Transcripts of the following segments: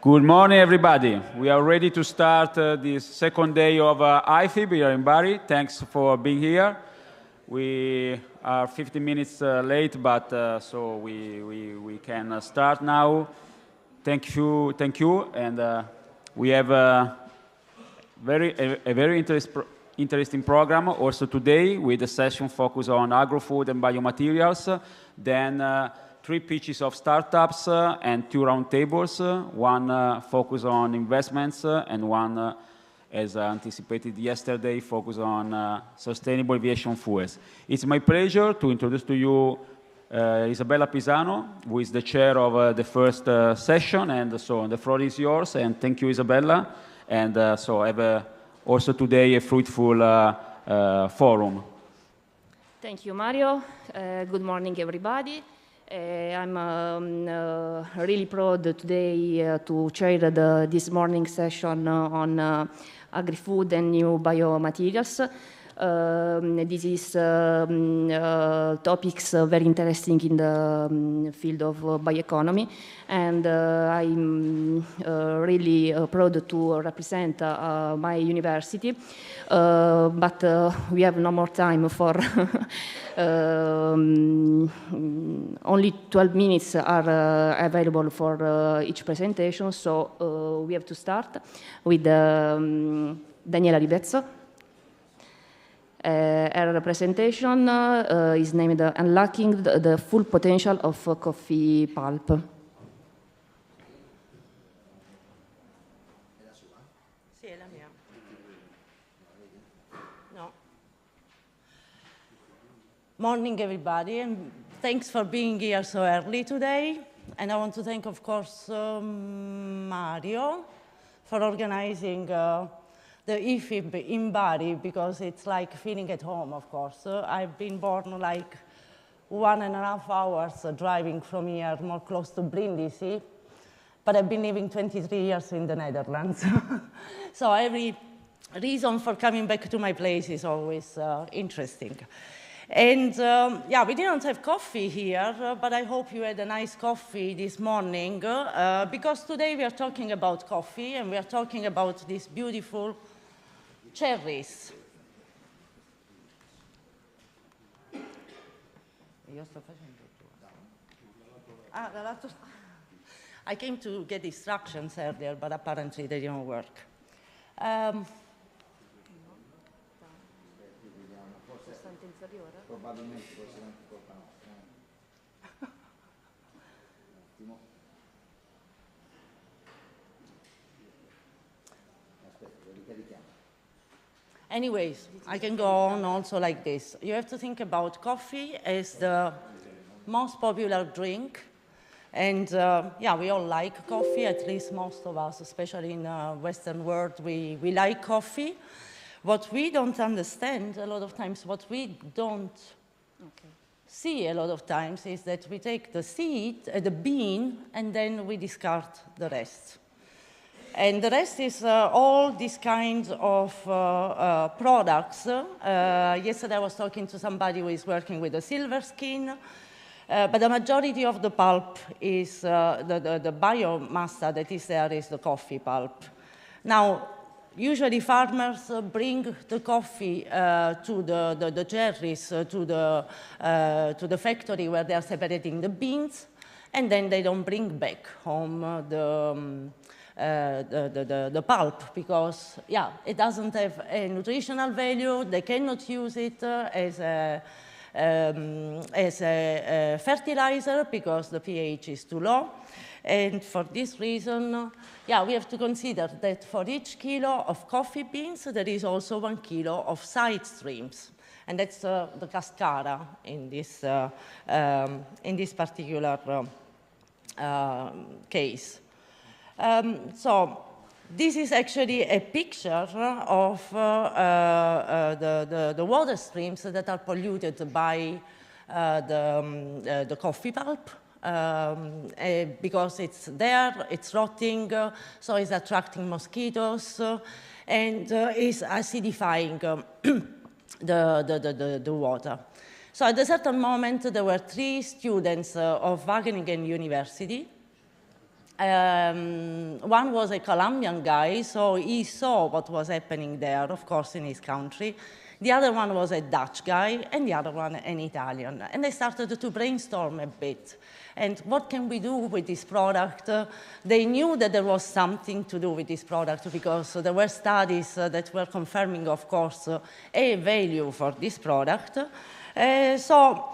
Good morning, everybody. We are ready to start this second day of IFIB here in Bari. Thanks for being here. We are 15 minutes late, but so we can start now. Thank you, and we have a very interesting program also today with a session focused on agro-food and biomaterials. Then 3 pitches of startups and 2 roundtables. One focused on investments and one, as anticipated yesterday, focused on sustainable aviation fuels. It's my pleasure to introduce to you Isabella Pisano, who is the chair of the first session, and so the floor is yours. And thank you, Isabella. And so have also today a fruitful forum. Thank you, Mario. Good morning, everybody. I'm really proud today to chair this morning session on agri-food and new biomaterials. This is topics very interesting in the field of bioeconomy, and I'm really proud to represent my university. But we have no more time for only 12 minutes are available for each presentation, so we have to start with Daniela Ribezzo. Her presentation is named Unlocking the Full Potential of Coffee Pulp. Morning, everybody, and thanks for being here so early today. And I want to thank, of course, Mario for organizing the IFIB in Bari, because it's like feeling at home, of course. I've been born like 1.5 hours driving from here, more close to Brindisi, but I've been living 23 years in the Netherlands. So every reason for coming back to my place is always interesting. And yeah, we didn't have coffee here, but I hope you had a nice coffee this morning, because today we are talking about coffee, and we are talking about these beautiful cherries. I came to get instructions earlier, but apparently they didn't work. Anyways, I can go on also like this. You have to think about coffee as the most popular drink. And yeah, we all like coffee, at least most of us, especially in the Western world, we like coffee. What we don't understand a lot of times, what we don't see a lot of times, is that we take the seed, the bean, and then we discard the rest. And the rest is all these kinds of products. Yesterday I was talking to somebody who is working with a silver skin, but the majority of the pulp is the biomass that is there is the coffee pulp. Now, usually farmers bring the coffee to the cherries, to the factory where they are separating the beans, and then they don't bring back home the pulp, because yeah, it doesn't have a nutritional value. They cannot use it as a fertilizer because the pH is too low. And for this reason, yeah, we have to consider that for each kilo of coffee beans, there is also 1 kilo of side streams. And that's the cascara in this particular case. So this is actually a picture of the water streams that are polluted by the coffee pulp. Because it's there, it's rotting, so it's attracting mosquitoes, and is acidifying the water. So at a certain moment, there were 3 students of Wageningen University One was a Colombian guy, so he saw what was happening there, of course, in his country. The other one was a Dutch guy, and the other one an Italian. And they started to brainstorm a bit. And what can we do with this product? They knew that there was something to do with this product because there were studies that were confirming, of course, a value for this product. So,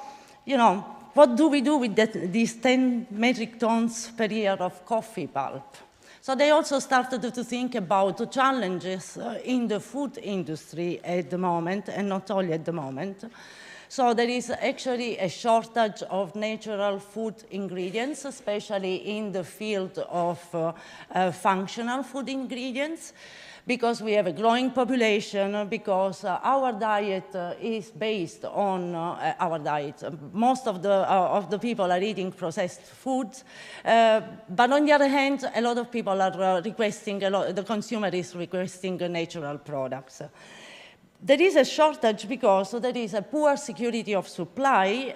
you know, what do we do with these 10 metric tons per year of coffee pulp? So they also started to think about the challenges in the food industry at the moment, and not only at the moment. So there is actually a shortage of natural food ingredients, especially in the field of functional food ingredients, because we have a growing population, because our diet is based on our diet. Most of the people are eating processed foods, but on the other hand, a lot of people are requesting, the consumer is requesting natural products. There is a shortage because there is a poor security of supply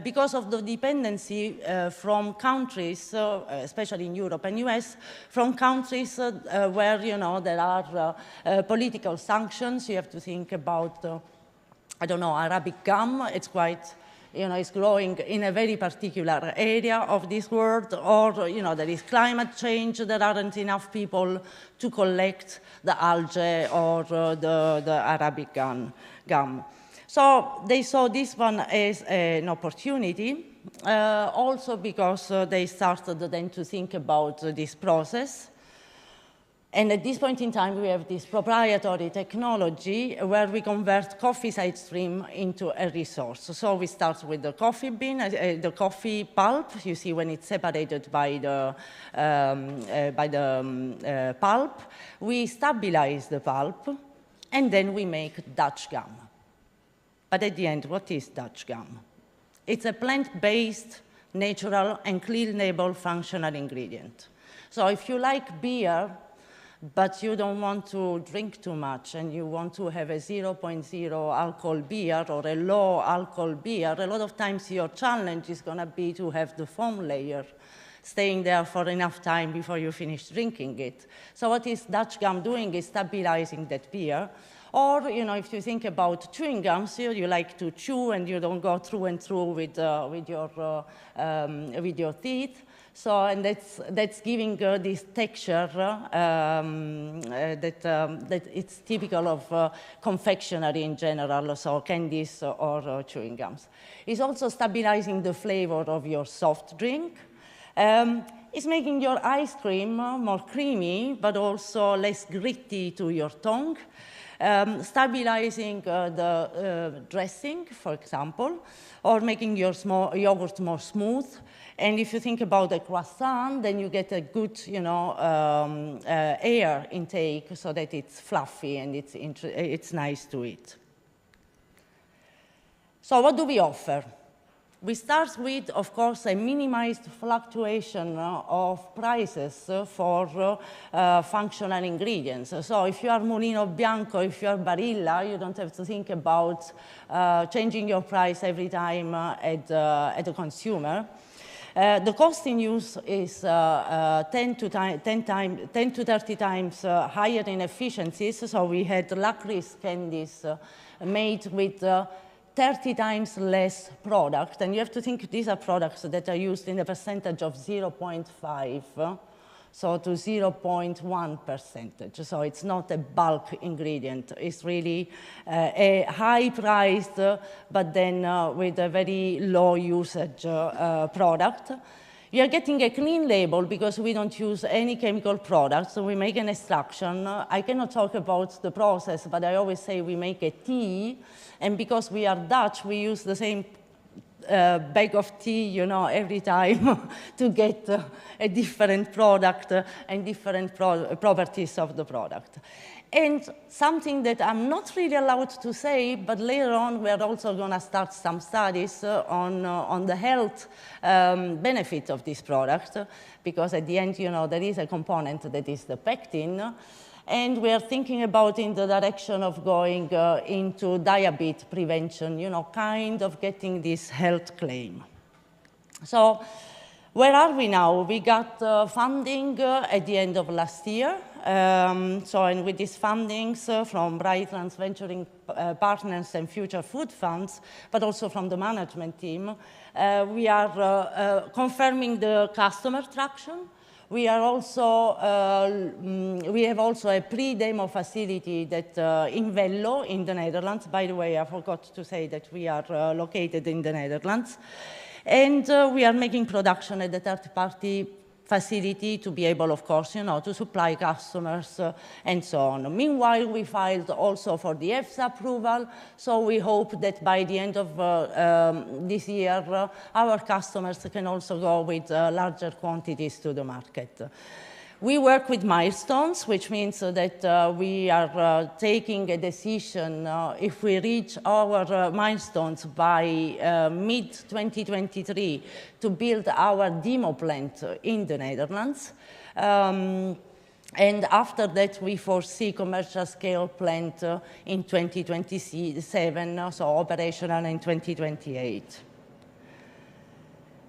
because of the dependency from countries, especially in Europe and US, from countries where, you know, there are political sanctions. You have to think about, I don't know, Arabic gum. It's quite, you know, it's growing in a very particular area of this world, or, you know, there is climate change, there aren't enough people to collect the algae or the Arabic gum. So they saw this one as an opportunity, also because they started then to think about this process. And at this point in time, we have this proprietary technology where we convert coffee side stream into a resource. So we start with the coffee bean, the coffee pulp. You see when it's separated by the pulp. We stabilize the pulp, and then we make Dutch gum. But at the end, what is Dutch gum? It's a plant-based, natural, and clean label functional ingredient. So if you like beer, but you don't want to drink too much and you want to have a 0.0 alcohol beer or a low alcohol beer, a lot of times your challenge is going to be to have the foam layer staying there for enough time before you finish drinking it. So what is Dutch gum doing is stabilizing that beer. Or, you know, if you think about chewing gums, you like to chew and you don't go through and through with your teeth. So, and that's giving this texture that it's typical of confectionery in general, so candies or chewing gums. It's also stabilizing the flavor of your soft drink. It's making your ice cream more creamy, but also less gritty to your tongue. Stabilizing the dressing, for example, or making your yogurt more smooth. And if you think about a croissant, then you get a good, you know, air intake so that it's fluffy and it's nice to eat. So what do we offer? We start with, of course, a minimized fluctuation of prices for functional ingredients. So if you are Mulino Bianco, if you are Barilla, you don't have to think about changing your price every time at the consumer. The cost in use is 10 to 30 times higher in efficiencies. So we had licorice candies made with 30 times less product. And you have to think these are products that are used in a percentage of 0.5, so to 0.1%. So it's not a bulk ingredient. It's really a high-priced, but then with a very low usage product. You're getting a clean label because we don't use any chemical products. So we make an extraction. I cannot talk about the process, but I always say we make a tea. And because we are Dutch, we use the same bag of tea, you know, every time to get a different product and different properties of the product. And something that I'm not really allowed to say, but later on we're also going to start some studies on the health benefit of this product, because at the end, you know, there is a component that is the pectin, and we are thinking about in the direction of going into diabetes prevention, you know, kind of getting this health claim. So Where are we now? We got funding at the end of last year. And with these fundings from Bari Venturing Partners and Future Food Funds, but also from the management team, we are confirming the customer traction. We are also, we have also a pre-demo facility that in Venlo, in the Netherlands. By the way, I forgot to say that we are located in the Netherlands. And we are making production at the third-party facility to be able, of course, to supply customers and so on. Meanwhile, we filed also for the EFSA approval, so we hope that by the end of this year, our customers can also go with larger quantities to the market. We work with milestones, which means that we are taking a decision if we reach our milestones by mid-2023 to build our demo plant in the Netherlands. And after that, we foresee commercial scale plant in 2027, so operational in 2028.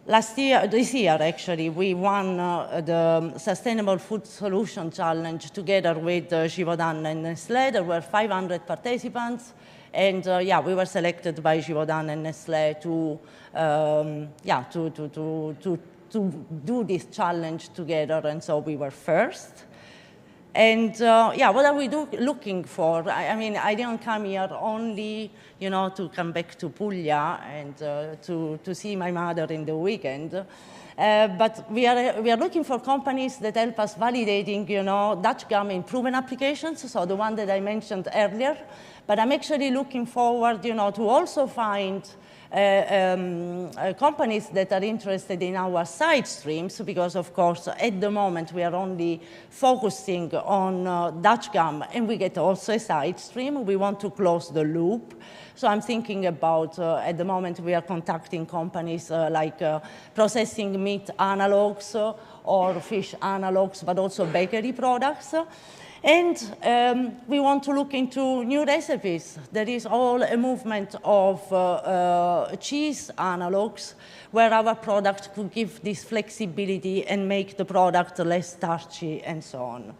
This year, actually, we won the Sustainable Food Solution Challenge together with Givaudan and Nestlé. There were 500 participants, and we were selected by Givaudan and Nestlé to do this challenge together, and so we were first. And what are we looking for? I mean, I didn't come here only, to come back to Puglia and to see my mother in the weekend. But we are looking for companies that help us validating, Dutch gum in proven applications, so the one that I mentioned earlier. But I'm actually looking forward, to also find companies that are interested in our side streams, because of course at the moment we are only focusing on Dutch gum, and we get also a side stream. We want to close the loop. So I'm thinking about, at the moment we are contacting companies like processing meat analogs or fish analogs, but also bakery products. And we want to look into new recipes. There is all a movement of cheese analogs where our product could give this flexibility and make the product less starchy and so on.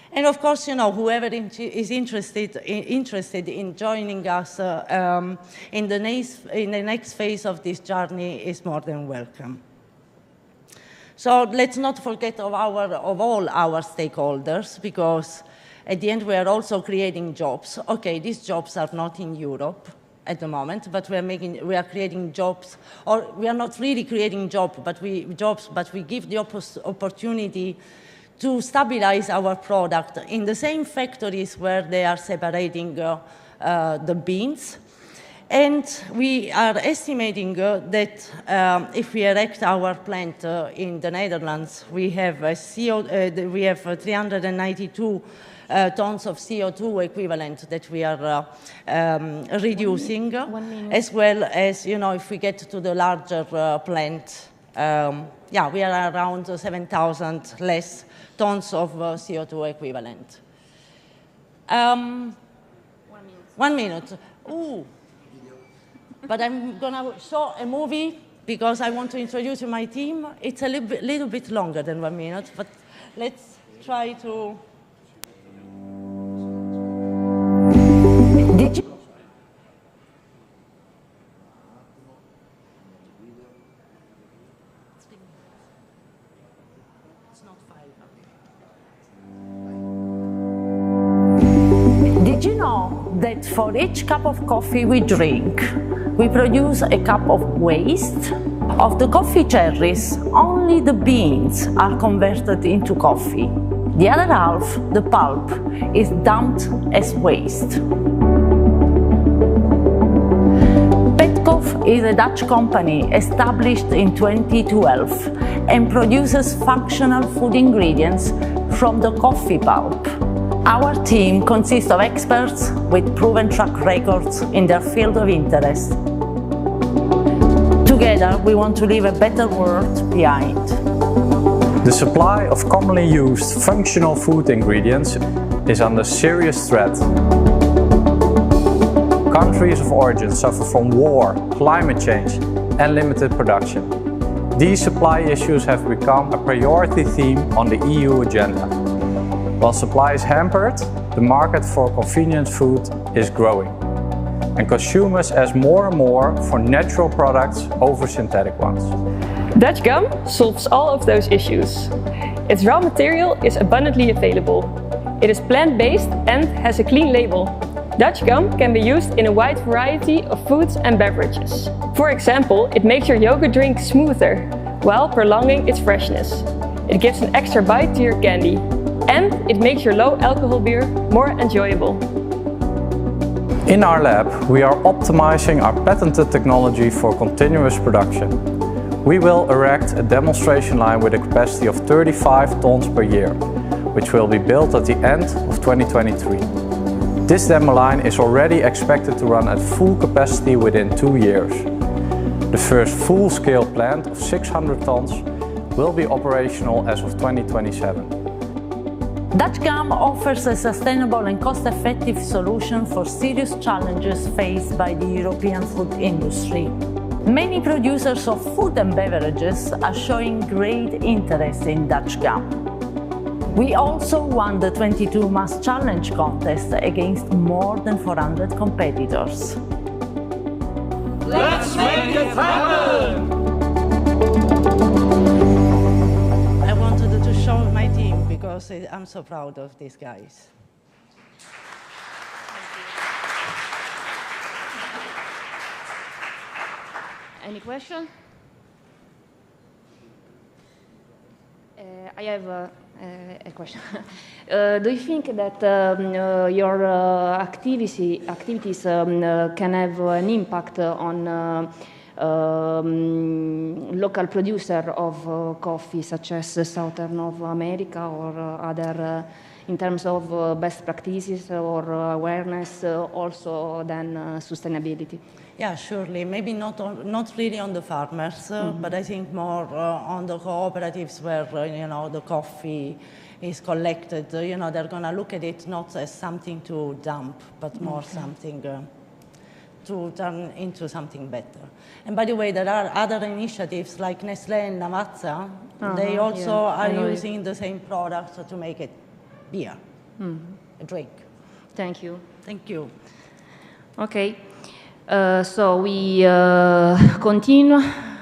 And of course, whoever is interested in joining us in the next phase of this journey is more than welcome. So let's not forget of all our stakeholders, because at the end, we are also creating jobs. Okay, these jobs are not in Europe at the moment, but we are creating jobs, or we are not really creating jobs, but we give the opportunity to stabilize our product in the same factories where they are separating the beans. And we are estimating that if we erect our plant in the Netherlands, we have 392 tons of CO2 equivalent that we are reducing, as well as, if we get to the larger plant, we are around 7,000 less tons of CO2 equivalent. 1 minute. Ooh. But I'm going to show a movie because I want to introduce you my team. It's a little bit longer than 1 minute, but let's try to... Did you... It's not 5. Did you know that for each cup of coffee we drink, we produce a cup of waste? Of the coffee cherries, only the beans are converted into coffee. The other half, the pulp, is dumped as waste. Petcoff is a Dutch company established in 2012 and produces functional food ingredients from the coffee pulp. Our team consists of experts with proven track records in their field of interest. Together, we want to leave a better world behind. The supply of commonly used functional food ingredients is under serious threat. Countries of origin suffer from war, climate change and limited production. these supply issues have become a priority theme on the EU agenda. While supply is hampered, the market for convenience food is growing, and consumers ask more and more for natural products over synthetic ones. Dutch gum solves all of those issues. Its raw material is abundantly available. It is plant-based and has a clean label. Dutch gum can be used in a wide variety of foods and beverages. For example, it makes your yogurt drink smoother, while prolonging its freshness. It gives an extra bite to your candy, and it makes your low-alcohol beer more enjoyable. In our lab, we are optimizing our patented technology for continuous production. We will erect a demonstration line with a capacity of 35 tons per year, which will be built at the end of 2023. This demo line is already expected to run at full capacity within 2 years. The first full-scale plant of 600 tons will be operational as of 2027. Dutch gum offers a sustainable and cost-effective solution for serious challenges faced by the European food industry. Many producers of food and beverages are showing great interest in Dutch gum. We also won the 22 Mass Challenge contest against more than 400 competitors. Let's make it happen! I wanted to show my team because I'm so proud of these guys. Any question? I have a question. Do you think that your activities can have an impact on local producer of coffee, such as Southern of America or other, in terms of best practices or awareness, also than sustainability? Yeah, surely. Maybe not really on the farmers, but I think more on the cooperatives where the coffee is collected. They're going to look at it not as something to dump, but more something to turn into something better. And by the way, there are other initiatives like Nestlé and Lavazza. They also are using the same products to make it beer, a drink. Thank you. Thank you. Okay. So we continue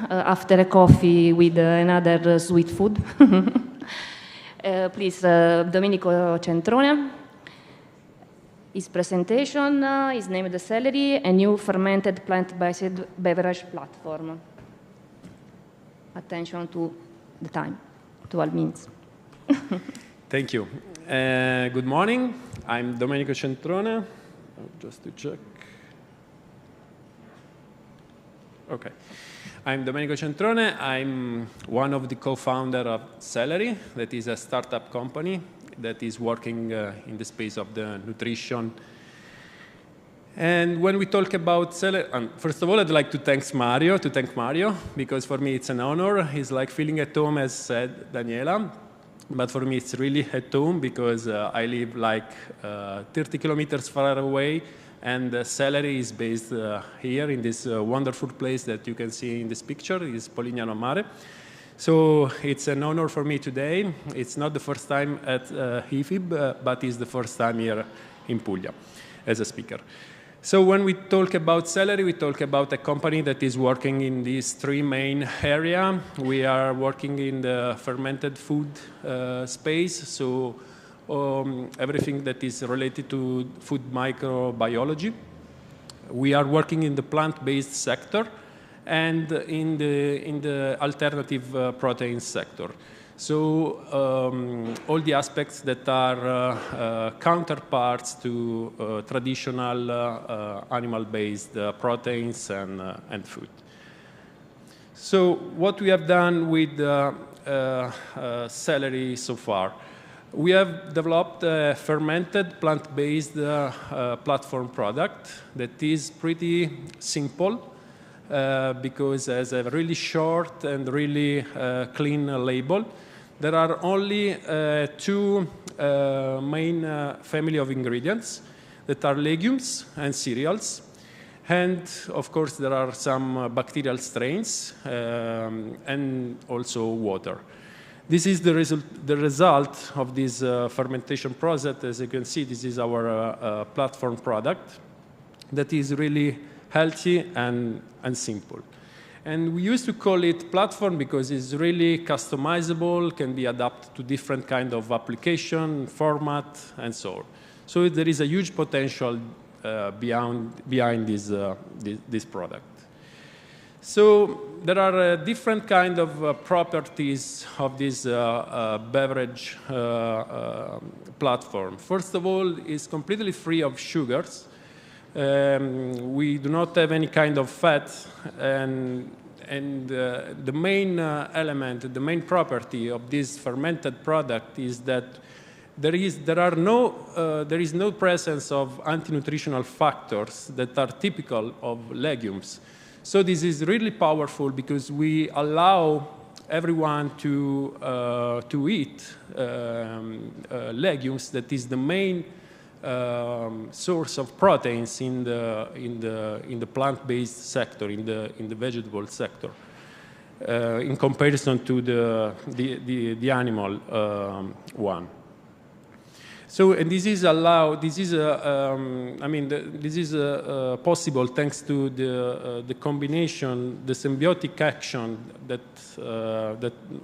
after a coffee with another sweet food. Please, Domenico Centrone. His presentation is named the Celery, a new fermented plant-based beverage platform. Attention to the time, 12 minutes. Thank you. Good morning. I'm Domenico Centrone. Just to check. Okay. I'm Domenico Centrone. I'm one of the co-founders of Celery, that is a startup company that is working in the space of the nutrition. And when we talk about Celery, first of all, I'd like to thank Mario, because for me it's an honor. It's like feeling at home, as said Daniela. But for me, it's really at home because I live like 30 kilometers far away, and Celery is based here in this wonderful place that you can see in this picture. It's Polignano Mare. So it's an honor for me today. It's not the first time at IFIB, but it's the first time here in Puglia as a speaker. So when we talk about Celery, we talk about a company that is working in these three main areas. We are working in the fermented food space, so everything that is related to food microbiology. We are working in the plant-based sector and in the alternative protein sector. So all the aspects that are counterparts to traditional animal-based proteins and food. So what we have done with Celery so far, we have developed a fermented plant-based platform product that is pretty simple because it has a really short and really clean label. There are only two main family of ingredients that are legumes and cereals. And of course, there are some bacterial strains and also water. This is the result of this fermentation process. As you can see, this is our platform product that is really healthy and simple. And we used to call it platform because it's really customizable, can be adapted to different kind of application, format, and so on. So there is a huge potential behind this product. So there are different kind of properties of this beverage platform. First of all, it's completely free of sugars. We do not have any kind of fat, and the main element, the main property of this fermented product is that there is no presence of anti-nutritional factors that are typical of legumes. So this is really powerful because we allow everyone to eat legumes. That is the main source of proteins in the plant-based sector, in the vegetable sector, in comparison to the animal one. So, and this is possible thanks to the combination, the symbiotic action that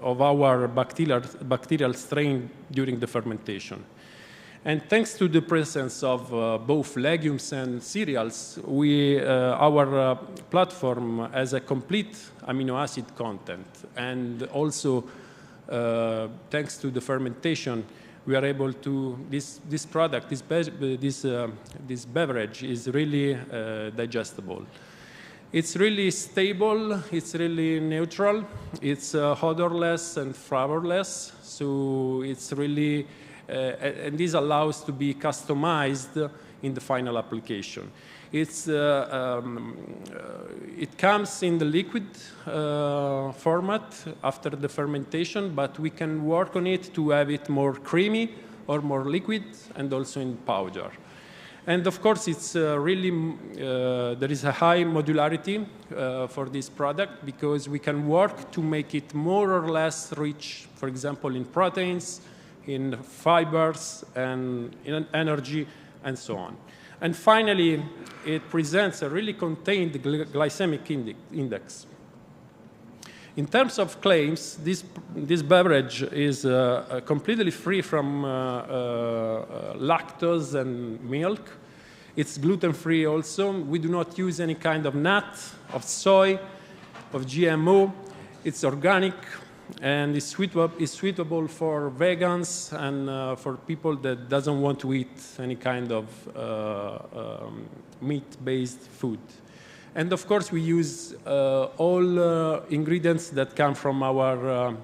of our bacterial strain during the fermentation. And thanks to the presence of both legumes and cereals, our platform has a complete amino acid content. And also, thanks to the fermentation, we are able to, this product, this beverage is really digestible. It's really stable, it's really neutral, it's odorless and flavorless, so it's really, and this allows to be customized in the final application. It comes in the liquid format after the fermentation, but we can work on it to have it more creamy or more liquid, and also in powder. And of course, it's really, there is a high modularity for this product because we can work to make it more or less rich, for example, in proteins, in fibers, and in energy, and so on. And finally, it presents a really contained glycemic index. In terms of claims, this beverage is completely free from lactose and milk. It's gluten-free also. We do not use any kind of nut, of soy, of GMO. It's organic, and it's suitable for vegans and for people that doesn't want to eat any kind of meat-based food. And of course, we use all ingredients that come from our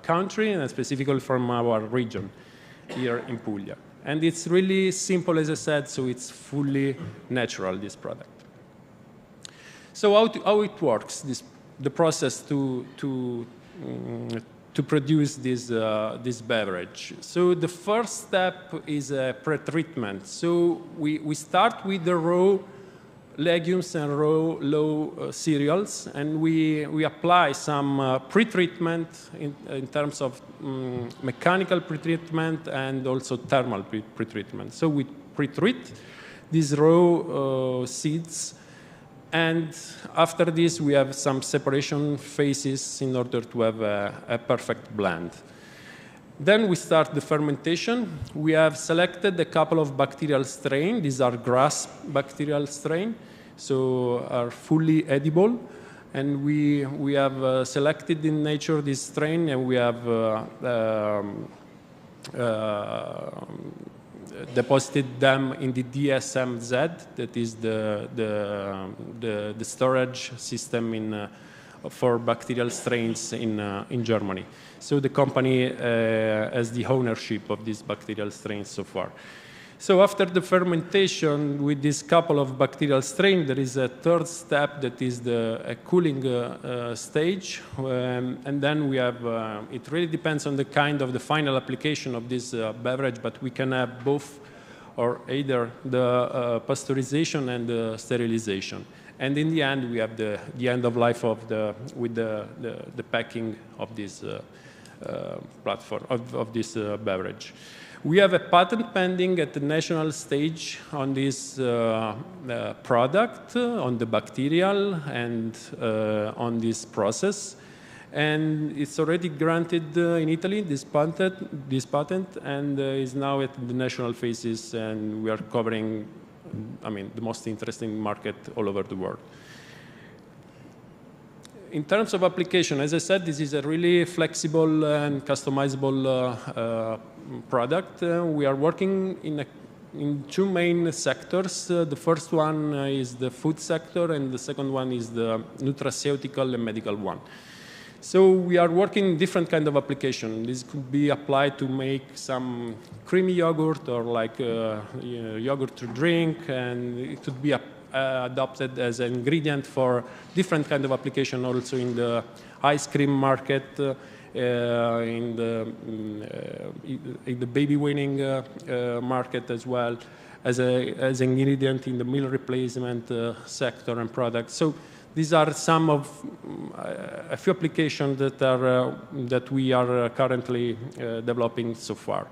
country, and specifically from our region here in Puglia. And it's really simple, as I said, so it's fully natural, this product. So how it works, the process to produce this beverage. So the first step is a pre-treatment. So we start with the raw legumes and raw cereals, and we apply some pre-treatment in terms of mechanical pre-treatment and also thermal pre-treatment. So we pre-treat these raw seeds, and after this we have some separation phases in order to have a perfect blend. Then we start the fermentation. We have selected a couple of bacterial strains. These are grass bacterial strains, so are fully edible. And we have selected in nature this strain, and we have deposited them in the DSMZ, that is the storage system for bacterial strains in Germany. So the company has the ownership of these bacterial strains so far. So after the fermentation with this couple of bacterial strains, there is a third step that is a cooling stage. And then we have, it really depends on the kind of the final application of this beverage, but we can have both or either the pasteurization and the sterilization. And in the end, we have the end of life of with the packing of this platform, of this beverage. We have a patent pending at the national stage on this product, on the bacterial and on this process. And it's already granted in Italy, this patent, and is now at the national phases, and we are covering, I mean, the most interesting market all over the world. In terms of application, as I said, this is a really flexible and customizable product. We are working in two main sectors. The first one is the food sector, and the second one is the nutraceutical and medical one. So we are working in different kind of application. This could be applied to make some creamy yogurt or like yogurt to drink, and it could be adopted as an ingredient for different kind of application, also in the ice cream market, in the baby weaning market as well, as an ingredient in the meal replacement sector and products. So these are some of a few applications that we are currently developing so far.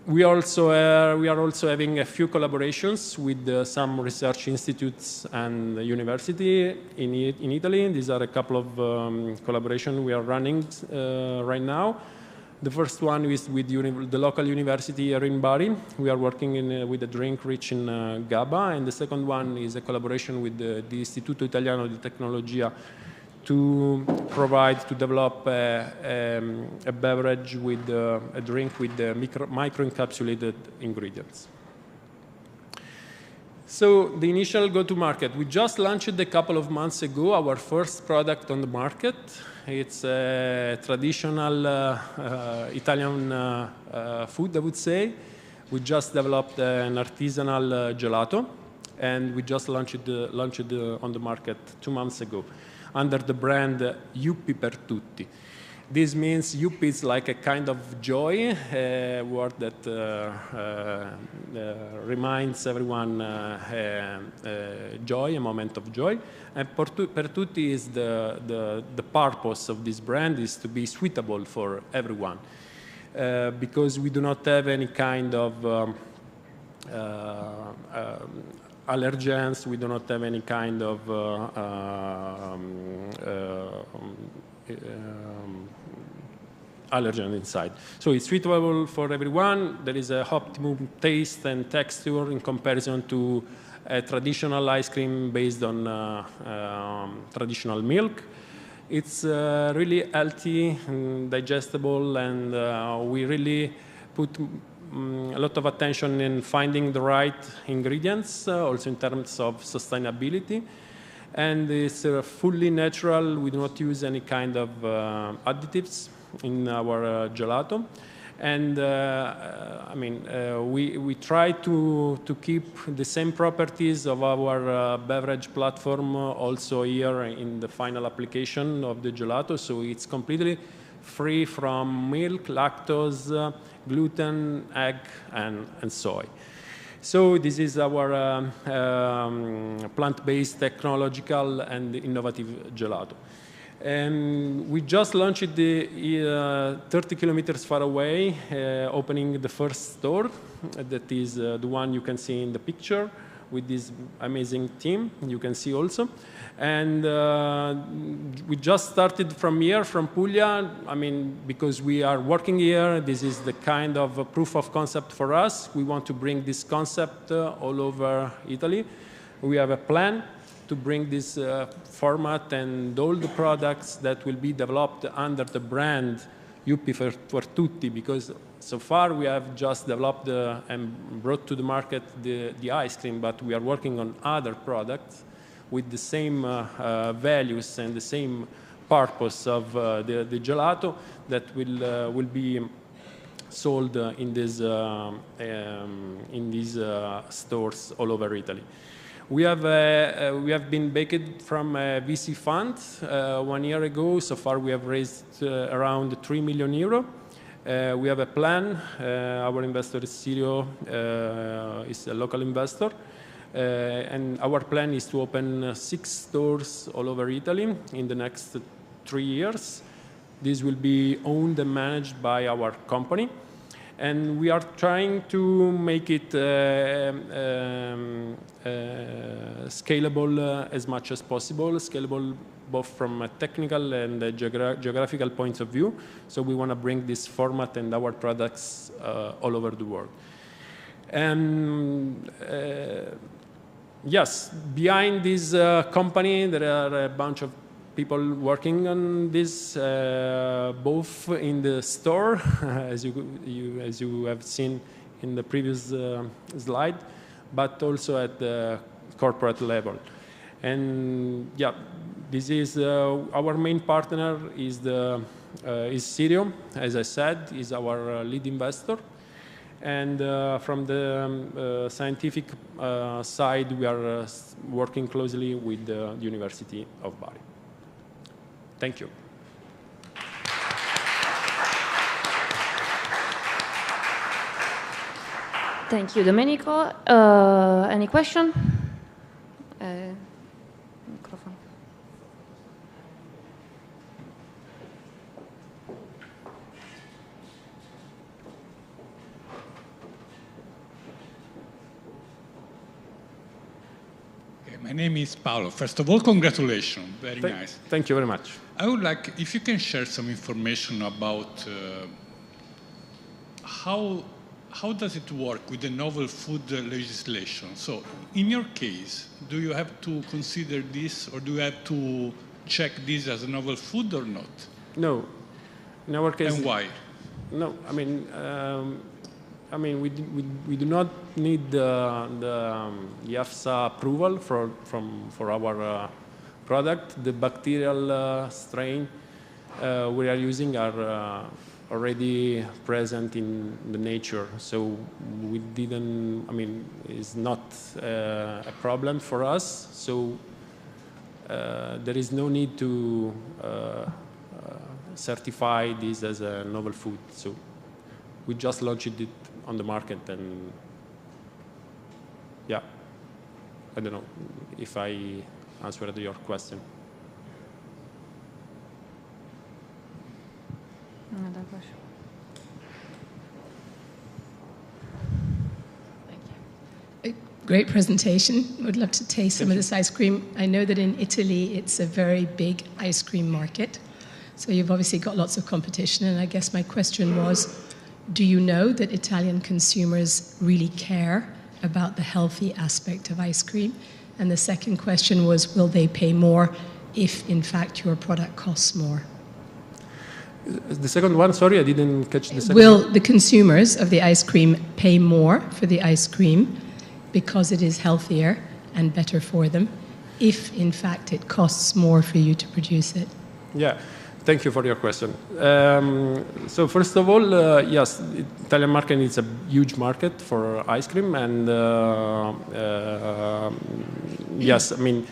We are also having a few collaborations with some research institutes and university in Italy. These are a couple of collaborations we are running right now. The first one is with the local university here in Bari. We are working with a drink rich in GABA, and the second one is a collaboration with the Istituto Italiano di Tecnologia to develop a beverage with a drink with microencapsulated ingredients. So the initial go-to-market, we just launched a couple of months ago our first product on the market. It's a traditional Italian food, I would say. We just developed an artisanal gelato, and we just launched on the market 2 months ago under the brand Yuppie per Tutti. This means Yuppie is like a kind of joy, a word that reminds everyone joy, a moment of joy. And per Tutti is the purpose of this brand is to be suitable for everyone, because we do not have any kind of allergens, we do not have any kind of allergen inside. So it's suitable for everyone. There is a optimum taste and texture in comparison to a traditional ice cream based on traditional milk. It's really healthy and digestible, and we really put a lot of attention in finding the right ingredients, also in terms of sustainability. And it's fully natural. We do not use any kind of additives in our gelato. And I mean, we try to keep the same properties of our beverage platform also here in the final application of the gelato. So it's completely free from milk, lactose, gluten, egg, and soy. So this is our plant-based, technological, and innovative gelato. And we just launched the 30 kilometers far away, opening the first store. That is the one you can see in the picture with this amazing team. You can see also. And we just started from here, from Puglia. I mean, because we are working here, this is the kind of a proof of concept for us. We want to bring this concept all over Italy. We have a plan to bring this format and all the products that will be developed under the brand Yuppie per Tutti, because so far we have just developed and brought to the market the ice cream, but we are working on other products with the same values and the same purpose of the gelato that will be sold in these stores all over Italy. We have been backed from a VC fund 1 year ago. So far we have raised around 3 million euro. We have a plan. Our investor is Sirio, is a local investor. And our plan is to open 6 stores all over Italy in the next 3 years. This will be owned and managed by our company. And we are trying to make it scalable as much as possible, scalable both from a technical and a geographical point of view. So we want to bring this format and our products all over the world. And yes, behind this company, there are a bunch of people working on this, both in the store, as you have seen in the previous slide, but also at the corporate level. And yeah, this is our main partner is Sirio, as I said, is our lead investor. And from the scientific side, we are working closely with the University of Bari. Thank you. Thank you, Domenico. Any question? Microphone. My name is Paolo. First of all, congratulations. Very nice. Thank you very much. I would like, if you can share some information about how does it work with the novel food legislation? So, in your case, do you have to consider this, or do you have to check this as a novel food or not? No. In our case. And why? No, I mean, we do not need the EFSA approval for our product. The bacterial strain we are using are already present in the nature, so we didn't. I mean, it's not a problem for us. So there is no need to certify this as a novel food. So we just launched it on the market, and yeah, I don't know if I answered your question. Another question. Thank you. A great presentation. Would love to taste some of this ice cream. I know that in Italy it's a very big ice cream market, so you've obviously got lots of competition, and I guess my question was, do you know that Italian consumers really care about the healthy aspect of ice cream? And the second question was, will they pay more if, in fact, your product costs more? The second one, sorry, I didn't catch the second Will one. the consumers of the ice cream pay more for the ice cream because it is healthier and better for them, if, in fact, it costs more for you to produce it? Yeah. Thank you for your question. So first of all, yes, the Italian market is a huge market for ice cream, and yes, I mean,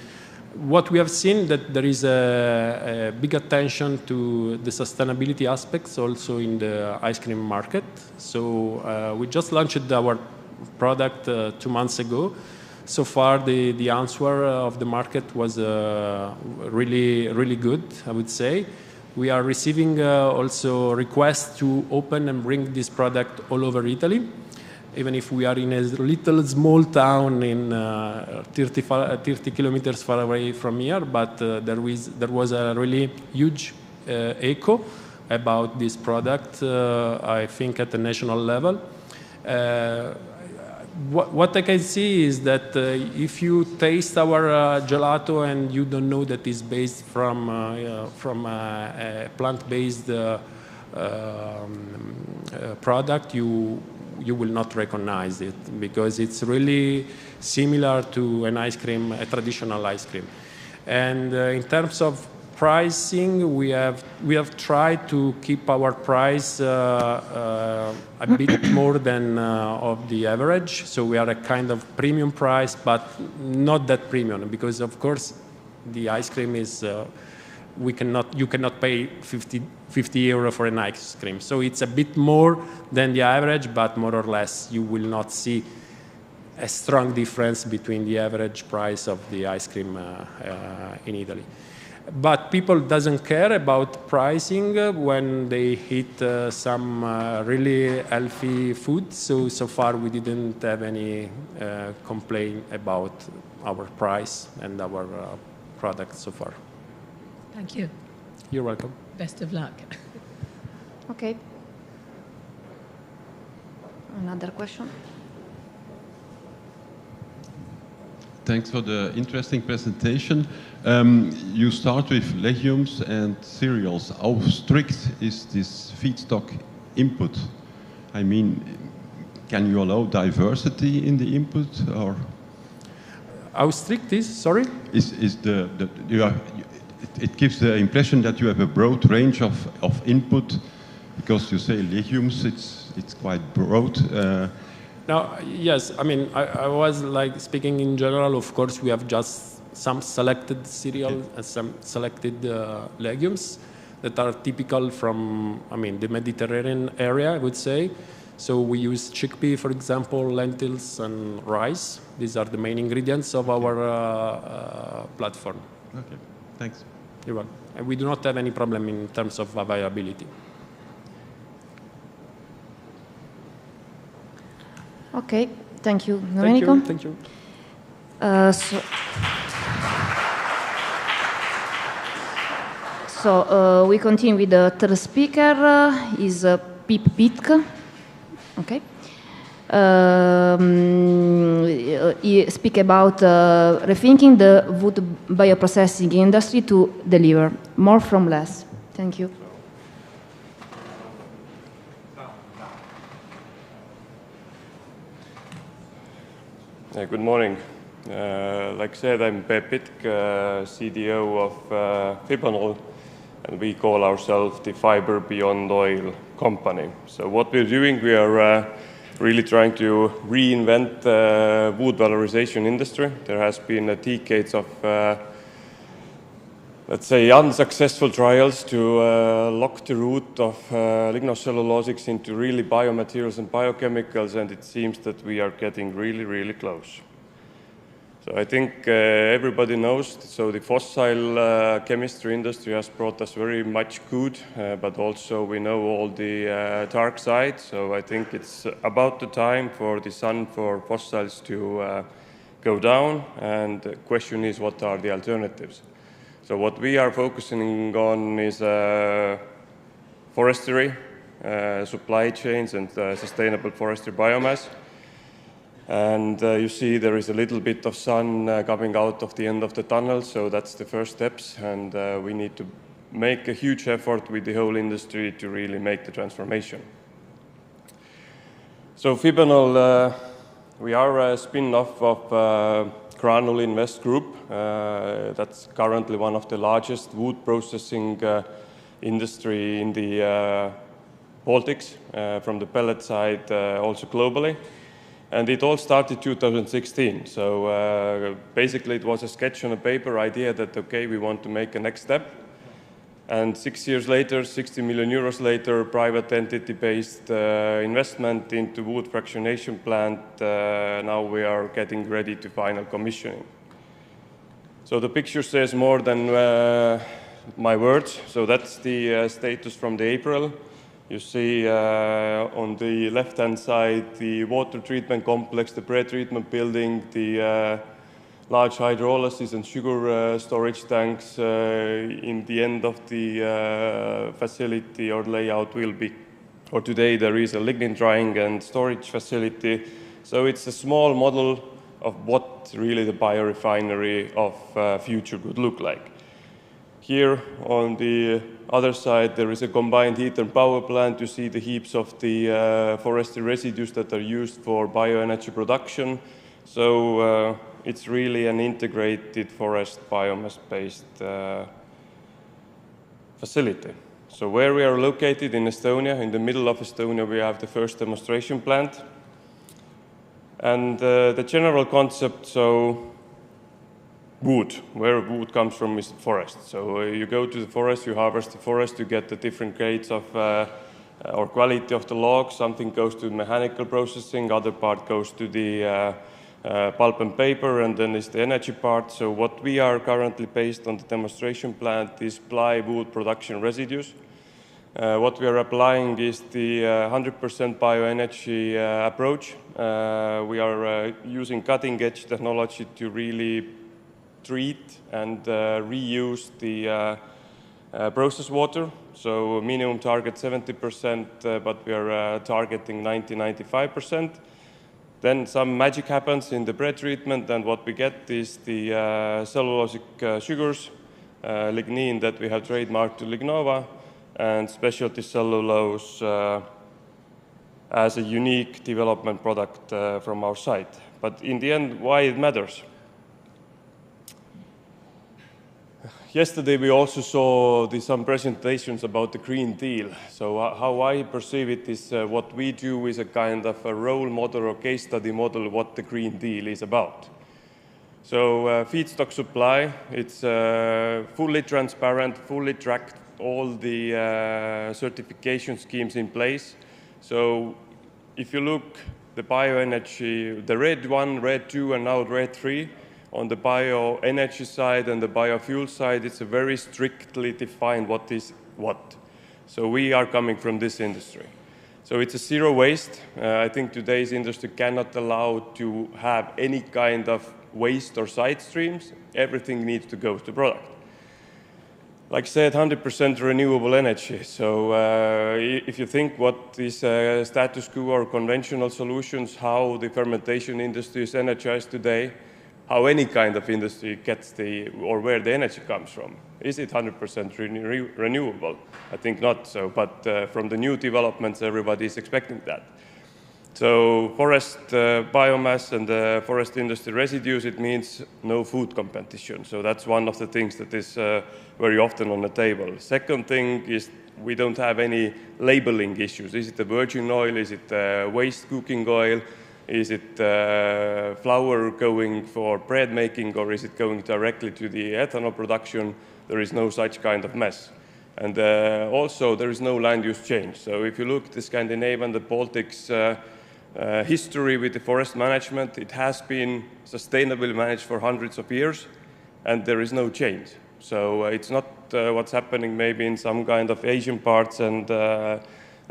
what we have seen that there is a big attention to the sustainability aspects also in the ice cream market. So we just launched our product 2 months ago. So far, the answer of the market was really good, I would say. We are receiving also requests to open and bring this product all over Italy, even if we are in a little small town in 30 kilometers far away from here. But there was a really huge echo about this product, I think, at the national level. What I can see is that if you taste our gelato and you don't know that it's based from a plant-based product, you will not recognize it, because it's really similar to an ice cream, a traditional ice cream. And in terms of pricing, we have tried to keep our price a bit more than of the average. So we are a kind of premium price, but not that premium, because of course the ice cream is you cannot pay 50 50 euro for an ice cream. So it's a bit more than the average, but more or less you will not see a strong difference between the average price of the ice cream in Italy. But people doesn't care about pricing when they eat some really healthy food. So far we didn't have any complaint about our price and our product so far. Thank you. You're welcome. Best of luck. Okay. Another question? Thanks for the interesting presentation. You start with legumes and cereals. How strict is this feedstock input? I mean, can you allow diversity in the input, or? How strict is? Sorry. It gives the impression that you have a broad range of input, because you say legumes. It's quite broad. Now, yes, I mean, I was like speaking in general. Of course, we have just some selected cereals and some selected legumes that are typical from, I mean, the Mediterranean area, I would say. So we use chickpea, for example, lentils and rice. These are the main ingredients of our platform. Okay, thanks. You're welcome. And we do not have any problem in terms of availability. Okay, thank you, Domenico. Thank you. So we continue with the third speaker, is Pip Pitk. Okay. He speak about rethinking the wood bioprocessing industry to deliver more from less. Thank you. Good morning. Like I said, I'm Peep Pitk, CDO of Fibanol, and we call ourselves the Fiber Beyond Oil company. So what we're doing, we are really trying to reinvent the wood valorization industry. There has been decades of, let's say, unsuccessful trials to lock the root of lignocellulosics into really biomaterials and biochemicals, and it seems that we are getting really, really close. So I think everybody knows, so the fossil chemistry industry has brought us very much good, but also we know all the dark side. So I think it's about the time for the sun for fossils to go down, and the question is, what are the alternatives? So what we are focusing on is forestry, supply chains, and sustainable forestry biomass. And you see there is a little bit of sun coming out of the end of the tunnel, so that's the first steps. And we need to make a huge effort with the whole industry to really make the transformation. So Fibanol, we are a spin-off of Granule Invest Group. That's currently one of the largest wood processing industry in the Baltics, from the pellet side, also globally. And it all started 2016. So basically it was a sketch on a paper idea that, okay, we want to make a next step. And 6 years later, 60 million euros later, private entity-based investment into wood fractionation plant. Now we are getting ready to final commissioning. So the picture says more than my words. So that's the status from the April. You see on the left-hand side the water treatment complex, the pre-treatment building, the large hydrolysis and sugar storage tanks. In the end of the facility or layout will be, or today there is a lignin drying and storage facility. So it's a small model of what really the biorefinery of future could look like. Here on the other side, there is a combined heat and power plant. You see the heaps of the forestry residues that are used for bioenergy production. So it's really an integrated forest biomass-based facility. So where we are located in Estonia, in the middle of Estonia, we have the first demonstration plant. And the general concept, so wood. Where wood comes from is the forest. So you go to the forest, you harvest the forest, you get the different grades of or quality of the log. Something goes to mechanical processing, other part goes to the pulp and paper, and then is the energy part. So what we are currently based on the demonstration plant is plywood production residues. What we are applying is the 100% bioenergy approach. We are using cutting-edge technology to really treat and reuse the process water. So minimum target 70%, but we are targeting 90–95%. Then some magic happens in the pre-treatment, and what we get is the cellulosic sugars, lignin that we have trademarked to Lignova, and specialty cellulose as a unique development product from our site. But in the end, why it matters? Yesterday we also saw some presentations about the Green Deal. So how I perceive it is what we do is a kind of a role model or case study model what the Green Deal is about. So feedstock supply, it's fully transparent, fully tracked, all the certification schemes in place. So if you look the bioenergy, the red 1, red 2, and now red 3, on the bioenergy side and the biofuel side, it's a very strictly defined what is what. So we are coming from this industry. So it's a zero waste. I think today's industry cannot allow to have any kind of waste or side streams. Everything needs to go to product. Like I said, 100% renewable energy. So if you think what is status quo or conventional solutions, how the fermentation industry is energized today, how any kind of industry gets or where the energy comes from. Is it 100% renewable? I think not so, but from the new developments, everybody is expecting that. So forest biomass and the forest industry residues, it means no food competition. So that's one of the things that is very often on the table. Second thing is we don't have any labeling issues. Is it a virgin oil? Is it waste cooking oil? Is it flour going for bread making, or is it going directly to the ethanol production? There is no such kind of mess. And also, there is no land use change. So if you look at the Scandinavian, the Baltics history with the forest management, it has been sustainably managed for hundreds of years, and there is no change. So it's not what's happening maybe in some kind of Asian parts and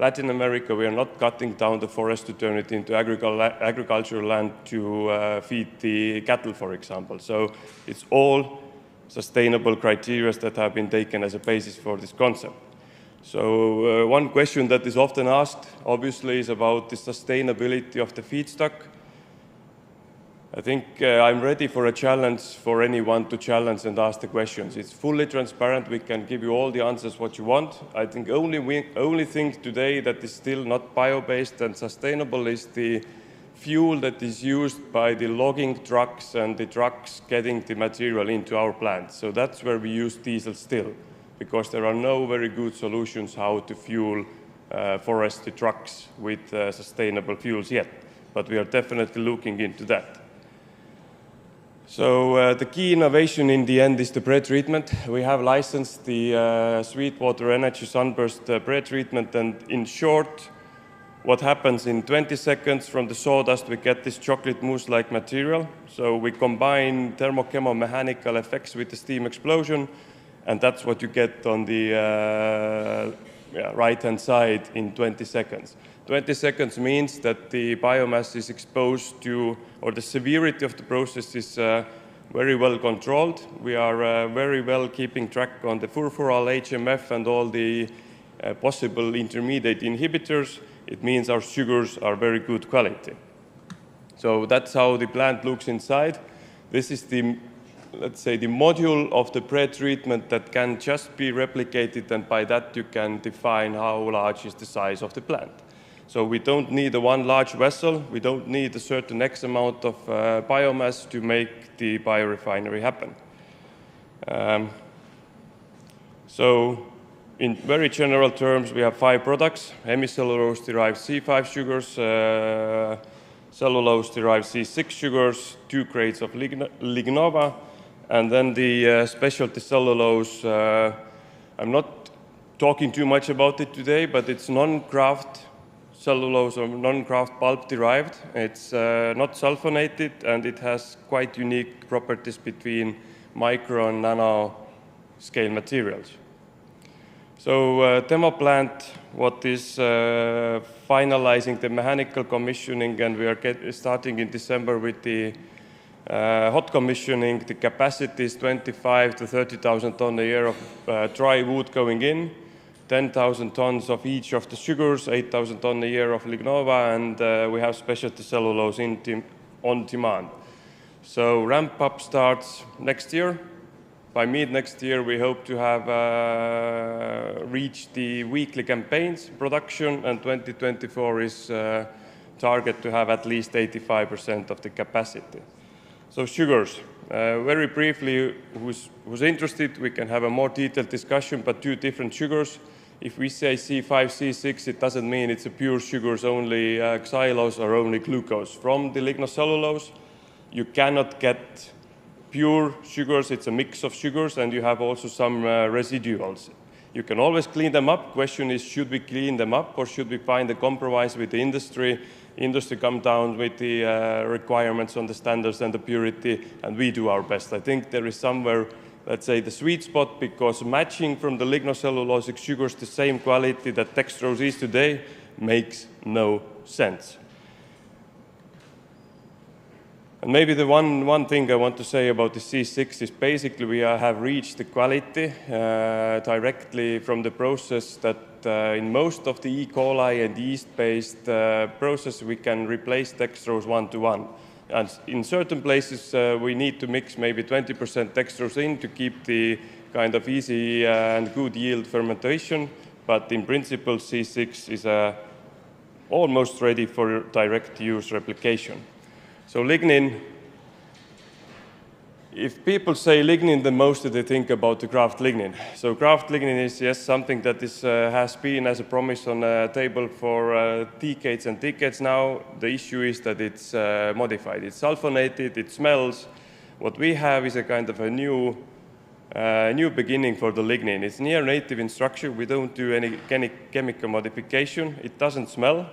Latin America. We are not cutting down the forest to turn it into agricultural land to feed the cattle, for example. So it's all sustainable criteria that have been taken as a basis for this concept. So one question that is often asked, obviously, is about the sustainability of the feedstock. I think I'm ready for a challenge for anyone to challenge and ask the questions. It's fully transparent. We can give you all the answers what you want. I think only thing today that is still not bio-based and sustainable is the fuel that is used by the logging trucks and the trucks getting the material into our plant. So that's where we use diesel still, because there are no very good solutions how to fuel forestry trucks with sustainable fuels yet. But we are definitely looking into that. So the key innovation in the end is the pre-treatment. We have licensed the Sweetwater Energy Sunburst pre-treatment, and in short, what happens in 20 seconds from the sawdust, we get this chocolate mousse-like material. So we combine thermochemomechanical effects with the steam explosion, and that's what you get on the right-hand side in 20 seconds. 20 seconds means that the biomass is exposed to, or the severity of the process is very well controlled. We are very well keeping track on the furfural, HMF, and all the possible intermediate inhibitors. It means our sugars are very good quality. So that's how the plant looks inside. This is the, let's say, the module of the pre-treatment that can just be replicated, and by that you can define how large is the size of the plant. So we don't need one large vessel. We don't need a certain X amount of biomass to make the biorefinery happen. So in very general terms, we have 5 products: hemicellulose-derived C5 sugars, cellulose-derived C6 sugars, 2 grades of Lignova, And then the specialty cellulose, I'm not talking too much about it today, but it's non-kraft cellulose or non-kraft pulp derived. It's not sulfonated, and it has quite unique properties between micro and nano scale materials. So demo plant, what is finalizing the mechanical commissioning, and we are starting in December with the hot commissioning. The capacity is 25 to 30,000 tons a year of dry wood going in, 10,000 tons of each of the sugars, 8,000 tons a year of lignova, and we have specialty cellulose on demand. So ramp up starts next year. By mid next year, we hope to have reached the weekly campaigns production, and 2024 is target to have at least 85% of the capacity. So sugars, very briefly, who's interested, we can have a more detailed discussion, but 2 different sugars. If we say C5, C6, it doesn't mean it's a pure sugars, only xylose or only glucose. From the lignocellulose, you cannot get pure sugars, it's a mix of sugars, and you have also some residuals. You can always clean them up. Question is, should we clean them up, or should we find a compromise with the industry? Industry come down with the requirements on the standards and the purity, and we do our best. I think there is somewhere, let's say, the sweet spot, because matching from the lignocellulosic sugars the same quality that dextrose is today makes no sense. And maybe the one thing I want to say about the C6 is basically we have reached the quality directly from the process that in most of the E. coli and yeast-based process we can replace dextrose 1-to-1. And in certain places we need to mix maybe 20% dextrose in to keep the kind of easy and good yield fermentation. But in principle, C6 is almost ready for direct use replication. So lignin, if people say lignin, the most they think about the kraft lignin. So kraft lignin is, yes, something that is, has been as a promise on a table for decades and decades now. The issue is that it's modified. It's sulfonated, it smells. What we have is a kind of a new beginning for the lignin. It's near native in structure. We don't do any chemical modification. It doesn't smell.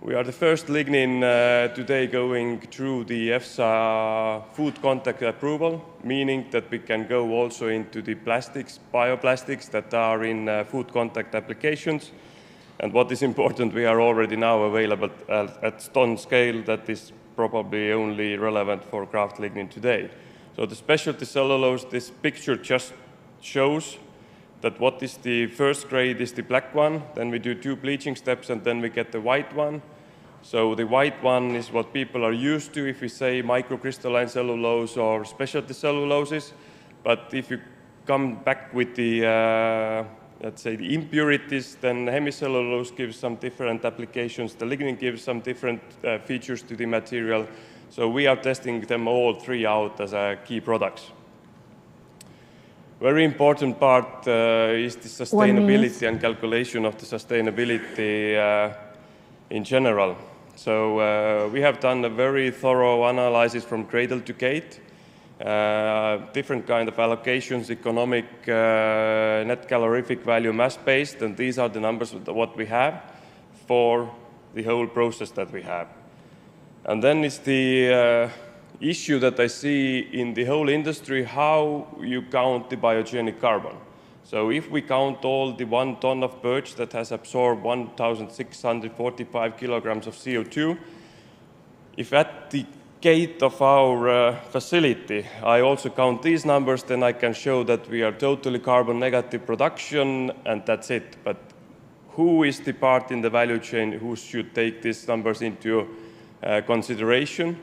We are the first lignin today going through the EFSA food contact approval, meaning that we can go also into the plastics, bioplastics that are in food contact applications. And what is important, we are already now available at ton scale. That is probably only relevant for kraft lignin today. So the specialty cellulose, this picture just shows that what is the first grade is the black one, then we do 2 bleaching steps, and then we get the white one. So the white one is what people are used to if we say microcrystalline cellulose or specialty celluloses. But if you come back with the, let's say, the impurities, then hemicellulose gives some different applications. The lignin gives some different features to the material. So we are testing them all 3 out as key products. Very important part is the sustainability and calculation of the sustainability in general. So we have done a very thorough analysis from cradle to gate, different kind of allocations, economic, net calorific value, mass-based, and these are the numbers of what we have for the whole process that we have. And then is the issue that I see in the whole industry, how you count the biogenic carbon. So if we count all the 1 ton of birch that has absorbed 1,645 kilograms of CO2, if at the gate of our facility I also count these numbers, then I can show that we are totally carbon negative production, and that's it. But who is the part in the value chain who should take these numbers into consideration?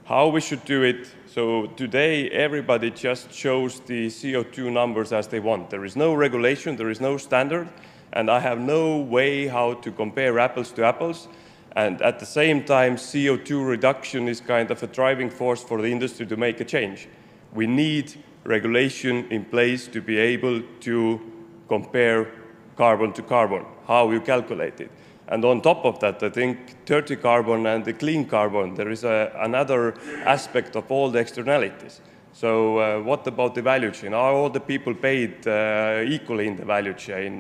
How we should do it? So today everybody just shows the CO2 numbers as they want. There is no regulation, there is no standard, and I have no way how to compare apples to apples. And at the same time, CO2 reduction is kind of a driving force for the industry to make a change. We need regulation in place to be able to compare carbon to carbon, how you calculate it. And on top of that, I think dirty carbon and the clean carbon, there is another aspect of all the externalities. So what about the value chain? Are all the people paid equally in the value chain?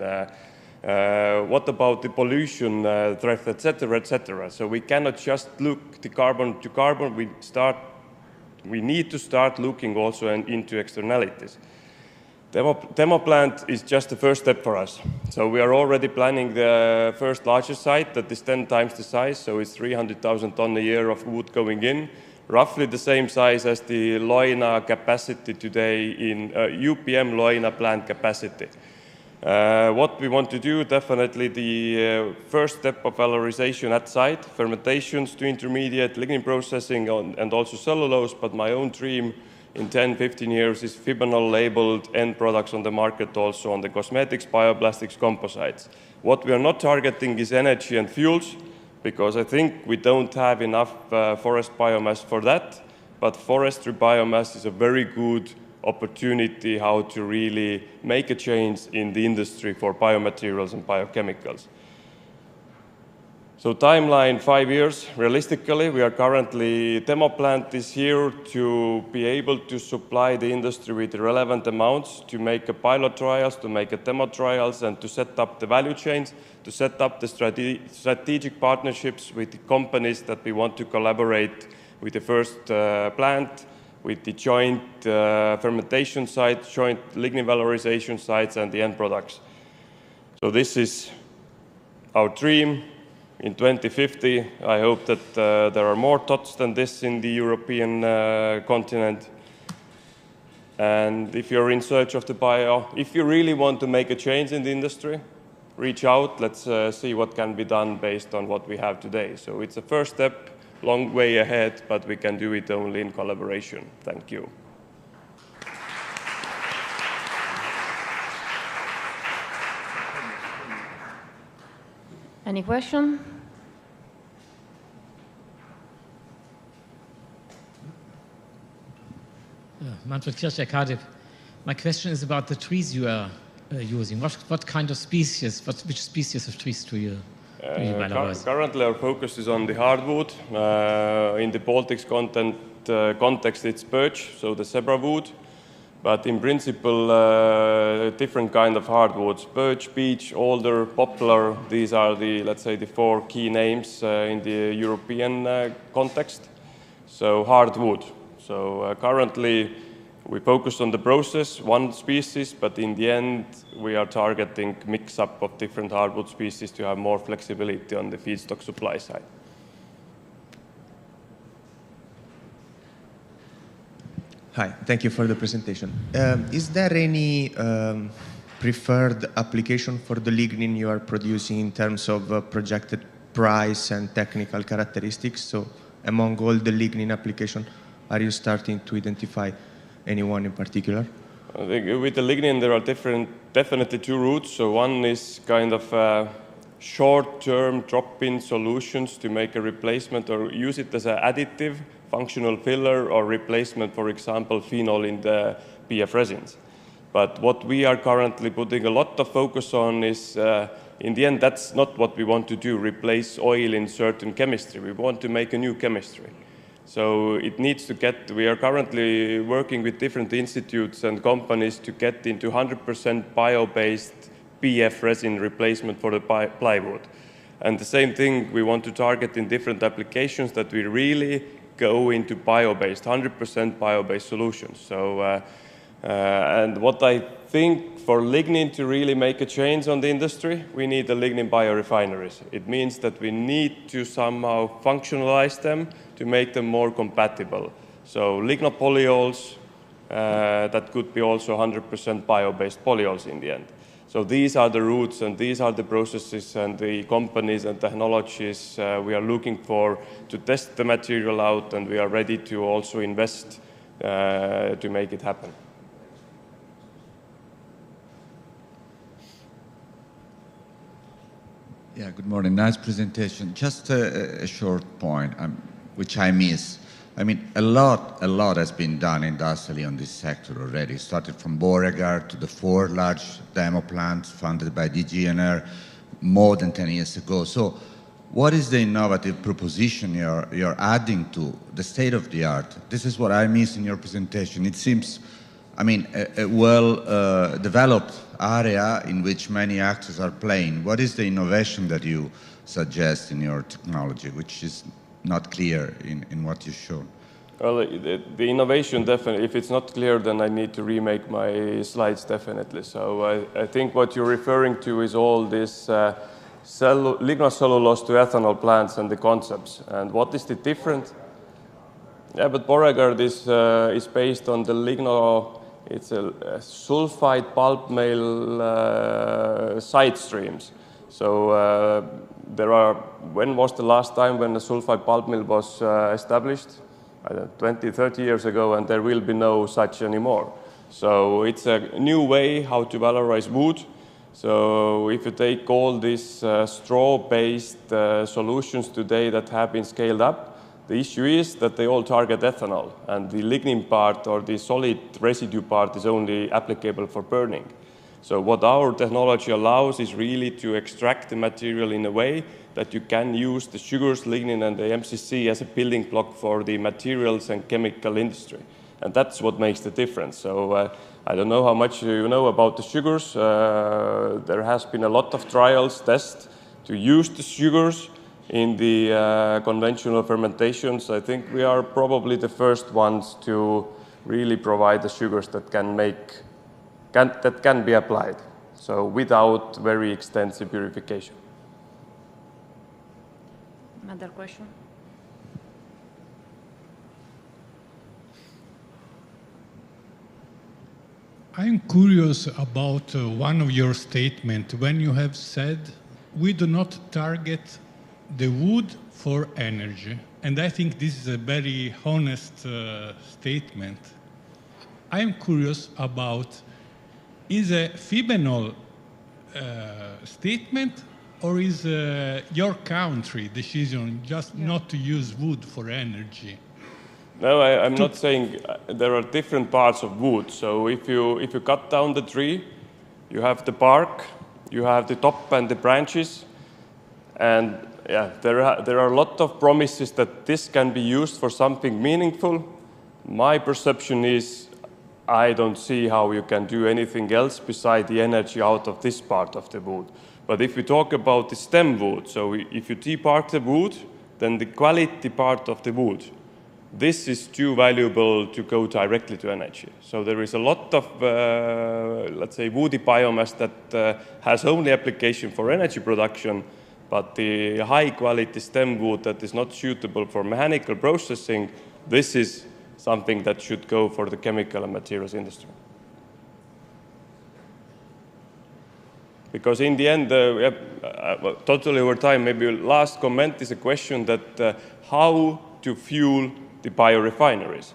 What about the pollution threat, etc., etc.? So we cannot just look the carbon to carbon. We need to start looking also into externalities. Demo plant is just the first step for us. So we are already planning the first larger site that is 10 times the size. So it's 300,000 tons a year of wood going in, roughly the same size as the Loina capacity today in UPM Loina plant capacity. What we want to do, definitely the first step of valorization at site, fermentations to intermediate, lignin processing, and also cellulose, but my own dream in 10, 15 years is Fibonal labeled end products on the market also on the cosmetics, bioplastics, composites. What we are not targeting is energy and fuels, because I think we don't have enough forest biomass for that, but forestry biomass is a very good opportunity how to really make a change in the industry for biomaterials and biochemicals. So timeline 5 years, realistically, we are currently, demo plant is here to be able to supply the industry with the relevant amounts, to make a pilot trials, to make a demo trials, and to set up the value chains, to set up the strategic partnerships with the companies that we want to collaborate with the first plant, with the joint fermentation sites, joint lignin valorization sites, and the end products. So this is our dream. In 2050, I hope that there are more thoughts than this in the European continent. And if you're in search of the if you really want to make a change in the industry, reach out. Let's see what can be done based on what we have today. So it's a first step, long way ahead, but we can do it only in collaboration. Thank you. Any question? Manfred Kircher, Cardiff. My question is about the trees you are using. What kind of species, which species of trees do you valorize? Currently our focus is on the hardwood. In the Baltics context it's birch, so the zebra wood. But in principle, different kind of hardwoods: birch, beech, alder, poplar. These are the, let's say, the 4 key names in the European context. So hardwood. So currently we focus on the process, one species, but in the end we are targeting mix-up of different hardwood species to have more flexibility on the feedstock supply side. Hi, thank you for the presentation. Is there any preferred application for the lignin you are producing in terms of projected price and technical characteristics? So among all the lignin application, are you starting to identify anyone in particular? I think with the lignin there are definitely 2 routes. So one is kind of short-term drop-in solutions to make a replacement or use it as an additive, functional filler, or replacement, for example, phenol in the PF resins. But what we are currently putting a lot of focus on is, in the end, that's not what we want to do, replace oil in certain chemistry. We want to make a new chemistry. So it needs to get, we are currently working with different institutes and companies to get into 100% bio-based PF resin replacement for the plywood. And the same thing we want to target in different applications, that we really go into bio-based, 100% bio-based solutions. So, and what I think for lignin to really make a change on the industry, we need the lignin biorefineries. It means that we need to somehow functionalize them to make them more compatible. So lignopolyols, that could be also 100% bio-based polyols in the end. So these are the routes and these are the processes and the companies and technologies we are looking for to test the material out, and we are ready to also invest to make it happen. Yeah, good morning. Nice presentation. Just a short point, which I miss. I mean, a lot has been done industrially on this sector already. Started from Beauregard to the 4 large demo plants funded by DGNR more than 10 years ago. So what is the innovative proposition you're adding to the state of the art? This is what I miss in your presentation. It seems, I mean, a well-developed area in which many actors are playing. What is the innovation that you suggest in your technology, which is not clear in what you showed? Well, the innovation definitely, if it's not clear, then I need to remake my slides definitely. So I think what you're referring to is all this lignocellulose to ethanol plants and the concepts. And what is the difference? Yeah, but Beauregard is based on the ligno, it's a sulfide pulp mill side streams. So when was the last time when the sulfide pulp mill was established? 20, 30 years ago, and there will be no such anymore. So it's a new way how to valorize wood. So if you take all these straw-based solutions today that have been scaled up, the issue is that they all target ethanol, and the lignin part or the solid residue part is only applicable for burning. So what our technology allows is really to extract the material in a way that you can use the sugars, lignin, and the MCC as a building block for the materials and chemical industry. And that's what makes the difference. So I don't know how much you know about the sugars. There has been a lot of trials, tests to use the sugars in the conventional fermentations. I think we are probably the first ones to really provide the sugars that can be applied, so without very extensive purification. Another question? I'm curious about one of your statements when you have said we do not target the wood for energy. And I think this is a very honest statement. I am curious about, is a phenol statement, or is your country decision just not to use wood for energy? No, I'm not saying there are different parts of wood. So if you cut down the tree, you have the bark, you have the top and the branches, and yeah, there are a lot of promises that this can be used for something meaningful. My perception is I don't see how you can do anything else beside the energy out of this part of the wood. But if we talk about the stem wood, so if you debark the wood, then the quality part of the wood, this is too valuable to go directly to energy. So there is a lot of, let's say, woody biomass that has only application for energy production, but the high-quality stem wood that is not suitable for mechanical processing, this is something that should go for the chemical and materials industry. Because in the end, totally over time, maybe last comment is a question that how to fuel the biorefineries.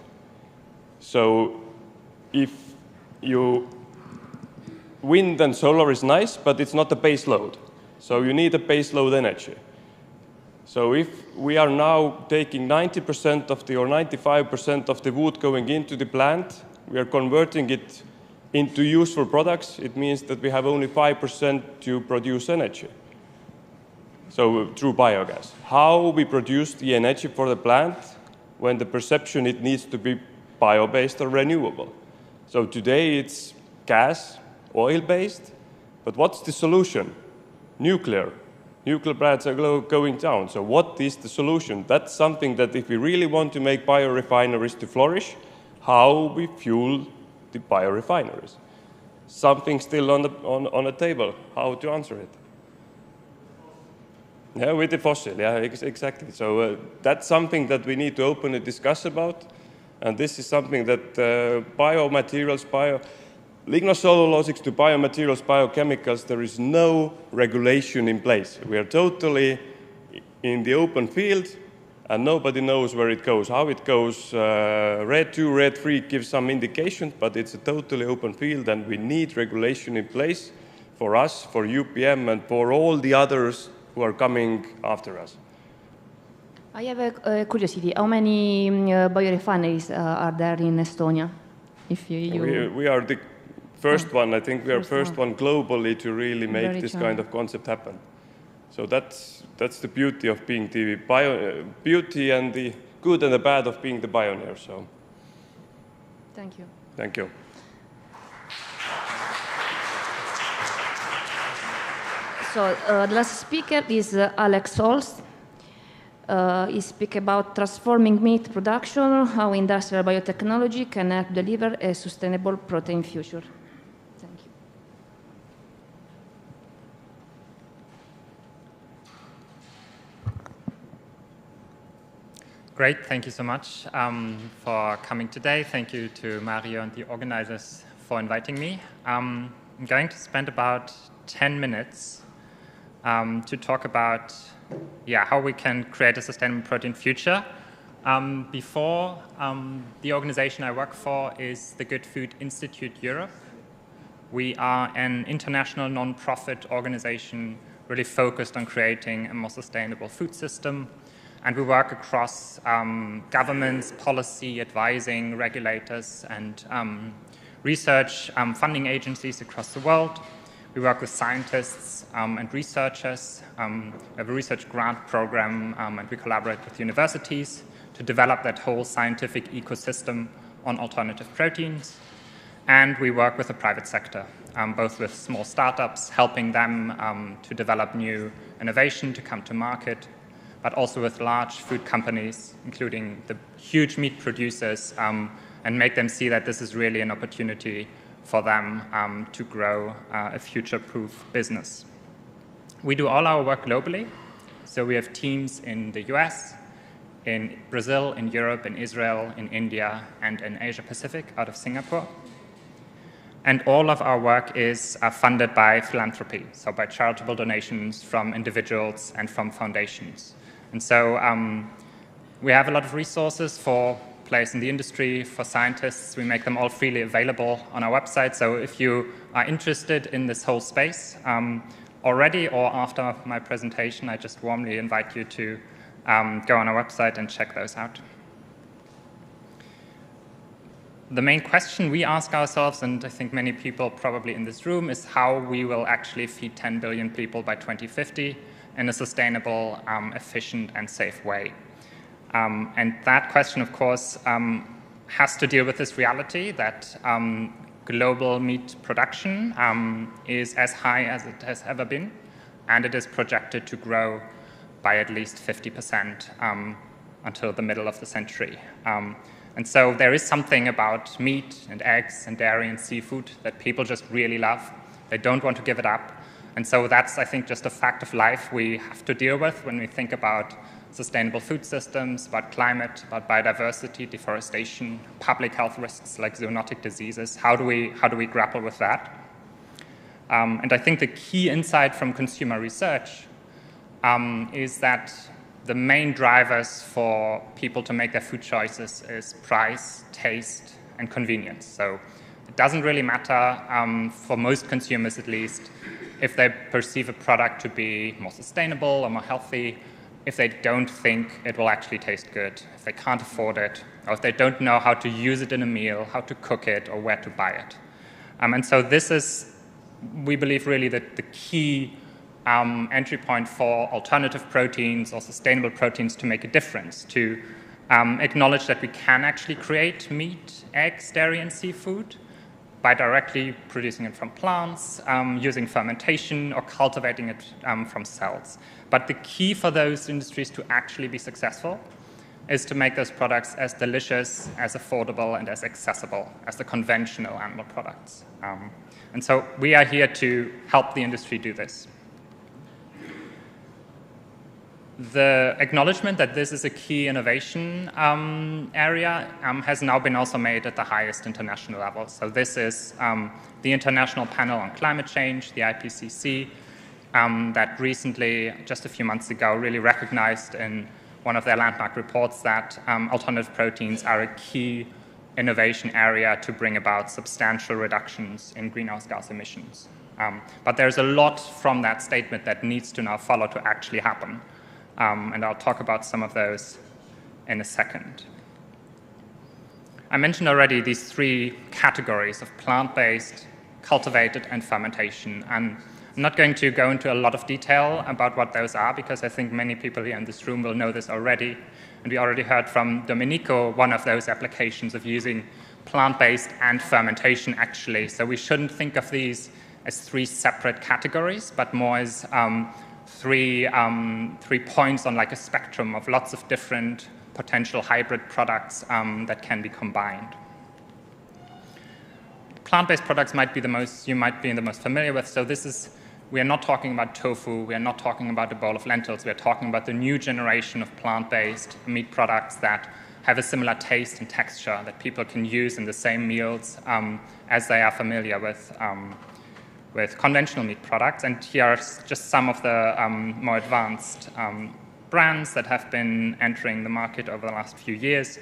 So if wind and solar is nice, but it's not a base load. So you need a base load energy. So if we are now taking 90% of or 95% of the wood going into the plant, we are converting it into useful products. It means that we have only 5% to produce energy. So through biogas. How we produce the energy for the plant when the perception it needs to be bio-based or renewable. So today it's gas, oil-based, but what's the solution? Nuclear. Nuclear plants are going down. So what is the solution? That's something that if we really want to make biorefineries to flourish, how we fuel the biorefineries. Something still on the table, how to answer it. Yeah, with the fossil, yeah, exactly. So that's something that we need to openly discuss about. And this is something that biomaterials, lignocellulosics to biomaterials, biochemicals, there is no regulation in place. We are totally in the open field, and nobody knows where it goes. How it goes, RED 2, RED 3 gives some indications, but it's a totally open field, and we need regulation in place for us, for UPM, and for all the others who are coming after us. I have a curiosity. How many biorefineries are there in Estonia? If We are the first one. I think we are first one globally to really make this kind of concept happen. So that's the beauty of being the beauty and the good and the bad of being the pioneer. So thank you. Thank you. So the last speaker is Alex Holst. He speaks about transforming meat production, how industrial biotechnology can help deliver a sustainable protein future. Thank you. Great, thank you so much for coming today. Thank you to Mario and the organizers for inviting me. I'm going to spend about 10 minutes to talk about how we can create a sustainable protein future. The organization I work for is the Good Food Institute Europe. We are an international non-profit organization really focused on creating a more sustainable food system. And we work across governments, policy, advising, regulators, and research funding agencies across the world. We work with scientists and researchers. We have a research grant program, and we collaborate with universities to develop that whole scientific ecosystem on alternative proteins. And we work with the private sector, both with small startups, helping them to develop new innovation to come to market, but also with large food companies, including the huge meat producers, and make them see that this is really an opportunity for them to grow a future-proof business. We do all our work globally. So we have teams in the US, in Brazil, in Europe, in Israel, in India, and in Asia Pacific out of Singapore. And all of our work is funded by philanthropy, so by charitable donations from individuals and from foundations. And so we have a lot of resources for players in the industry, for scientists. We make them all freely available on our website. So if you are interested in this whole space already or after my presentation, I just warmly invite you to go on our website and check those out. The main question we ask ourselves, and I think many people probably in this room, is how we will actually feed 10 billion people by 2050 in a sustainable, efficient, and safe way. And that question, of course, has to deal with this reality that global meat production is as high as it has ever been, and it is projected to grow by at least 50% until the middle of the century. And so there is something about meat and eggs and dairy and seafood that people just really love. They don't want to give it up. And so that's, I think, just a fact of life we have to deal with when we think about sustainable food systems, about climate, about biodiversity, deforestation, public health risks like zoonotic diseases. How do we grapple with that? And I think the key insight from consumer research is that the main drivers for people to make their food choices is price, taste, and convenience. So it doesn't really matter, for most consumers at least, if they perceive a product to be more sustainable or more healthy, if they don't think it will actually taste good, if they can't afford it, or if they don't know how to use it in a meal, how to cook it, or where to buy it. And so this is, we believe, really the key entry point for alternative proteins or sustainable proteins to make a difference, to acknowledge that we can actually create meat, eggs, dairy, and seafood by directly producing it from plants, using fermentation, or cultivating it from cells. But the key for those industries to actually be successful is to make those products as delicious, as affordable, and as accessible as the conventional animal products. And so we are here to help the industry do this. The acknowledgement that this is a key innovation area has now been also made at the highest international level. So this is the International Panel on Climate Change, the IPCC, that recently, just a few months ago, really recognized in one of their landmark reports that alternative proteins are a key innovation area to bring about substantial reductions in greenhouse gas emissions. But there's a lot from that statement that needs to now follow to actually happen. And I'll talk about some of those in a second. I mentioned already these three categories of plant-based, cultivated, and fermentation. And I'm not going to go into a lot of detail about what those are, because I think many people here in this room will know this already. And we already heard from Domenico one of those applications of using plant-based and fermentation, actually. So we shouldn't think of these as three separate categories, but more as three points on like a spectrum of lots of different potential hybrid products that can be combined. Plant-based products might be the most, you might be the most familiar with. So this is, we are not talking about tofu, we are not talking about a bowl of lentils, we are talking about the new generation of plant-based meat products that have a similar taste and texture that people can use in the same meals as they are familiar with conventional meat products. And here are just some of the more advanced brands that have been entering the market over the last few years.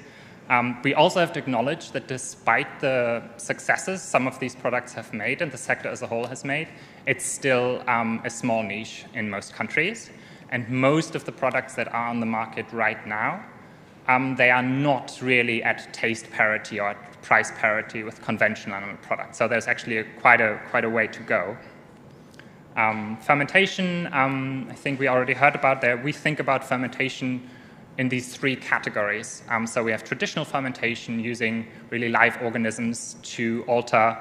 We also have to acknowledge that despite the successes some of these products have made and the sector as a whole has made, it's still a small niche in most countries. And most of the products that are on the market right now, they are not really at taste parity or at price parity with conventional animal products. So there's actually quite a way to go. Fermentation, I think we already heard about there. We think about fermentation in these three categories. So we have traditional fermentation using really live organisms to alter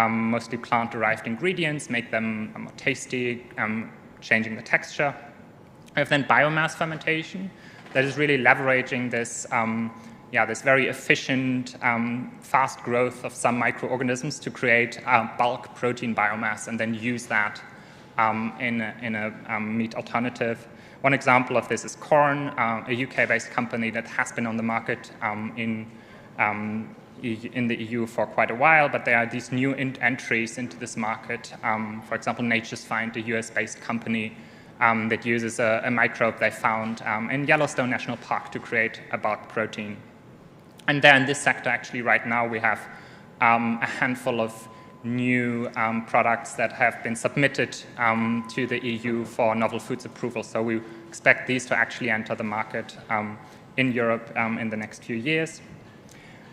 mostly plant-derived ingredients, make them more tasty, changing the texture. We have then biomass fermentation that is really leveraging this, this very efficient, fast growth of some microorganisms to create bulk protein biomass and then use that in a meat alternative. One example of this is corn, a UK-based company that has been on the market in the EU for quite a while, but there are these new entries into this market. For example, Nature's Find, a US-based company that uses a microbe they found in Yellowstone National Park to create a bulk protein. And there in this sector, actually, right now, we have a handful of new products that have been submitted to the EU for novel foods approval. So we expect these to actually enter the market in Europe in the next few years.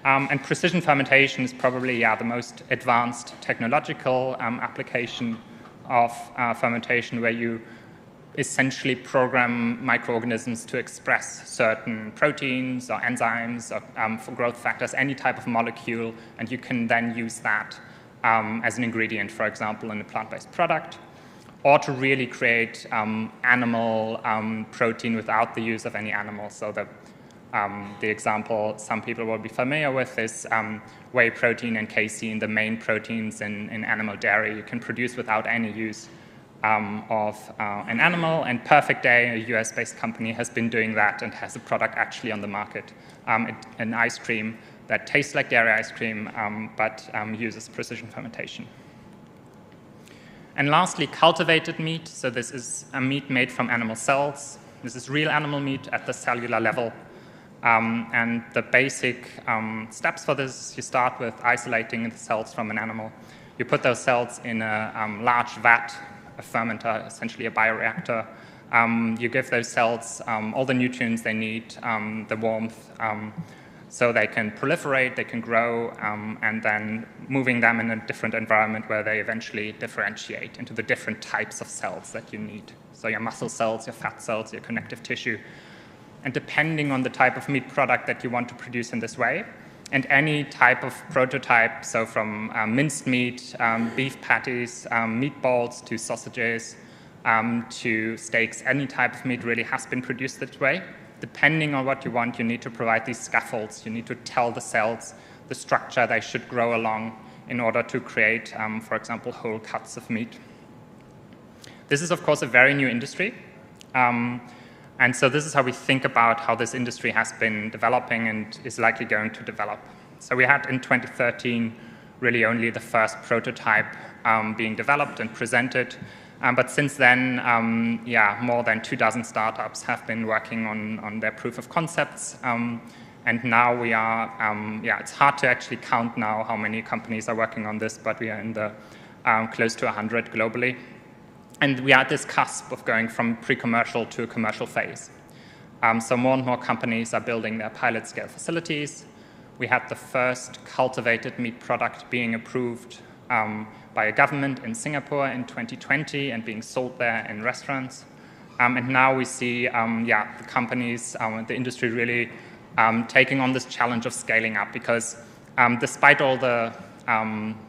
And precision fermentation is probably the most advanced technological application of fermentation, where you essentially program microorganisms to express certain proteins or enzymes or for growth factors, any type of molecule, and you can then use that as an ingredient, for example, in a plant-based product, or to really create animal protein without the use of any animals. So the example some people will be familiar with is whey protein and casein, the main proteins in animal dairy you can produce without any use of an animal. And Perfect Day, a US-based company, has been doing that and has a product actually on the market, an ice cream that tastes like dairy ice cream, but uses precision fermentation. And lastly, cultivated meat. So this is a meat made from animal cells. This is real animal meat at the cellular level. And the basic steps for this, you start with isolating the cells from an animal. You put those cells in a large vat, a fermenter, essentially a bioreactor. You give those cells all the nutrients they need, the warmth, so they can proliferate, they can grow, and then moving them in a different environment where they eventually differentiate into the different types of cells that you need. So your muscle cells, your fat cells, your connective tissue. And depending on the type of meat product that you want to produce in this way, and any type of prototype, so from minced meat, beef patties, meatballs, to sausages, to steaks, any type of meat really has been produced this way. Depending on what you want, you need to provide these scaffolds. You need to tell the cells the structure they should grow along in order to create, for example, whole cuts of meat. This is, of course, a very new industry. And so this is how we think about how this industry has been developing and is likely going to develop. So we had in 2013 really only the first prototype being developed and presented. But since then, more than 24 startups have been working on their proof of concepts. And now we are, it's hard to actually count now how many companies are working on this, but we are in the close to 100 globally. And we are at this cusp of going from pre-commercial to a commercial phase. So more and more companies are building their pilot scale facilities. We had the first cultivated meat product being approved by a government in Singapore in 2020 and being sold there in restaurants. And now we see the companies, the industry really taking on this challenge of scaling up, because despite all the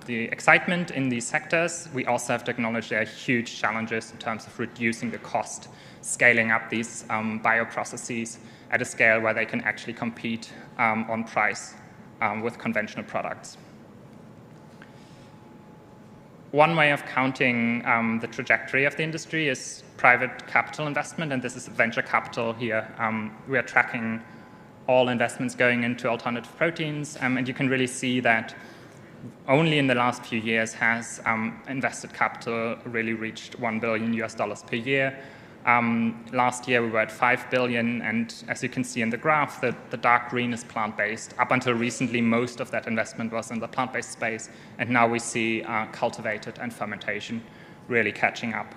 excitement in these sectors, we also have to acknowledge there are huge challenges in terms of reducing the cost, scaling up these bioprocesses at a scale where they can actually compete on price with conventional products. One way of counting the trajectory of the industry is private capital investment, and this is venture capital here. We are tracking all investments going into alternative proteins, and you can really see that only in the last few years has invested capital really reached $1 billion per year. Last year we were at 5 billion, and as you can see in the graph, the dark green is plant-based. Up until recently, most of that investment was in the plant-based space, and now we see cultivated and fermentation really catching up.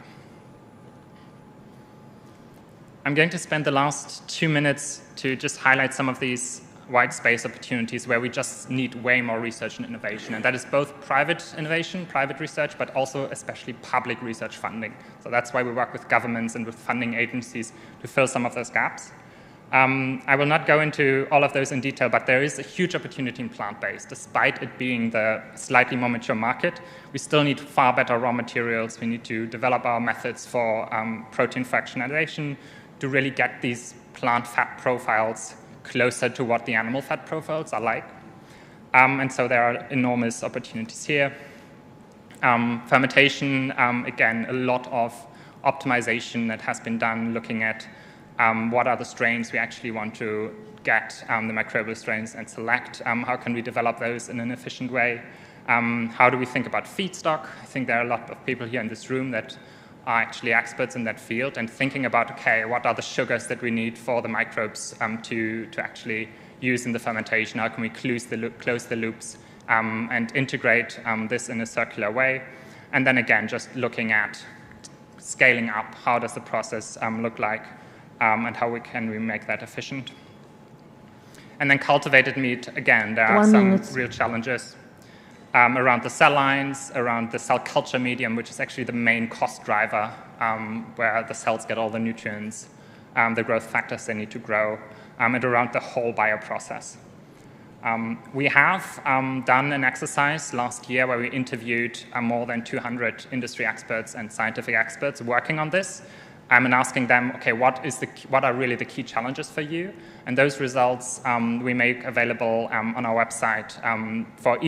I'm going to spend the last 2 minutes to just highlight some of these white space opportunities where we just need way more research and innovation. And that is both private innovation, private research, but also especially public research funding. So that's why we work with governments and with funding agencies to fill some of those gaps. I will not go into all of those in detail, but there is a huge opportunity in plant-based. Despite it being the slightly more mature market, we still need far better raw materials. We need to develop our methods for protein fractionation to really get these plant fat profiles closer to what the animal fat profiles are like. And so there are enormous opportunities here. Fermentation, again, a lot of optimization that has been done looking at what are the strains we actually want to get, the microbial strains, and select. How can we develop those in an efficient way? How do we think about feedstock? I think there are a lot of people here in this room that are actually experts in that field, and thinking about, okay, what are the sugars that we need for the microbes to actually use in the fermentation? How can we close the loops and integrate this in a circular way? And then again, just looking at scaling up, how does the process look like, and how can we make that efficient? And then cultivated meat, again, there are some real challenges around the cell lines, around the cell culture medium, which is actually the main cost driver, where the cells get all the nutrients, the growth factors they need to grow, and around the whole bioprocess. We have done an exercise last year where we interviewed more than 200 industry experts and scientific experts working on this, and asking them, okay, what are really the key challenges for you? And those results we make available on our website for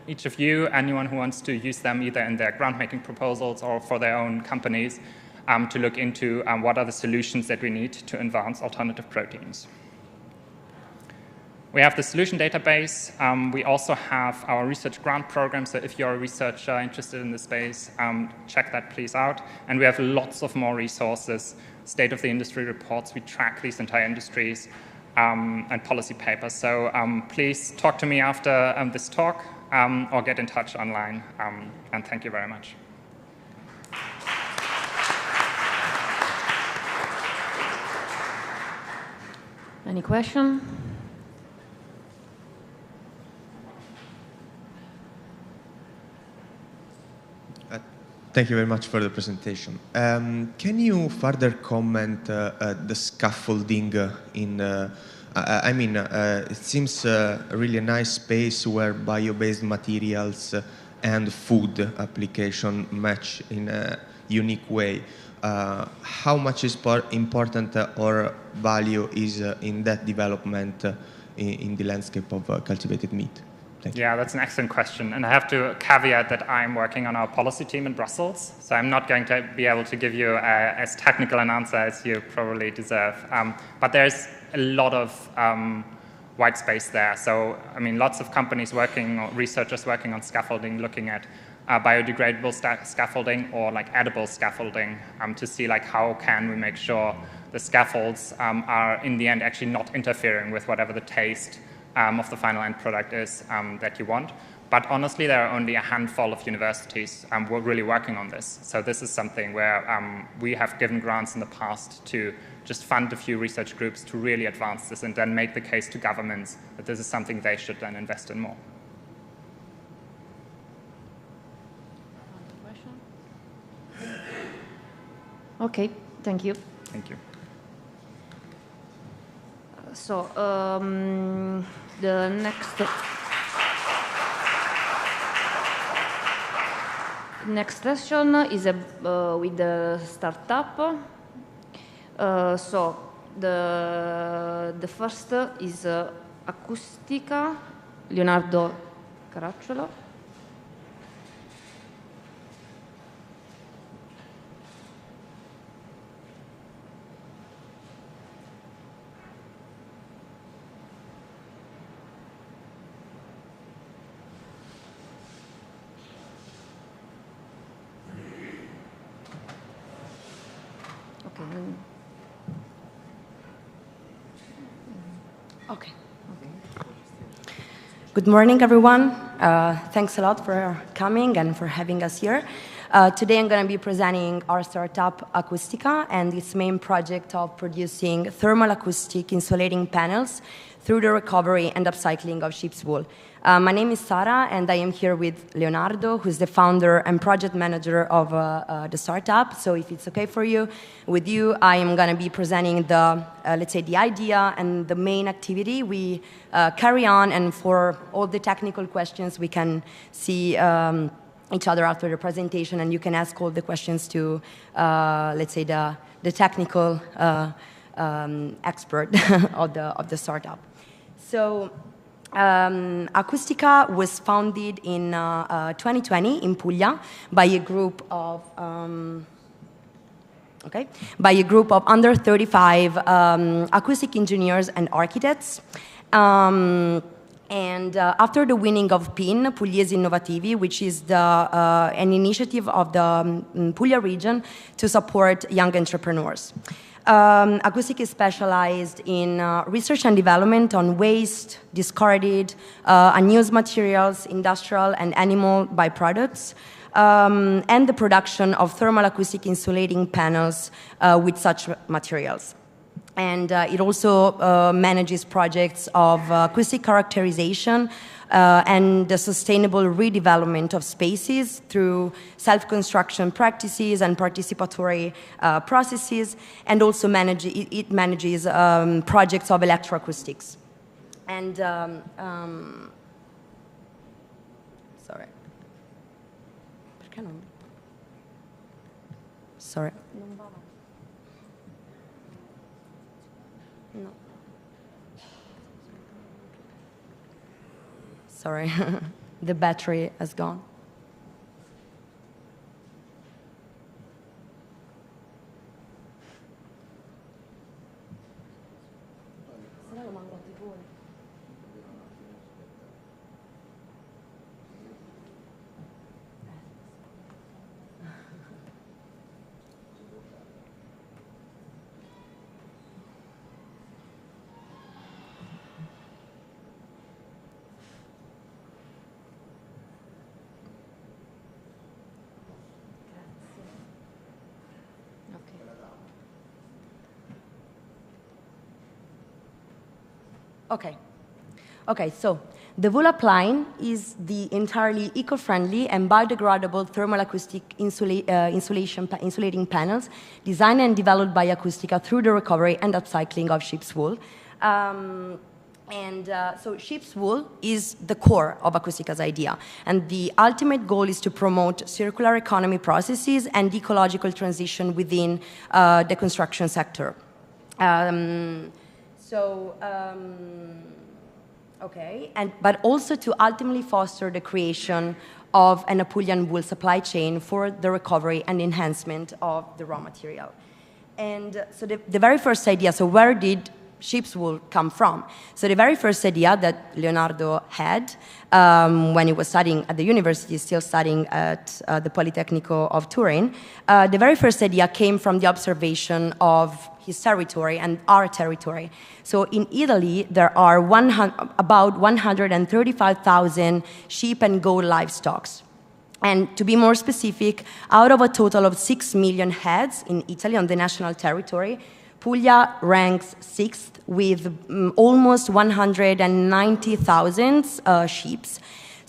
each of you, anyone who wants to use them either in their groundmaking proposals or for their own companies, to look into what are the solutions that we need to advance alternative proteins. We have the solution database. We also have our research grant program, so if you're a researcher interested in the space, check that please out. And we have lots of more resources, state-of-the-industry reports. We track these entire industries and policy papers. So please talk to me after this talk, or get in touch online, and thank you very much. Any question? Thank you very much for the presentation. Can you further comment the scaffolding in it seems really a nice space where bio-based materials and food application match in a unique way. How much is important or value is in that development in the landscape of cultivated meat? Yeah, that's an excellent question. And I have to caveat that I'm working on our policy team in Brussels, so I'm not going to be able to give you as technical an answer as you probably deserve. But there's a lot of white space there. So, I mean, lots of companies working, or researchers working on scaffolding, looking at biodegradable scaffolding or like edible scaffolding to see like how can we make sure the scaffolds are in the end actually not interfering with whatever the taste of the final end product is that you want. But honestly, there are only a handful of universities who are really working on this. So this is something where we have given grants in the past to just fund a few research groups to really advance this and then make the case to governments that this is something they should then invest in more. Okay, thank you. Thank you. So the next session is with the startup. So the first is Acustica, Leonardo Caracciolo. Okay. Good morning, everyone. Thanks a lot for coming and for having us here. Today I'm going to be presenting our startup Acustica and its main project of producing thermal acoustic insulating panels through the recovery and upcycling of sheep's wool. My name is Sara, and I am here with Leonardo, who's the founder and project manager of the startup. So if it's okay for you, with you, I am going to be presenting the, let's say, the idea and the main activity we carry on, and for all the technical questions, we can see each other after the presentation, and you can ask all the questions to, let's say, the technical expert of the startup. So Acustica was founded in 2020 in Puglia by a group of under 35 acoustic engineers and architects. And after the winning of PIN, Pugliesi Innovativi, which is an initiative of the Puglia region to support young entrepreneurs. Acustica is specialized in research and development on waste, discarded, unused materials, industrial and animal byproducts, and the production of thermal acoustic insulating panels with such materials. And it also manages projects of acoustic characterization and the sustainable redevelopment of spaces through self-construction practices and participatory processes, and also it manages projects of electroacoustics. And sorry. Perché non? Sorry. No. Sorry, the battery has gone. Okay, so the Vulap line is the entirely eco-friendly and biodegradable thermal acoustic insulating panels designed and developed by Acustica through the recovery and upcycling of sheep's wool. So sheep's wool is the core of Acustica's idea, and the ultimate goal is to promote circular economy processes and ecological transition within the construction sector. But also to ultimately foster the creation of an Apulian wool supply chain for the recovery and enhancement of the raw material. And so the very first idea, so where did sheep's wool come from? So the very first idea that Leonardo had when he was studying at the university, still studying at the Politecnico of Turin, the very first idea came from the observation of his territory and our territory. So in Italy, there are about 135,000 sheep and goat livestock. And to be more specific, out of a total of 6 million heads in Italy on the national territory, Puglia ranks 6th with almost 190,000 sheep.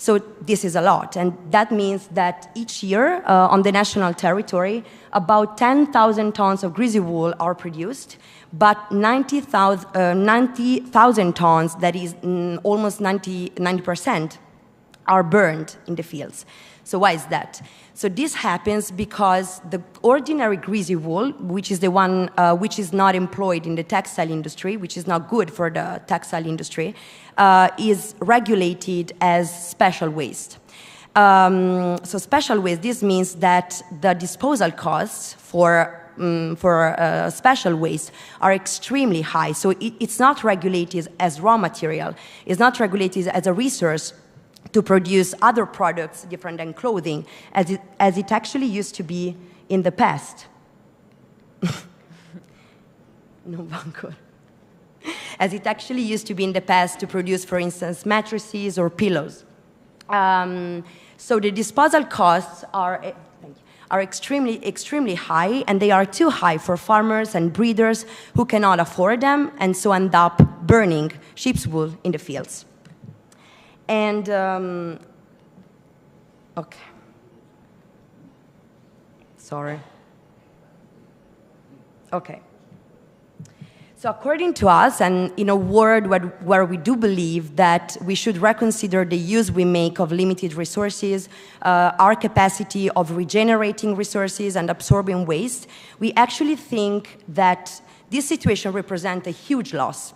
So this is a lot, and that means that each year on the national territory, about 10,000 tons of greasy wool are produced, but 90,000 tons, that is almost 90%, are burned in the fields. So why is that? So this happens because the ordinary greasy wool, which is the one which is not employed in the textile industry, which is not good for the textile industry, is regulated as special waste. So special waste, this means that the disposal costs for special waste are extremely high. So it's not regulated as raw material. It's not regulated as a resource to produce other products different than clothing, as it actually used to be in the past. No, Banco. As it actually used to be in the past to produce, for instance, mattresses or pillows. So the disposal costs are extremely high, and they are too high for farmers and breeders who cannot afford them, and so end up burning sheep's wool in the fields. And, okay. Sorry. Okay. So according to us, and in a world where we do believe that we should reconsider the use we make of limited resources, our capacity of regenerating resources and absorbing waste, we actually think that this situation represents a huge loss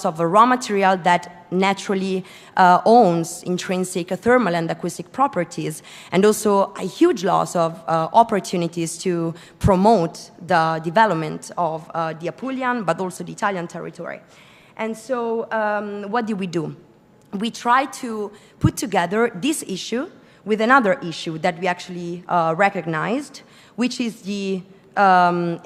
of a raw material that naturally owns intrinsic thermal and acoustic properties, and also a huge loss of opportunities to promote the development of the Apulian, but also the Italian territory. And so what did we do? We tried to put together this issue with another issue that we actually recognized, which is the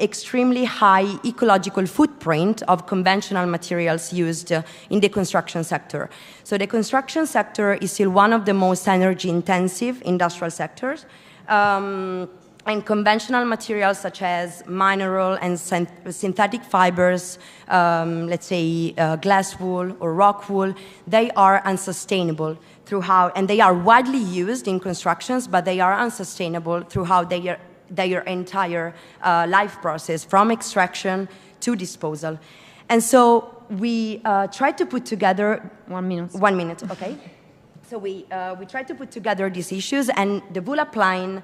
extremely high ecological footprint of conventional materials used in the construction sector. So the construction sector is still one of the most energy-intensive industrial sectors, and conventional materials such as mineral and synthetic fibers, let's say glass wool or rock wool, they are unsustainable and they are widely used in constructions, but they are unsustainable throughout their entire life process, from extraction to disposal. And so we tried to put together... 1 minute. 1 minute, okay. So we tried to put together these issues, and the wool line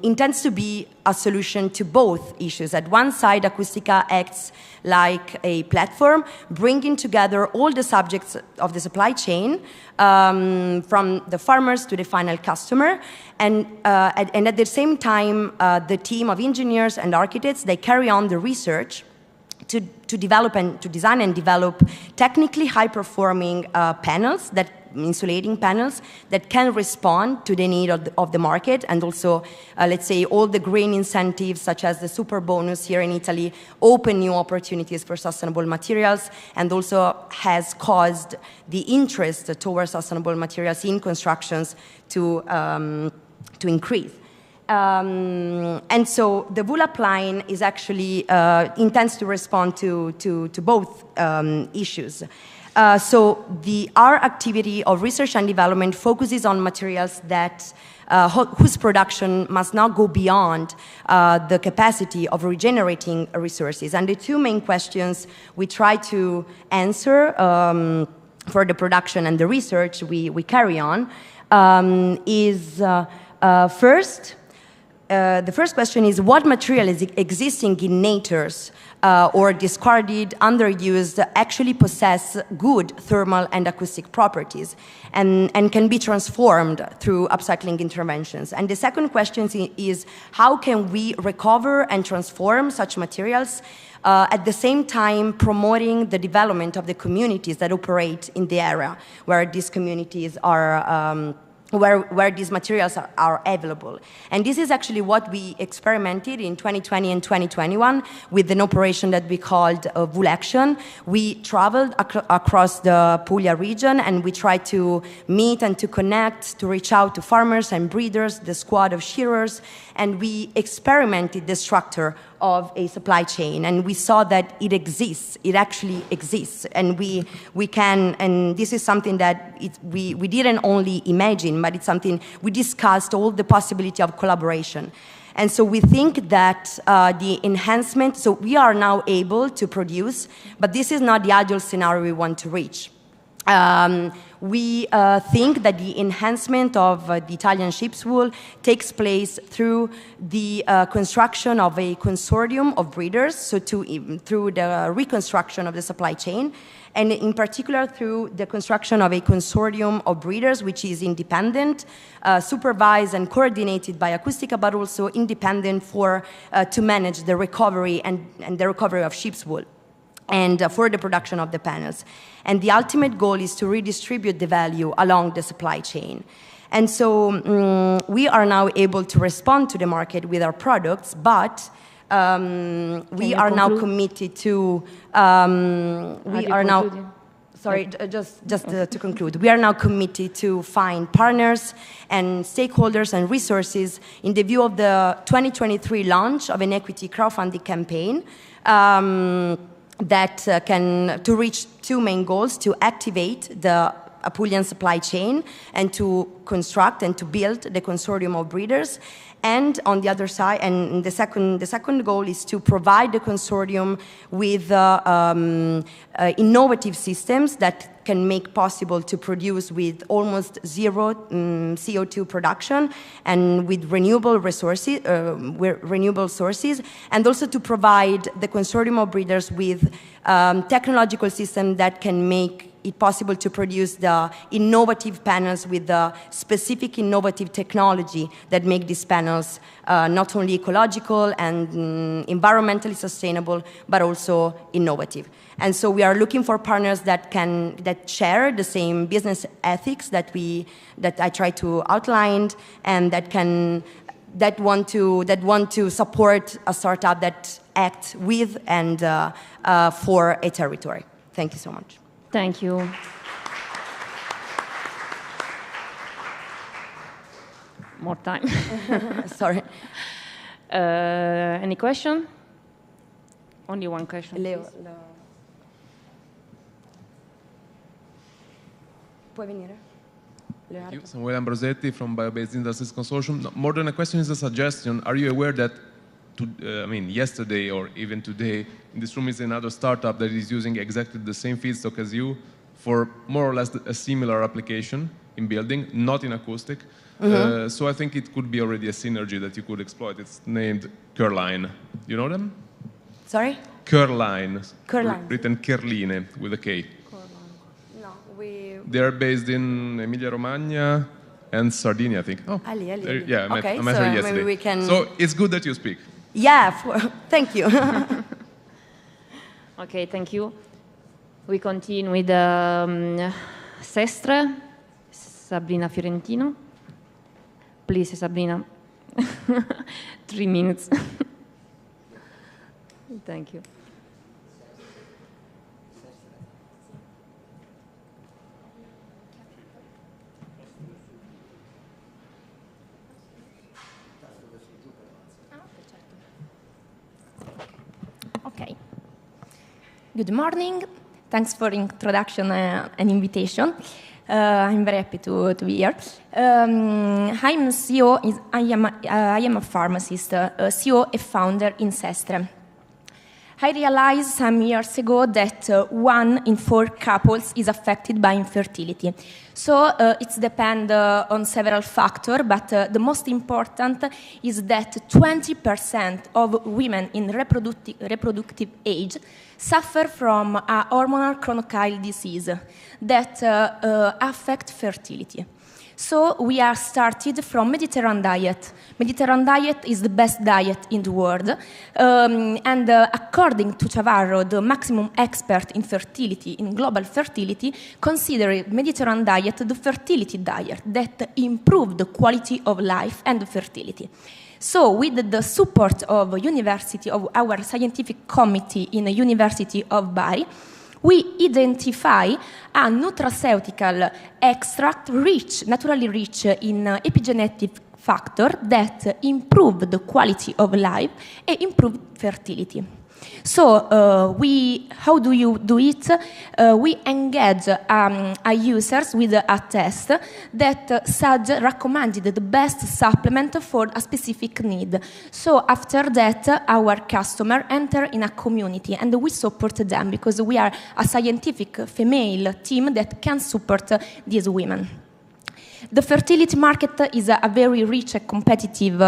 intends to be a solution to both issues. At one side, Acustica acts like a platform, bringing together all the subjects of the supply chain, from the farmers to the final customer. And at the same time, the team of engineers and architects, they carry on the research to develop and to design and develop technically high-performing panels, insulating panels that can respond to the need of the market, and also, let's say, all the green incentives such as the super bonus here in Italy open new opportunities for sustainable materials, and also has caused the interest towards sustainable materials in constructions to increase. And so the VULAP line is actually intends to respond to both issues. So our activity of research and development focuses on materials that whose production must not go beyond the capacity of regenerating resources. And the two main questions we try to answer for the production and the research we carry on is first, the first question is, what material is existing in natures or discarded, underused, actually possess good thermal and acoustic properties and can be transformed through upcycling interventions? And the second question is, how can we recover and transform such materials at the same time promoting the development of the communities that operate in the area where these communities are where these materials are available. And this is actually what we experimented in 2020 and 2021 with an operation that we called Vulection. We traveled across the Puglia region, and we tried to meet and to connect, to reach out to farmers and breeders, the squad of shearers, and we experimented the structure of a supply chain, and we saw that it exists, it actually exists, and we can, and this is something that we didn't only imagine, but it's something we discussed, all the possibility of collaboration. And so we think that the enhancement, so we are now able to produce, but this is not the ideal scenario we want to reach. We think that the enhancement of the Italian sheep's wool takes place through the construction of a consortium of breeders, so through the reconstruction of the supply chain, and in particular through the construction of a consortium of breeders which is independent, supervised and coordinated by Acustica, but also independent to manage the recovery and the recovery of sheep's wool, and for the production of the panels. And the ultimate goal is to redistribute the value along the supply chain. And so we are now able to respond to the market with our products, but we are now committed to, to conclude, we are now committed to find partners and stakeholders and resources in the view of the 2023 launch of an equity crowdfunding campaign that to reach two main goals: to activate the Apulian supply chain and to construct and to build the consortium of breeders. And on the other side, and the second goal is to provide the consortium with innovative systems that can make possible to produce with almost zero CO2 production and with renewable resources, sources, and also to provide the consortium of breeders with technological systems that can make it possible to produce the innovative panels with the specific innovative technology that make these panels not only ecological and environmentally sustainable, but also innovative. And so we are looking for partners that share the same business ethics that I try to outline, and that want to support a startup that acts with and for a territory. Thank you so much. Thank you. More time. Sorry. Any question? Only one question. Leo. Puoi venire? Thank you. Samuele Ambrosetti from Bio-Based Industries Consortium. No, more than a question, is a suggestion. Are you aware that yesterday or even today, in this room is another startup that is using exactly the same feedstock as you for more or less a similar application in building, not in acoustic. Mm-hmm. So I think it could be already a synergy that you could exploit. It's named Curline. You know them? Sorry? Curline. Curline. Written Kerline with a K. No, They're based in Emilia-Romagna and Sardinia, I think. Oh, Ali. Yeah, I met her yesterday. Maybe we can... So it's good that you speak. Yeah, thank you. Okay, thank you. We continue with Sestre, Sabrina Fiorentino. Please, Sabrina. 3 minutes. Thank you. Okay. Good morning. Thanks for introduction and invitation. I'm very happy to be here. I'm CEO. I am a pharmacist, CEO and founder in Sestre. I realized some years ago that 1 in 4 couples is affected by infertility. So it depends on several factors, but the most important is that 20% of women in reproductive age suffer from a hormonal chronochile disease that affects fertility. So we are started from Mediterranean diet. Mediterranean diet is the best diet in the world. And according to Chavarro, the maximum expert in fertility, in global fertility, considered Mediterranean diet the fertility diet that improved the quality of life and fertility. So with the support of our scientific committee in the University of Bari, we identify a nutraceutical extract naturally rich in epigenetic factor that improve the quality of life and improve fertility. So how do you do it? We engage users with a test that recommended the best supplement for a specific need. So after that, our customer enter in a community and we support them because we are a scientific female team that can support these women. The fertility market is a very rich and competitive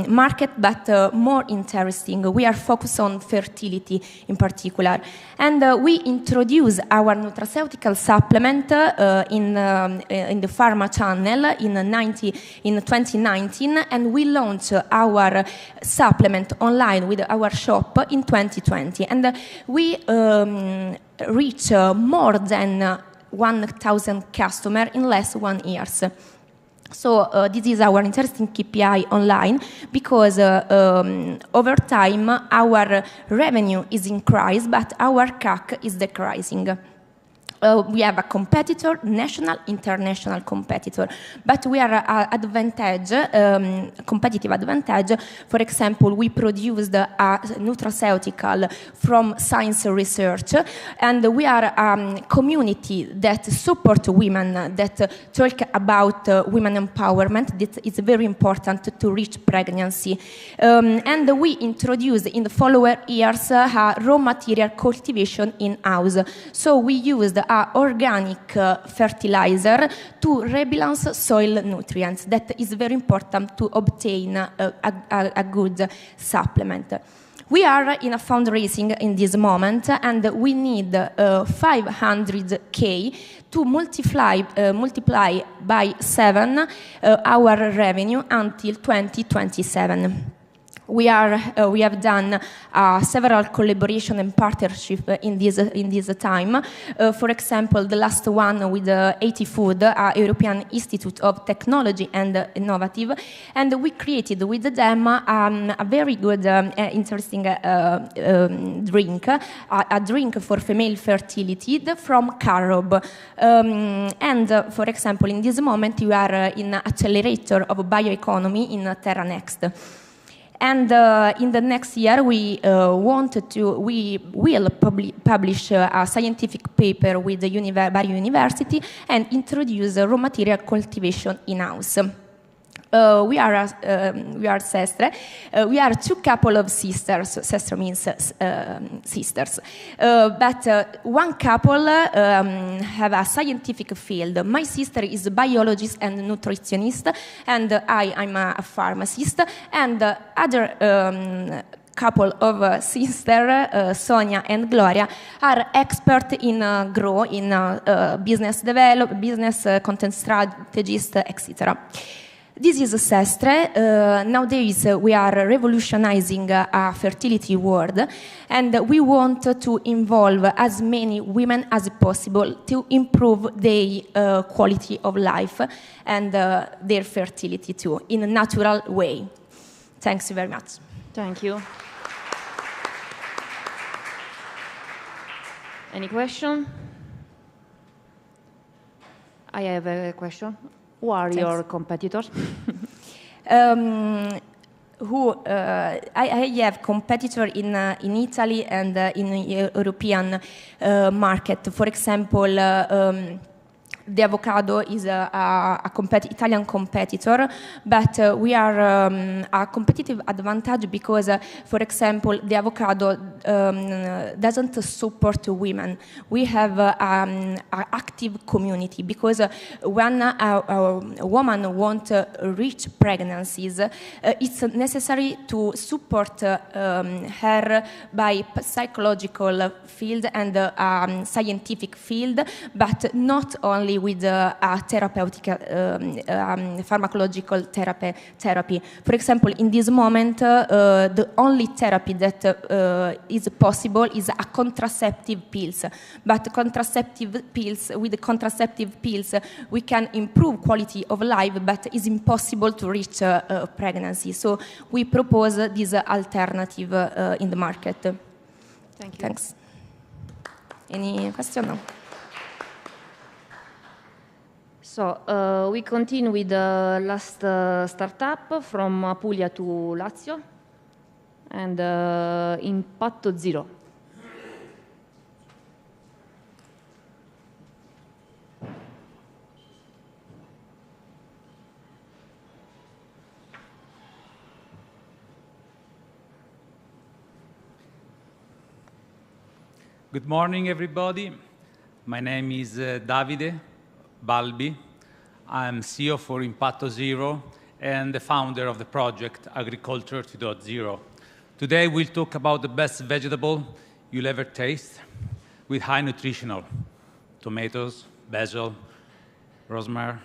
market, but more interesting. We are focused on fertility in particular. And we introduced our nutraceutical supplement in the pharma channel in 2019, and we launched our supplement online with our shop in 2020. And we reach more than 1,000 customers in less than 1 year. So this is our interesting KPI online because over time our revenue is increased, but our CAC is decreasing. We have a competitor, national, international competitor, but we are competitive advantage. For example, we produced a nutraceutical from science research, and we are a community that support women, that talk about women empowerment. That is very important to reach pregnancy. And we introduced in the following years raw material cultivation in-house. So we used organic fertilizer to rebalance soil nutrients. That is very important to obtain a good supplement. We are in a fundraising in this moment, and we need 500K to multiply by 7 our revenue until 2027. We have done several collaboration and partnership in this time. For example, the last one with IFIB, European Institute of Technology and Innovative, and we created with them a very good, interesting drink, a drink for female fertility from carob. And for example, in this moment, we are in accelerator of bioeconomy in TerraNext. And in the next year, we will publish a scientific paper with the Bari University and introduce raw material cultivation in-house. We are sestre. We are 2 couple of sisters. Sestre means sisters. But one couple have a scientific field. My sister is a biologist and nutritionist, and I'm a pharmacist. And other couple of sisters, Sonia and Gloria, are expert in business development, business content strategist, etc. This is Sestre. Nowadays, we are revolutionizing a fertility world, and we want to involve as many women as possible to improve their quality of life and their fertility too, in a natural way. Thanks very much. Thank you. Any question? I have a question. Who are your competitors? I have competitor in Italy and in the European market. For example, the avocado is a Italian competitor, but we are a competitive advantage because, for example, the avocado doesn't support women. We have an active community because when a woman wants to reach pregnancies, it's necessary to support her by psychological field and scientific field, but not only only with a therapeutic, pharmacological therapy. For example, in this moment, the only therapy that is possible is a contraceptive pills. But contraceptive pills, with the contraceptive pills, we can improve quality of life, but it's impossible to reach pregnancy. So we propose this alternative in the market. Thank you. Thanks. Any question? No? So we continue with the last startup from Puglia to Lazio, and Impatto Zero. Good morning, everybody. My name is Davide Balbi. I'm CEO for Impatto Zero and the founder of the project Agriculture 2.0. Today, we'll talk about the best vegetable you'll ever taste with high nutritional: tomatoes, basil, rosemary.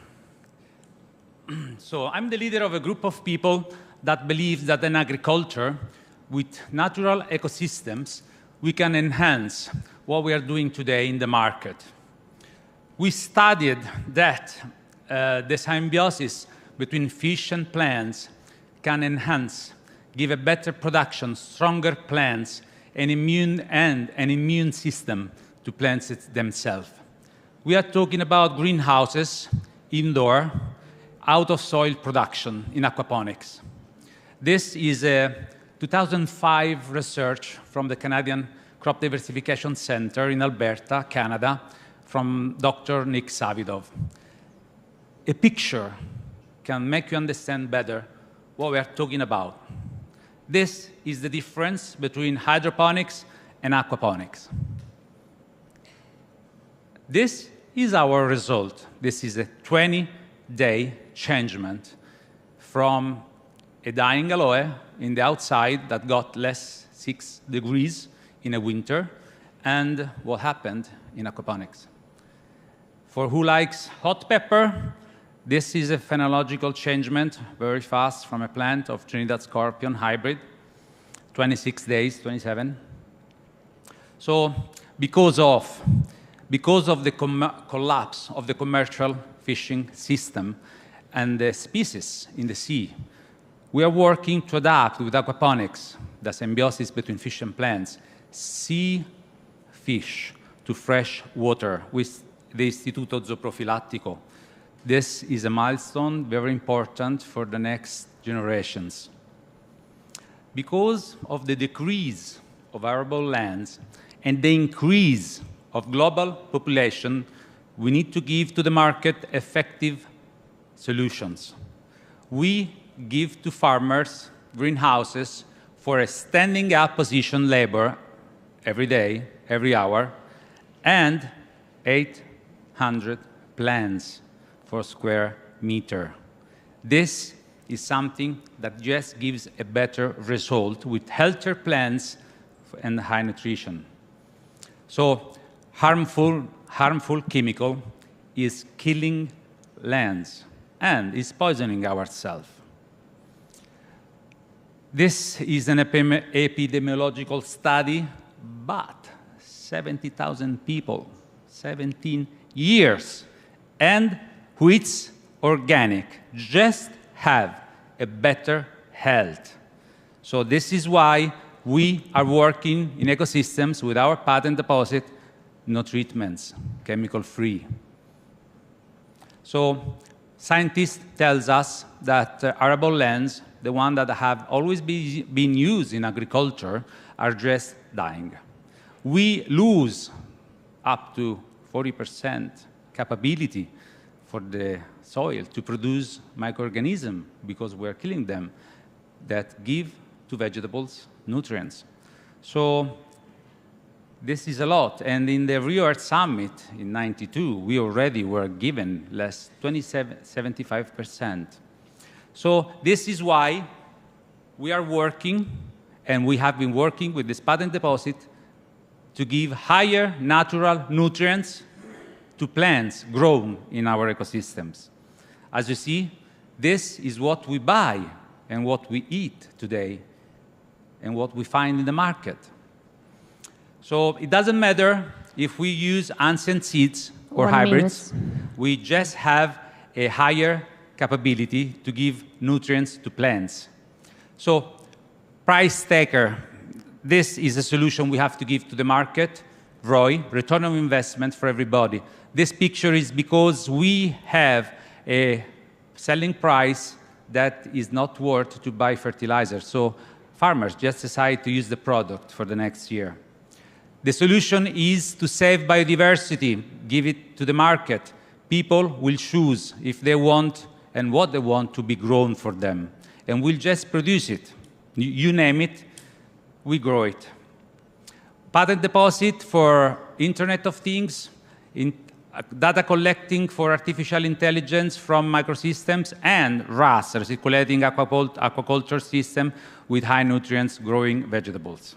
So I'm the leader of a group of people that believes that in agriculture, with natural ecosystems, we can enhance what we are doing today in the market. We studied that the symbiosis between fish and plants can enhance, give a better production, stronger plants, and an immune system to plants themselves. We are talking about greenhouses, indoor, out-of-soil production in aquaponics. This is a 2005 research from the Canadian Crop Diversification Center in Alberta, Canada, from Dr. Nick Savidov. A picture can make you understand better what we are talking about. This is the difference between hydroponics and aquaponics. This is our result. This is a 20-day changement from a dying aloe in the outside that got less 6 degrees in a winter, and what happened in aquaponics. For who likes hot pepper, this is a phenological changement, very fast, from a plant of Trinidad scorpion hybrid, 26 days, 27. So because of the collapse of the commercial fishing system and the species in the sea, we are working to adapt with aquaponics, the symbiosis between fish and plants, sea fish to fresh water with the Istituto Zooprofilattico. This is a milestone very important for the next generations. Because of the decrease of arable lands and the increase of global population, we need to give to the market effective solutions. We give to farmers greenhouses for a standing up position labor every day, every hour, and 800 plants per square meter. This is something that just gives a better result with healthier plants and high nutrition. So harmful chemical is killing lands and is poisoning ourselves. This is an epidemiological study, but 70,000 people, 17 years, and which organic, just have a better health. So this is why we are working in ecosystems with our patent deposit, no treatments, chemical-free. So scientists tell us that arable lands, the ones that have always been used in agriculture, are just dying. We lose up to 40% capability for the soil to produce microorganisms because we're killing them that give to vegetables nutrients. So this is a lot. And in the Rio Earth Summit in '92, we already were given less 75%. So this is why we are working, and we have been working with this patent deposit to give higher natural nutrients to plants grown in our ecosystems. As you see, this is what we buy and what we eat today and what we find in the market. So it doesn't matter if we use ancient seeds or hybrids, we just have a higher capability to give nutrients to plants. So price taker, this is a solution we have to give to the market. ROI, return on investment for everybody. This picture is because we have a selling price that is not worth to buy fertilizer. So farmers just decide to use the product for the next year. The solution is to save biodiversity, give it to the market. People will choose if they want and what they want to be grown for them. And we'll just produce it. You name it, we grow it. Patent deposit for Internet of Things, data collecting for artificial intelligence from microsystems, and RAS, recirculating aquaculture system with high nutrients growing vegetables.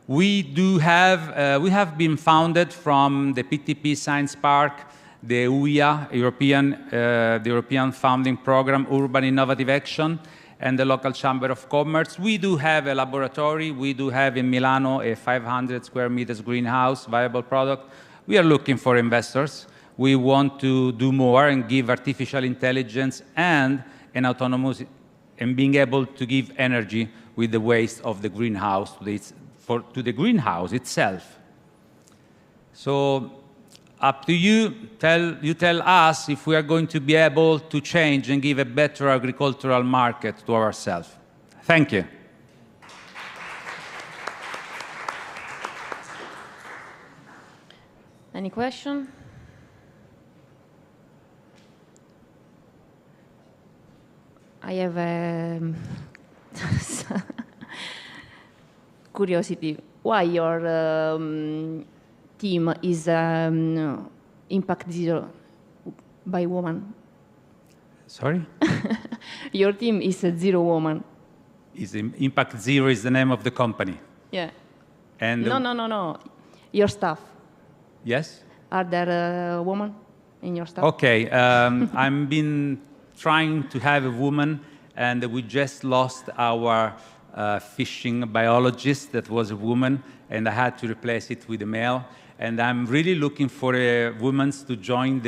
We have been founded from the PTP Science Park, the UIA, the European Founding Program, Urban Innovative Action, and the local Chamber of Commerce. We do have a laboratory. We do have in Milano a 500 square meters greenhouse, viable product. We are looking for investors. We want to do more and give artificial intelligence and an autonomous, and being able to give energy with the waste of the greenhouse to the greenhouse itself. So up to you. You tell us if we are going to be able to change and give a better agricultural market to ourselves. Thank you. Any question? I have a curiosity. Why your team is Impact Zero by woman? Sorry? Your team is a Zero woman. Impact Zero is the name of the company. Yeah. And No. Your staff. Yes? Are there women in your staff? Okay. I've been trying to have a woman, and we just lost our fishing biologist that was a woman, and I had to replace it with a male. And I'm really looking for women to join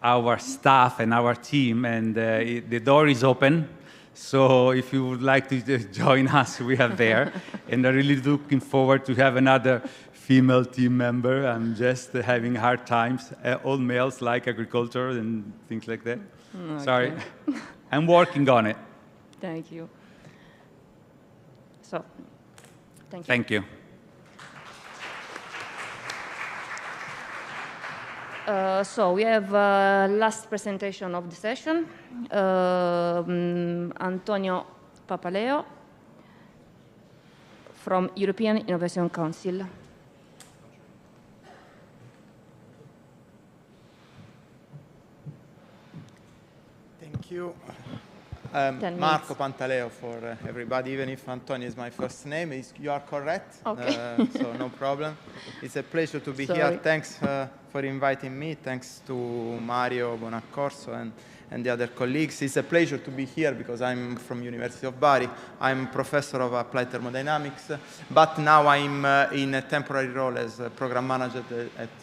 our staff and our team, and the door is open. So if you would like to join us, we are there. And I'm really looking forward to have another female team member. I'm just having hard times. All males like agriculture and things like that. Okay. Sorry. I'm working on it. Thank you. So, thank you. Thank you. So we have last presentation of the session. Antonio Papaleo from European Innovation Council. Thank you. Marco Pantaleo for everybody, even if Antonio is my first name. You are correct, okay. So no problem. It's a pleasure to be here. Thanks for inviting me. Thanks to Mario Bonaccorso and the other colleagues. It's a pleasure to be here because I'm from University of Bari. I'm professor of applied thermodynamics, but now I'm in a temporary role as a program manager at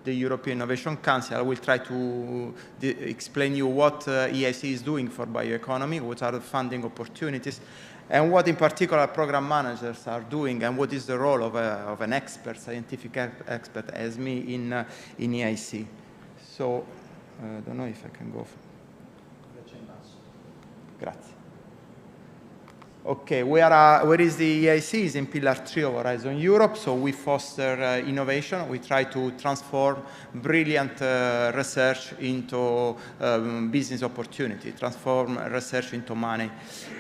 the European Innovation Council. I will try to explain you what EIC is doing for bioeconomy, what are the funding opportunities, and what in particular program managers are doing, and what is the role of an expert, scientific expert as me in EIC. So, I don't know if I can go. Grazie. Okay, where is the EIC? Is in Pillar 3 of Horizon Europe. So we foster innovation. We try to transform brilliant research into business opportunity, transform research into money.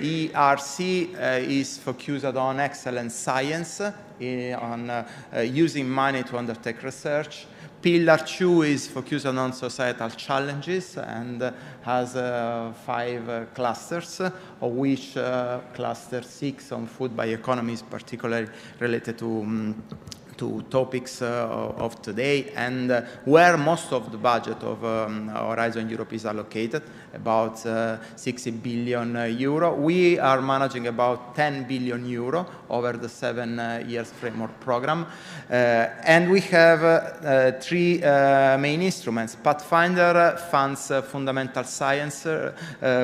ERC is focused on excellent science, on using money to undertake research. Pillar 2 is focused on societal challenges and has 5 clusters, of which cluster 6 on food bioeconomy is particularly related to to topics of today, and where most of the budget of Horizon Europe is allocated, about 60 billion euro. We are managing about 10 billion euro over the 7 years framework program. And we have 3 main instruments. Pathfinder funds fundamental science,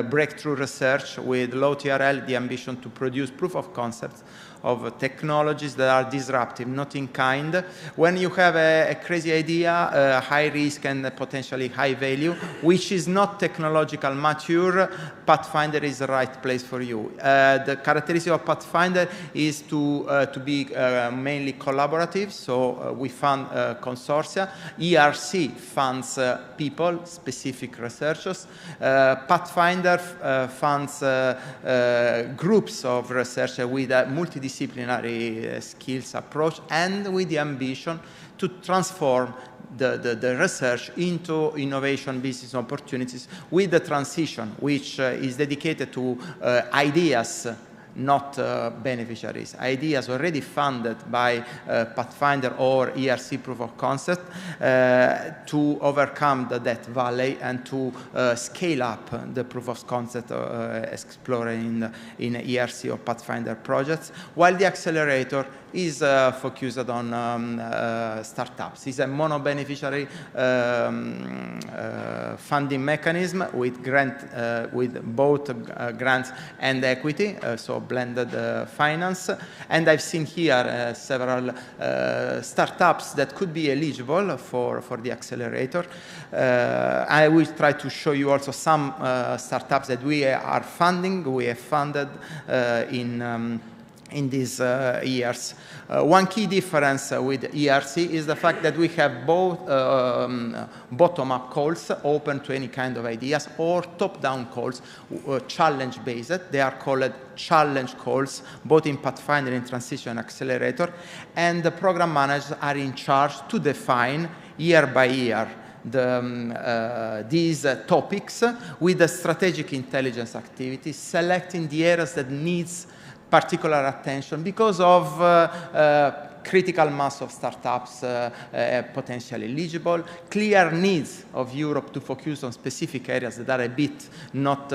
breakthrough research with low TRL, the ambition to produce proof of concepts of technologies that are disruptive, not in kind. When you have a crazy idea, high risk and potentially high value, which is not technological mature, Pathfinder is the right place for you. The characteristic of Pathfinder is to be mainly collaborative, so we fund consortia. ERC funds people, specific researchers. Pathfinder funds groups of researchers with a multidisciplinary skills approach and with the ambition to transform the research into innovation business opportunities with the transition, which is dedicated to ideas, not beneficiaries, ideas already funded by Pathfinder or ERC proof of concept to overcome the debt valley and to scale up the proof of concept explored in ERC or Pathfinder projects, while the accelerator is focused on startups. It's a mono-beneficiary funding mechanism with both grants and equity, so blended finance. And I've seen here several startups that could be eligible for the accelerator. I will try to show you also some startups that we are funding, we have funded in these years. One key difference with ERC is the fact that we have both bottom-up calls open to any kind of ideas or top-down calls, challenge-based. They are called challenge calls, both in Pathfinder and Transition Accelerator. And the program managers are in charge to define year by year these topics with the strategic intelligence activities, selecting the areas that needs particular attention because of critical mass of startups potentially eligible, clear needs of Europe to focus on specific areas that are a bit not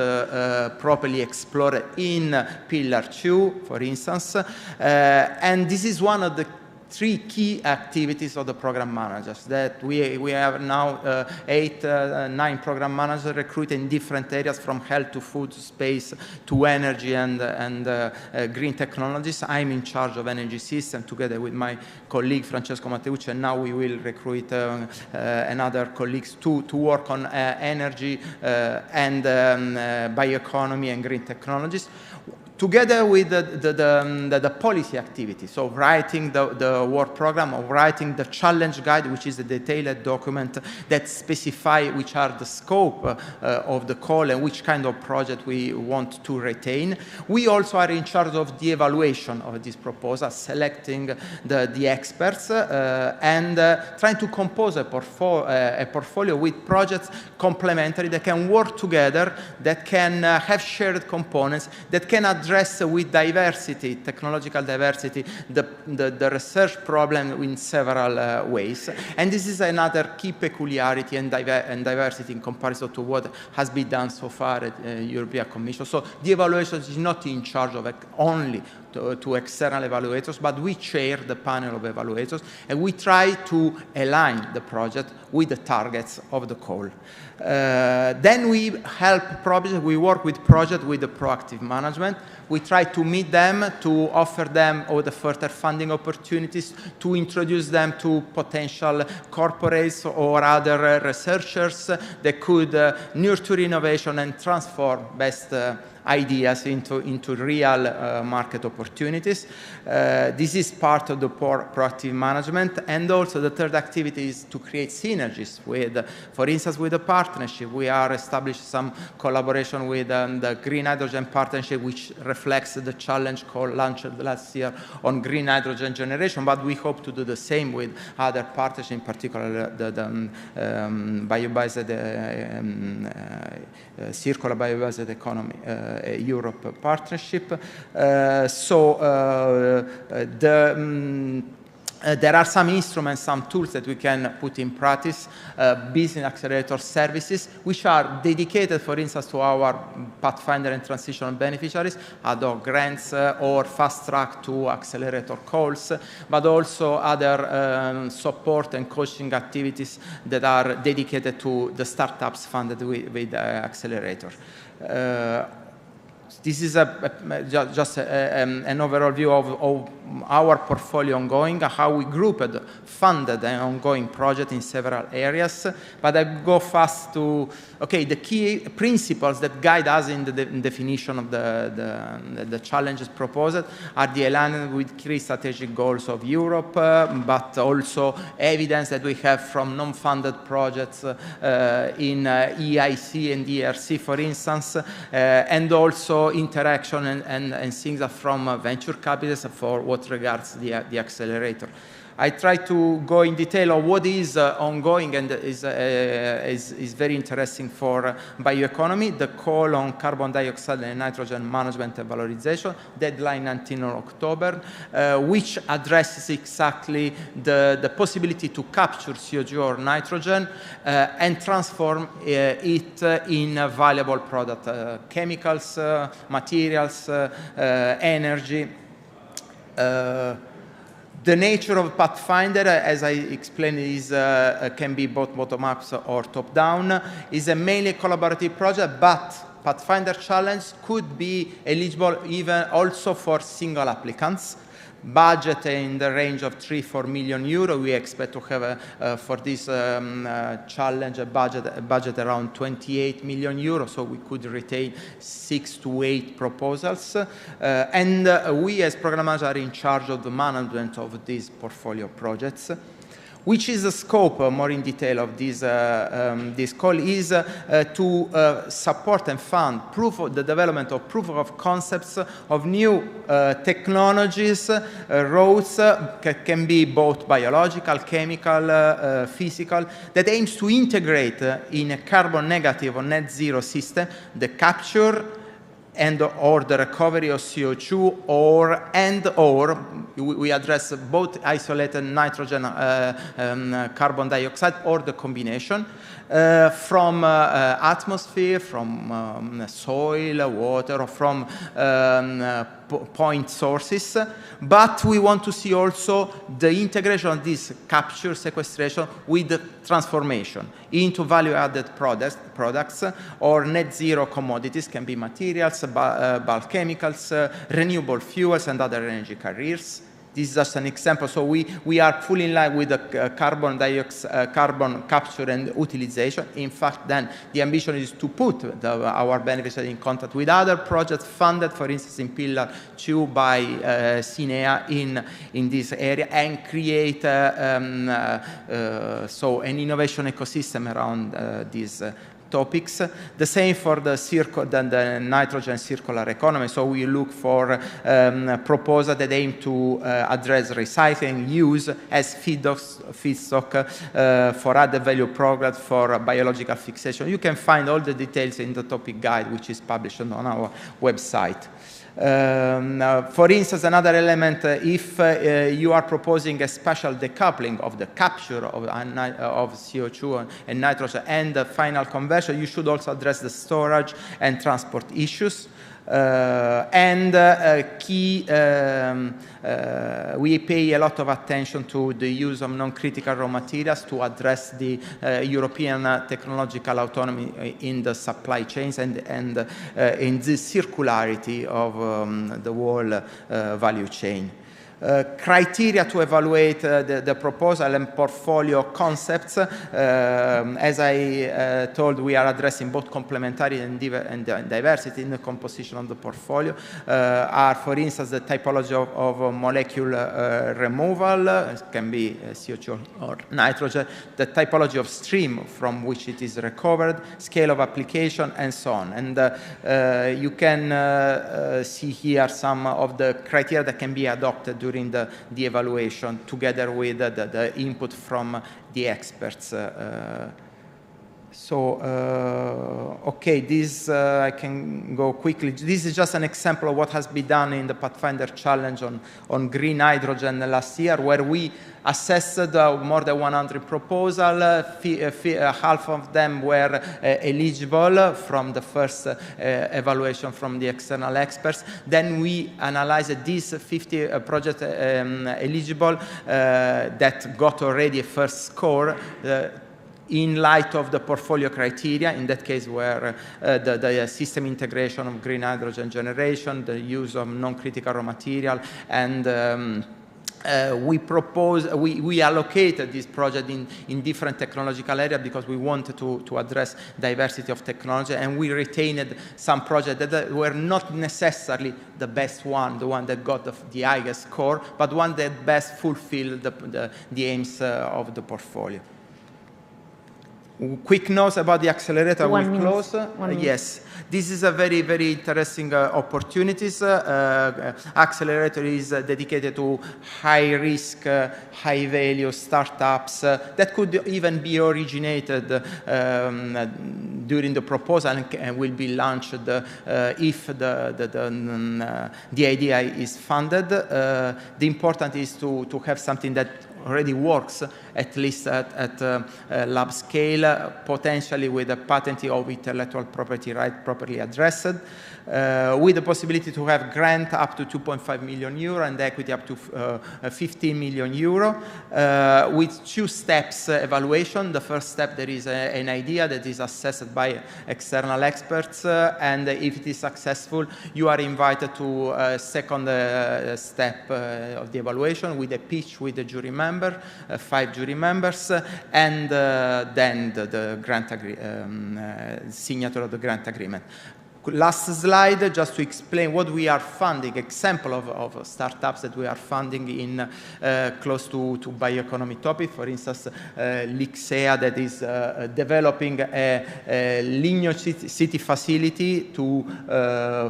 properly explored in Pillar 2, for instance. And this is one of the 3 key activities of the program managers that we have now 8, 9 program managers recruited in different areas from health to food, to space, to energy and green technologies. I'm in charge of energy system together with my colleague Francesco Matteucci, and now we will recruit another colleagues to work on energy and bioeconomy and green technologies, together with the policy activity, so writing the work program or writing the challenge guide, which is a detailed document that specifies which are the scope of the call and which kind of project we want to retain. We also are in charge of the evaluation of this proposal, selecting the experts and trying to compose a portfolio with projects complementary that can work together, that can have shared components, that can address with diversity, technological diversity, the research problem in several ways. And this is another key peculiarity and diversity in comparison to what has been done so far at European Commission. So the evaluation is not in charge of only to external evaluators, but we chair the panel of evaluators, and we try to align the project with the targets of the call. Then we help projects, we work with projects with the proactive management. We try to meet them, to offer them all the further funding opportunities, to introduce them to potential corporates or other researchers that could nurture innovation and transform best ideas into real market opportunities. This is part of the proactive management, and also the third activity is to create synergies with, for instance, with the partnership. We are established some collaboration with the Green Hydrogen Partnership, which reflects the challenge call launched last year on green hydrogen generation, but we hope to do the same with other partnerships, in particular the bio-based circular bio-based economy Europe partnership. There are some instruments, some tools that we can put in practice, business accelerator services, which are dedicated, for instance, to our Pathfinder and transitional beneficiaries, ad hoc grants or fast track to accelerator calls, but also other support and coaching activities that are dedicated to the startups funded with accelerator. This is just an overall view of our portfolio ongoing, how we grouped funded and ongoing projects in several areas. But I go fast to, okay, the key principles that guide us in the definition of the challenges proposed are the alignment with key strategic goals of Europe, but also evidence that we have from non-funded projects in EIC and ERC, for instance, and also interaction and things from venture capitalists for what regards the accelerator. I try to go in detail on what is ongoing and is very interesting for bioeconomy, the call on carbon dioxide and nitrogen management and valorization, deadline 19 October, which addresses exactly the possibility to capture CO2 or nitrogen and transform it in a valuable product, chemicals, materials, energy. The nature of Pathfinder, as I explained, is can be both bottom-up or top-down, is a mainly collaborative project, but Pathfinder Challenge could be eligible even also for single applicants. Budget in the range of 3-4 million euro. We expect to have for this challenge a budget around 28 million euro, so we could retain 6 to 8 proposals. And we as program managers are in charge of the management of these portfolio projects. Which is the scope, more in detail, of this call, is to support and fund the development of proof of concepts of new technologies, roads that can be both biological, chemical, physical, that aims to integrate in a carbon negative or net zero system the capture and or the recovery of CO2 or we address both isolated nitrogen, carbon dioxide, or the combination from atmosphere, from soil, water, or from point sources. But we want to see also the integration of this capture sequestration with the transformation into value-added products or net zero commodities, can be materials, bulk chemicals, renewable fuels, and other energy carriers. This is just an example. So we are fully in line with the carbon capture and utilization. In fact, then the ambition is to put our beneficiaries in contact with other projects funded, for instance, in Pillar 2 by CINEA in this area, and create so an innovation ecosystem around these topics. The same for the nitrogen circular economy. So we look for proposals that aim to address recycling use as feedstock for added value programs for biological fixation. You can find all the details in the topic guide, which is published on our website. For instance, another element, if you are proposing a special decoupling of the capture of CO2 and nitrogen and the final conversion, you should also address the storage and transport issues. We pay a lot of attention to the use of non-critical raw materials to address the European technological autonomy in the supply chains and in the circularity of the whole value chain. Criteria to evaluate the proposal and portfolio concepts. As I told, we are addressing both complementarity and diversity in the composition of the portfolio. Are, for instance, the typology of molecule removal, it can be CO2 or nitrogen, the typology of stream from which it is recovered, scale of application, and so on. And you can see here some of the criteria that can be adopted during the evaluation, together with the input from the experts. So, okay, this I can go quickly. This is just an example of what has been done in the Pathfinder Challenge on green hydrogen last year, where we assessed more than 100 proposals. Half of them were eligible from the first evaluation from the external experts. Then we analyzed these 50 projects eligible that got already a first score in light of the portfolio criteria, in that case where the system integration of green hydrogen generation, the use of non-critical raw material, and we allocated this project in different technological areas because we wanted to address diversity of technology, and we retained some projects that were not necessarily the best one, the one that got the highest score, but one that best fulfilled the aims of the portfolio. Quick notes about the accelerator. We'll close. Yes, this is a very, very interesting opportunities. Accelerator is dedicated to high-risk, high-value startups that could even be originated during the proposal and will be launched if the idea is funded. The important is to have something that already works, at least at lab scale, potentially with a patent of intellectual property right properly addressed, with the possibility to have grant up to 2.5 million euro and equity up to 15 million euro, with two steps evaluation. The first step, there is an idea that is assessed by external experts, and if it is successful, you are invited to a second step of the evaluation with a pitch with the jury member, 5 jury members, and then the grant signature of the grant agreement. Last slide, just to explain what we are funding, example of startups that we are funding in close to bioeconomy topic. For instance, Lixea, that is developing a Lignin city facility to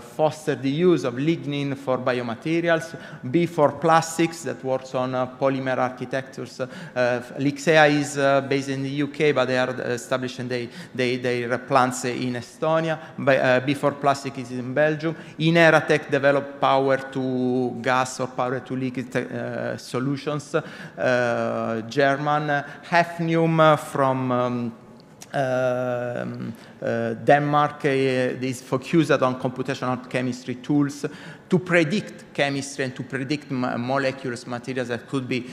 foster the use of lignin for biomaterials. B for plastics, that works on polymer architectures. Lixea is based in the UK, but they are establishing their plants in Estonia. B for plastic is in Belgium. Ineratech developed power to gas or power to liquid solutions. German. Hafnium from Denmark is focused on computational chemistry tools to predict chemistry and to predict molecules, materials that could be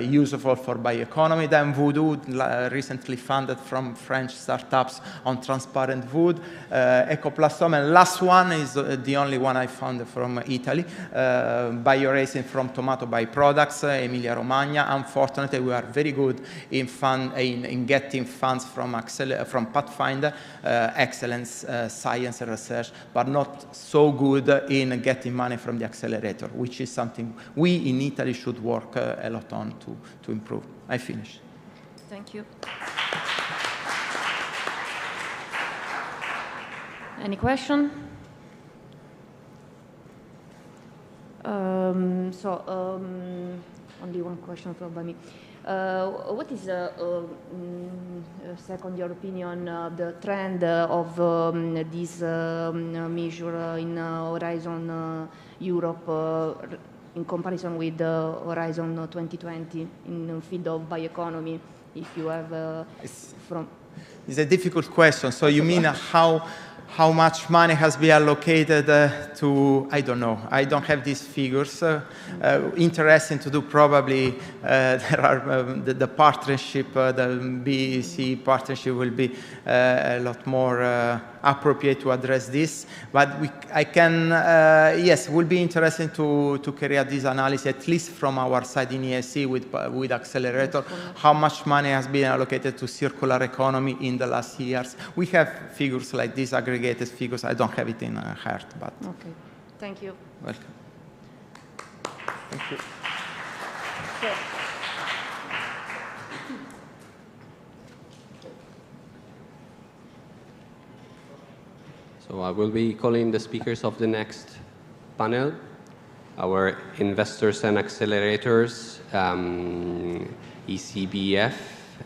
useful for bioeconomy. Then Voodoo, recently funded from French startups on transparent wood. Ecoplastome, and last one is the only one I found from Italy, bioresin from tomato byproducts, Emilia Romagna. Unfortunately, we are very good in getting funds from Pathfinder, excellence, science and research, but not so good in getting money from the accelerator, which is something we in Italy should work a lot on to improve. I finish. Thank you. Any question? Only one question from me. What is, second your opinion, the trend of this measure in Horizon Europe in comparison with Horizon 2020 in the field of bioeconomy? If you have from... It's a difficult question. So you mean how much money has been allocated to, I don't know. I don't have these figures. Interesting to do probably. There are the partnership, the BEC partnership will be a lot more appropriate to address this. But I can, yes, it will be interesting to carry out this analysis, at least from our side in ESC with Accelerator, how much money has been allocated to circular economy in the last years. We have figures like these, aggregated figures. I don't have it in heart, but... Okay, thank you. Welcome. Thank you. So I will be calling the speakers of the next panel, our investors and accelerators, ECBF,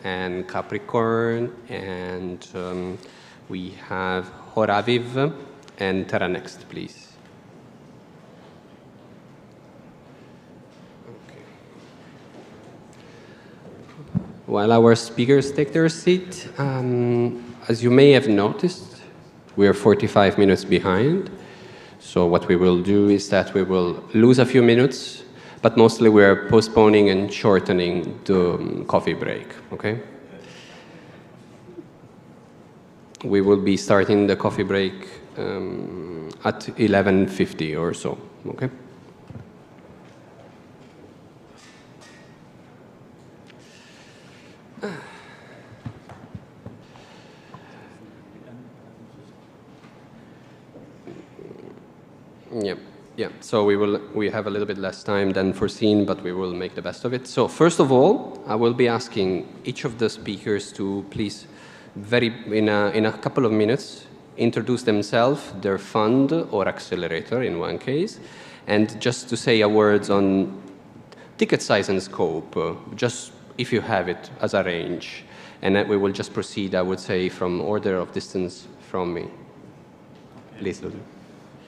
and Capricorn, and we have Horaviv and Terra Next, please. While our speakers take their seat, as you may have noticed, we are 45 minutes behind. So what we will do is that we will lose a few minutes, but mostly we are postponing and shortening the coffee break, okay? We will be starting the coffee break at 11:50 or so, okay? Yeah. So we have a little bit less time than foreseen, but we will make the best of it. So first of all, I will be asking each of the speakers to please, in a couple of minutes, introduce themselves, their fund or accelerator in one case, and just to say a word on ticket size and scope, just if you have it as a range. And then we will just proceed, I would say, from order of distance from me. Please, Ludwig.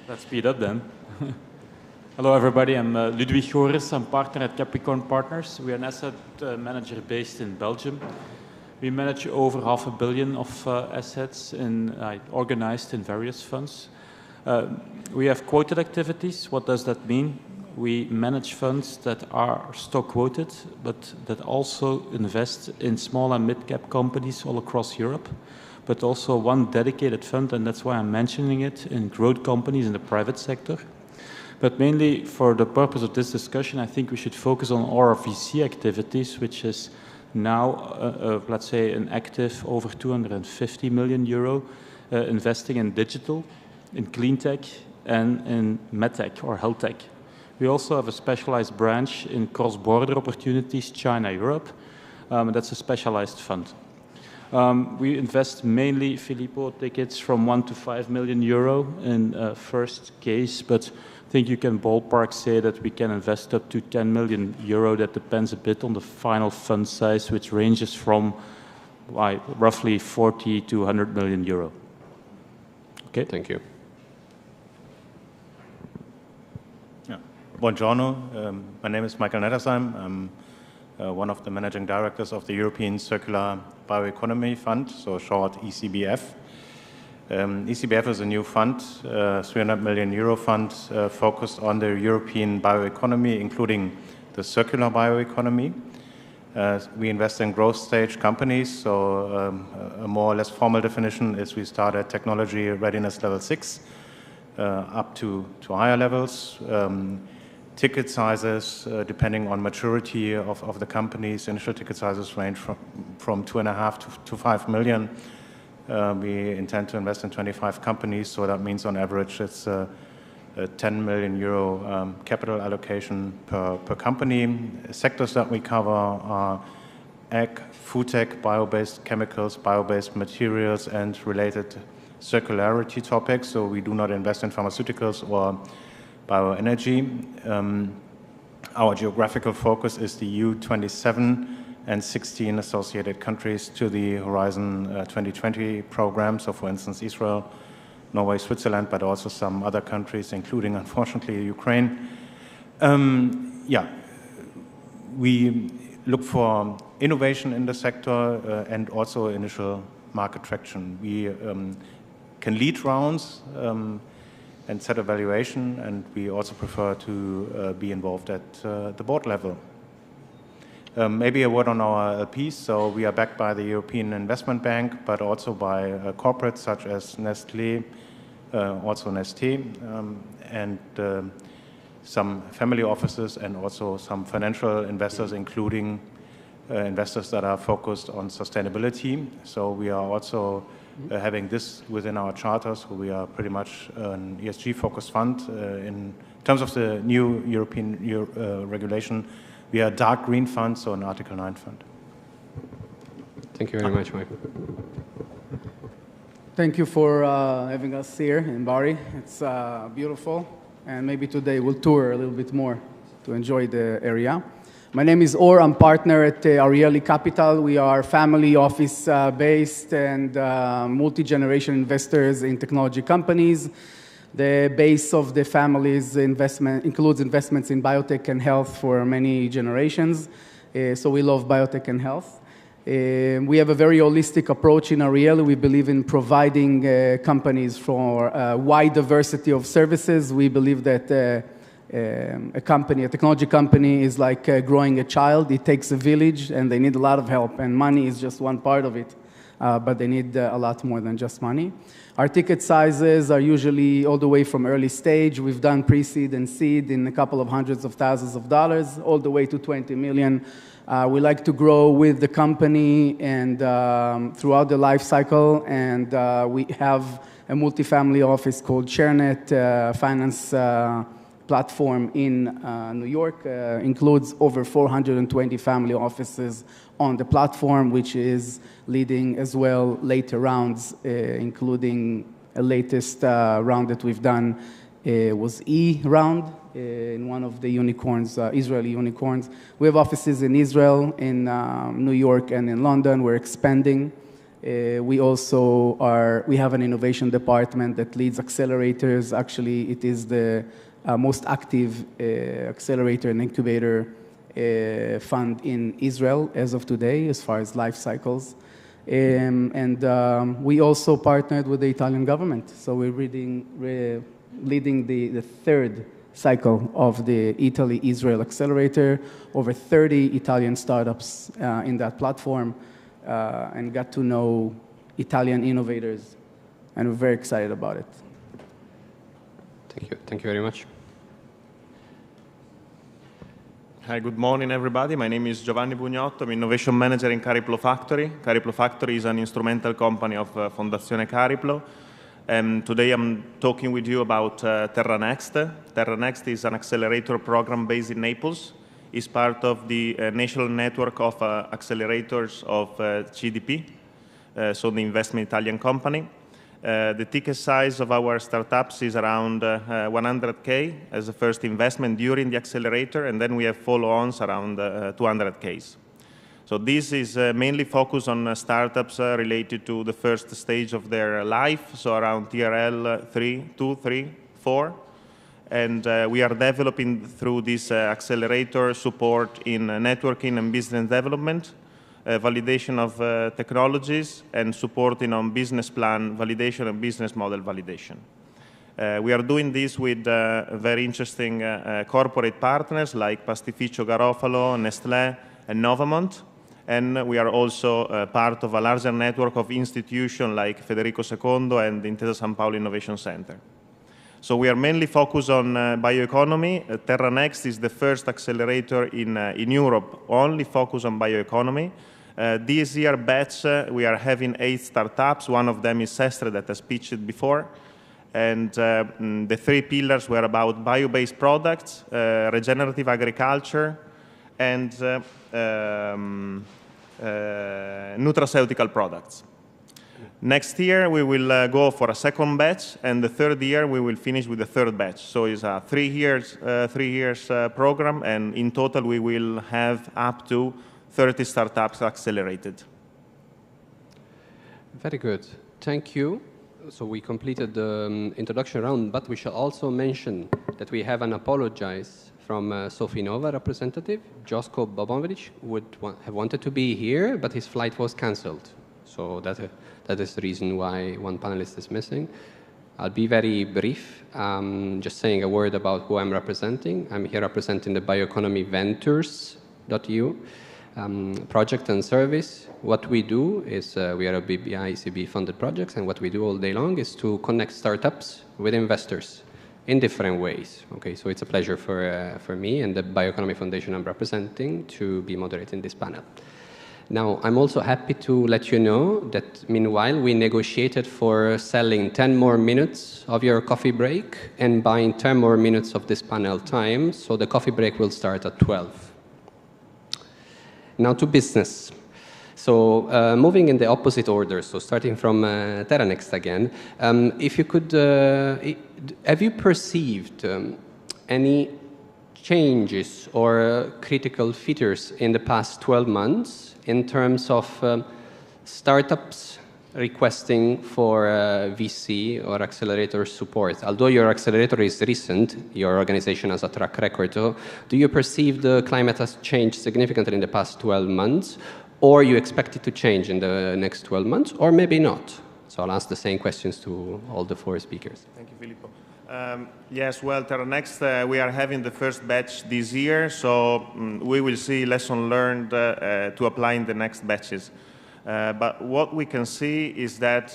Let's speed up then. Hello everybody, I'm Ludwig Goris, I'm partner at Capricorn Partners. We are an asset manager based in Belgium. We manage over $500 million of assets organized in various funds. We have quoted activities. What does that mean? We manage funds that are stock quoted, but that also invest in small and mid-cap companies all across Europe, but also one dedicated fund, and that's why I'm mentioning it, in growth companies in the private sector. But mainly for the purpose of this discussion, I think we should focus on our VC activities, which is now, let's say, an active over 250 million euro, investing in digital, in clean tech, and in medtech or health tech. We also have a specialized branch in cross-border opportunities, China-Europe. That's a specialized fund. We invest mainly, Filippo, tickets from 1 to 5 million euro in first case, but I think you can ballpark say that we can invest up to 10 million euro. That depends a bit on the final fund size, which ranges from roughly 40 to 100 million euro. Okay. Thank you. Yeah. Buongiorno. My name is Michael Nettersheim. I'm one of the managing directors of the European Circular Bioeconomy Fund, so short ECBF. ECBF is a new fund, 300 million euro fund focused on the European bioeconomy, including the circular bioeconomy. We invest in growth stage companies, so a more or less formal definition is we start at technology readiness level 6 up to higher levels. Ticket sizes, depending on maturity of the companies, initial ticket sizes range from 2.5 to 5 million. We intend to invest in 25 companies, so that means on average it's a 10 million euro capital allocation per company. Sectors that we cover are ag, food tech, bio-based chemicals, bio-based materials, and related circularity topics. So we do not invest in pharmaceuticals or bioenergy. Our geographical focus is the EU 27 and 16 associated countries to the Horizon 2020 program. So for instance, Israel, Norway, Switzerland, but also some other countries, including, unfortunately, Ukraine. We look for innovation in the sector and also initial market traction. We can lead rounds and set a valuation, and we also prefer to be involved at the board level. Maybe a word on our LPs. So we are backed by the European Investment Bank, but also by corporates such as Nestlé, also Nestlé, and some family offices, and also some financial investors, including investors that are focused on sustainability. So we are also having this within our charter, so we are pretty much an ESG-focused fund. In terms of the new European regulation, we are a dark green fund, so an Article 9 fund. Thank you very much, Michael. Thank you for having us here in Bari. It's beautiful, and maybe today we'll tour a little bit more to enjoy the area. My name is Or. I'm partner at Ariely Capital. We are family office based and multi-generation investors in technology companies. The base of the family's investment includes investments in biotech and health for many generations. So we love biotech and health. We have a very holistic approach in Ariely. We believe in providing companies for a wide diversity of services. We believe that a technology company is like growing a child. It takes a village, and they need a lot of help, and money is just one part of it, but they need a lot more than just money. Our ticket sizes are usually all the way from early stage. We've done pre-seed and seed in a couple of hundreds of thousands of dollars, all the way to 20 million. We like to grow with the company and throughout the life cycle, and we have a multifamily office called ShareNet Finance platform in New York, includes over 420 family offices on the platform, which is leading as well later rounds, including a latest round that we've done was E round in one of the unicorns, Israeli unicorns. We have offices in Israel, in New York, and in London. We're expanding. We have an innovation department that leads accelerators. Actually, it is the most active accelerator and incubator fund in Israel as of today, as far as life cycles. We also partnered with the Italian government. So we're leading the third cycle of the Italy-Israel Accelerator, over 30 Italian startups in that platform, and got to know Italian innovators, and we're very excited about it. Thank you. Thank you very much. Hi, good morning, everybody. My name is Giovanni Bugnotto. I'm Innovation Manager in Cariplo Factory. Cariplo Factory is an instrumental company of Fondazione Cariplo. Today I'm talking with you about TerraNext. TerraNext is an accelerator program based in Naples. It's part of the national network of accelerators of CDP, so the investment Italian company. The ticket size of our startups is around 100K as a first investment during the accelerator, and then we have follow-ons around 200Ks. So this is mainly focused on startups related to the first stage of their life, so around TRL 2, 3, 4. And we are developing through this accelerator support in networking and business development, validation of technologies, and supporting on business plan validation and business model validation. We are doing this with very interesting corporate partners like Pastificio Garofalo, Nestlé, and Novamont. And we are also part of a larger network of institutions like Federico II and Intesa San Paolo Innovation Center. So we are mainly focused on bioeconomy. TerraNext is the first accelerator in Europe only focused on bioeconomy. This year batch, we are having 8 startups. One of them is Sestre that has pitched before. And the 3 pillars were about bio-based products, regenerative agriculture, and nutraceutical products. Next year, we will go for a second batch, and the third year, we will finish with the third batch. So it's a 3 years program, and in total, we will have up to 30 startups accelerated. Very good. Thank you. So we completed the introduction round, but we shall also mention that we have an apologize from Sofinova representative. Josko Bobovic would have wanted to be here, but his flight was cancelled. So that is the reason why one panelist is missing. I'll be very brief, just saying a word about who I'm representing. I'm here representing the Bioeconomy Ventures.eu project and service. What we do is we are a BBI ICB funded project, and what we do all day long is to connect startups with investors in different ways. Okay, so it's a pleasure for me and the Bioeconomy Foundation I'm representing to be moderating this panel. Now, I'm also happy to let you know that meanwhile we negotiated for selling 10 more minutes of your coffee break and buying 10 more minutes of this panel time, so the coffee break will start at 12. Now to business. So moving in the opposite order, so starting from TerraNext again, if you could, have you perceived any changes or critical features in the past 12 months in terms of startups requesting for VC or accelerator support? Although your accelerator is recent, your organization has a track record. So do you perceive the climate has changed significantly in the past 12 months, or you expect it to change in the next 12 months, or maybe not? So I'll ask the same questions to all the 4 speakers. Thank you, Filippo. Yes, well, TerraNext, we are having the first batch this year, so we will see lesson learned to apply in the next batches. But what we can see is that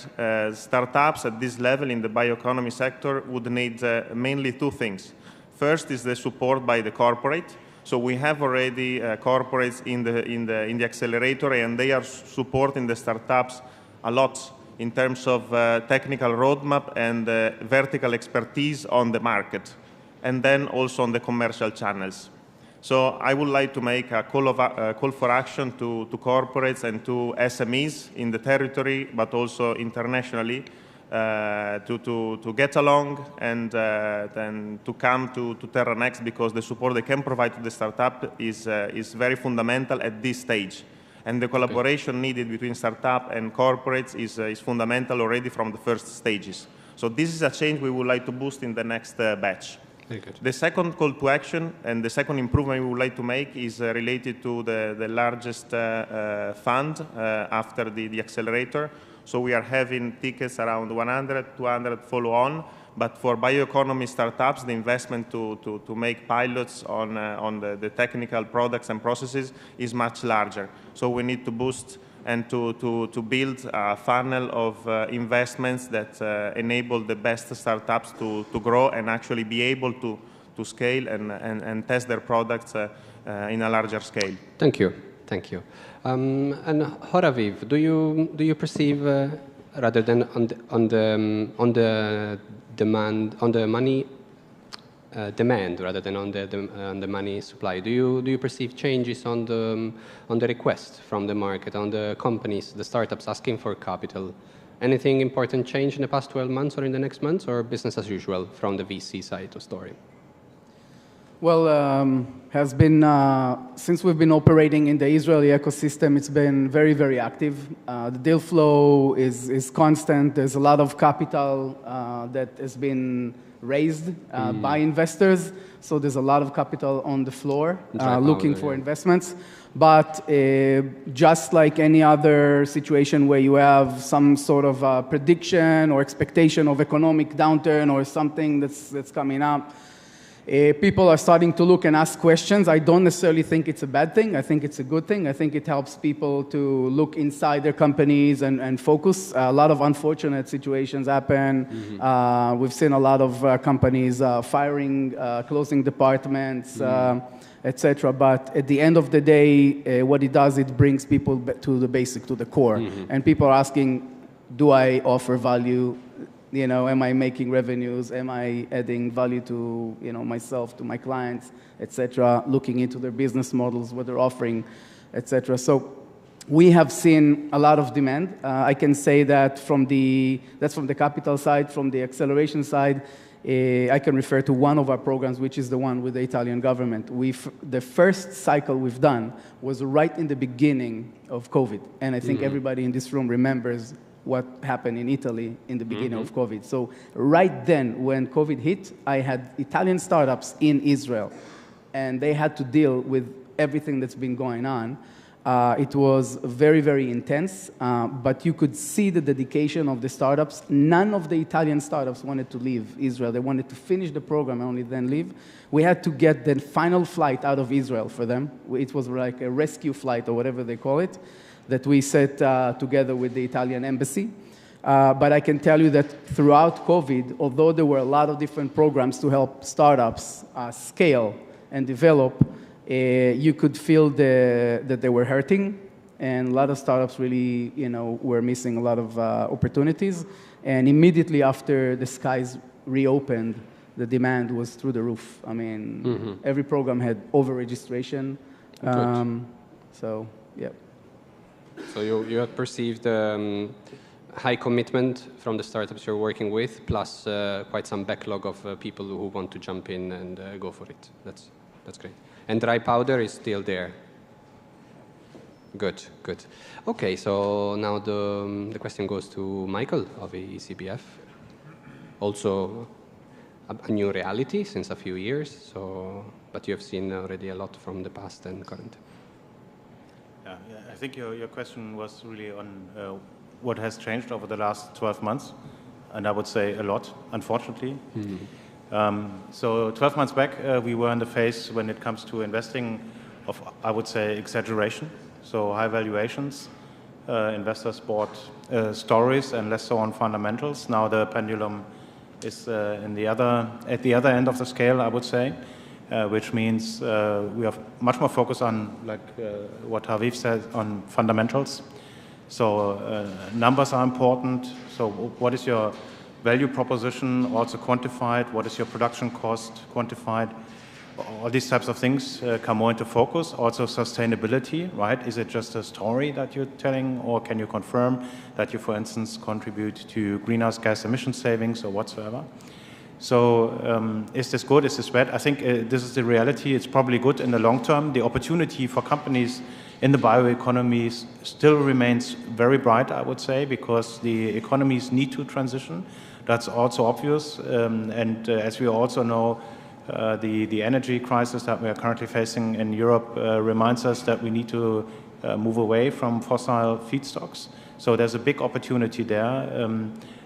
startups at this level in the bioeconomy sector would need mainly 2 things. First is the support by the corporate. So we have already corporates in the accelerator, and they are supporting the startups a lot in terms of technical roadmap and vertical expertise on the market, and then also on the commercial channels. So I would like to make a call for action to corporates and to SMEs in the territory, but also internationally, to get along and then to come to TerraNext, because the support they can provide to the startup is very fundamental at this stage. And the collaboration needed between startup and corporates is fundamental already from the first stages. So this is a change we would like to boost in the next batch. Very good. The second call to action and the second improvement we would like to make is related to the largest fund after the accelerator. So we are having tickets around 100, 200 follow-on, but for bioeconomy startups, the investment to make pilots on the technical products and processes is much larger. So we need to boost and to build a funnel of investments that enable the best startups to grow and actually be able to scale and test their products in a larger scale. Thank you. Thank you. And Horaviv, do you perceive, rather than on the demand, on the money demand rather than on the money supply, do you perceive changes on the request from the market, on the companies, the startups asking for capital? Anything important change in the past 12 months or in the next months, or business as usual from the VC side of story? Well, has been since we've been operating in the Israeli ecosystem, it's been very, very active. The deal flow is constant. There's a lot of capital that has been raised by investors. So there's a lot of capital on the floor looking for investments. But just like any other situation where you have some sort of prediction or expectation of economic downturn or something that's coming up, people are starting to look and ask questions. I don't necessarily think it's a bad thing. I think it's a good thing. I think it helps people to look inside their companies and focus. A lot of unfortunate situations happen. We've seen a lot of companies firing, closing departments, etc. But at the end of the day, what it does, it brings people to the basic, to the core. And people are asking, do I offer value? You know, am I making revenues? Am I adding value to, you know, myself, to my clients, etc.? Looking into their business models, what they're offering, etc. So we have seen a lot of demand. I can say that that's from the capital side. From the acceleration side, I can refer to one of our programs, which is the one with the Italian government. The first cycle we've done was right in the beginning of COVID, and I think everybody in this room remembers what happened in Italy in the beginning of COVID. So right then, when COVID hit, I had Italian startups in Israel, and they had to deal with everything that's been going on. It was very, very intense, but you could see the dedication of the startups. None of the Italian startups wanted to leave Israel. They wanted to finish the program and only then leave. We had to get the final flight out of Israel for them. It was like a rescue flight or whatever they call it, that we set together with the Italian embassy. But I can tell you that throughout COVID, although there were a lot of different programs to help startups scale and develop, you could feel that they were hurting, and a lot of startups really, you know, were missing a lot of opportunities. And immediately after the skies reopened, the demand was through the roof. I mean, every program had over-registration. So, yeah. So you have perceived high commitment from the startups you're working with, plus quite some backlog of people who want to jump in and go for it. That's great. And dry powder is still there. Good, good. Okay, so now the question goes to Michael of ECBF. Also a new reality since a few years, so, but you have seen already a lot from the past and current. Yeah, I think your question was really on what has changed over the last 12 months, and I would say a lot, unfortunately. So 12 months back, we were in the phase when it comes to investing of, I would say, exaggeration. So high valuations, investors bought stories and less so on fundamentals. Now the pendulum is at the other end of the scale, I would say, which means we are much more focused on, like what Haviv said, on fundamentals. So numbers are important. So what is your value proposition also quantified? What is your production cost quantified? All these types of things come more into focus. Also sustainability, right? Is it just a story that you're telling, or can you confirm that you, for instance, contribute to greenhouse gas emission savings or whatsoever? So is this good? Is this bad? I think this is the reality. It's probably good in the long term. The opportunity for companies in the bioeconomy still remains very bright, I would say, because the economies need to transition. That's also obvious. And as we also know, the energy crisis that we are currently facing in Europe reminds us that we need to move away from fossil feedstocks. So there's a big opportunity there.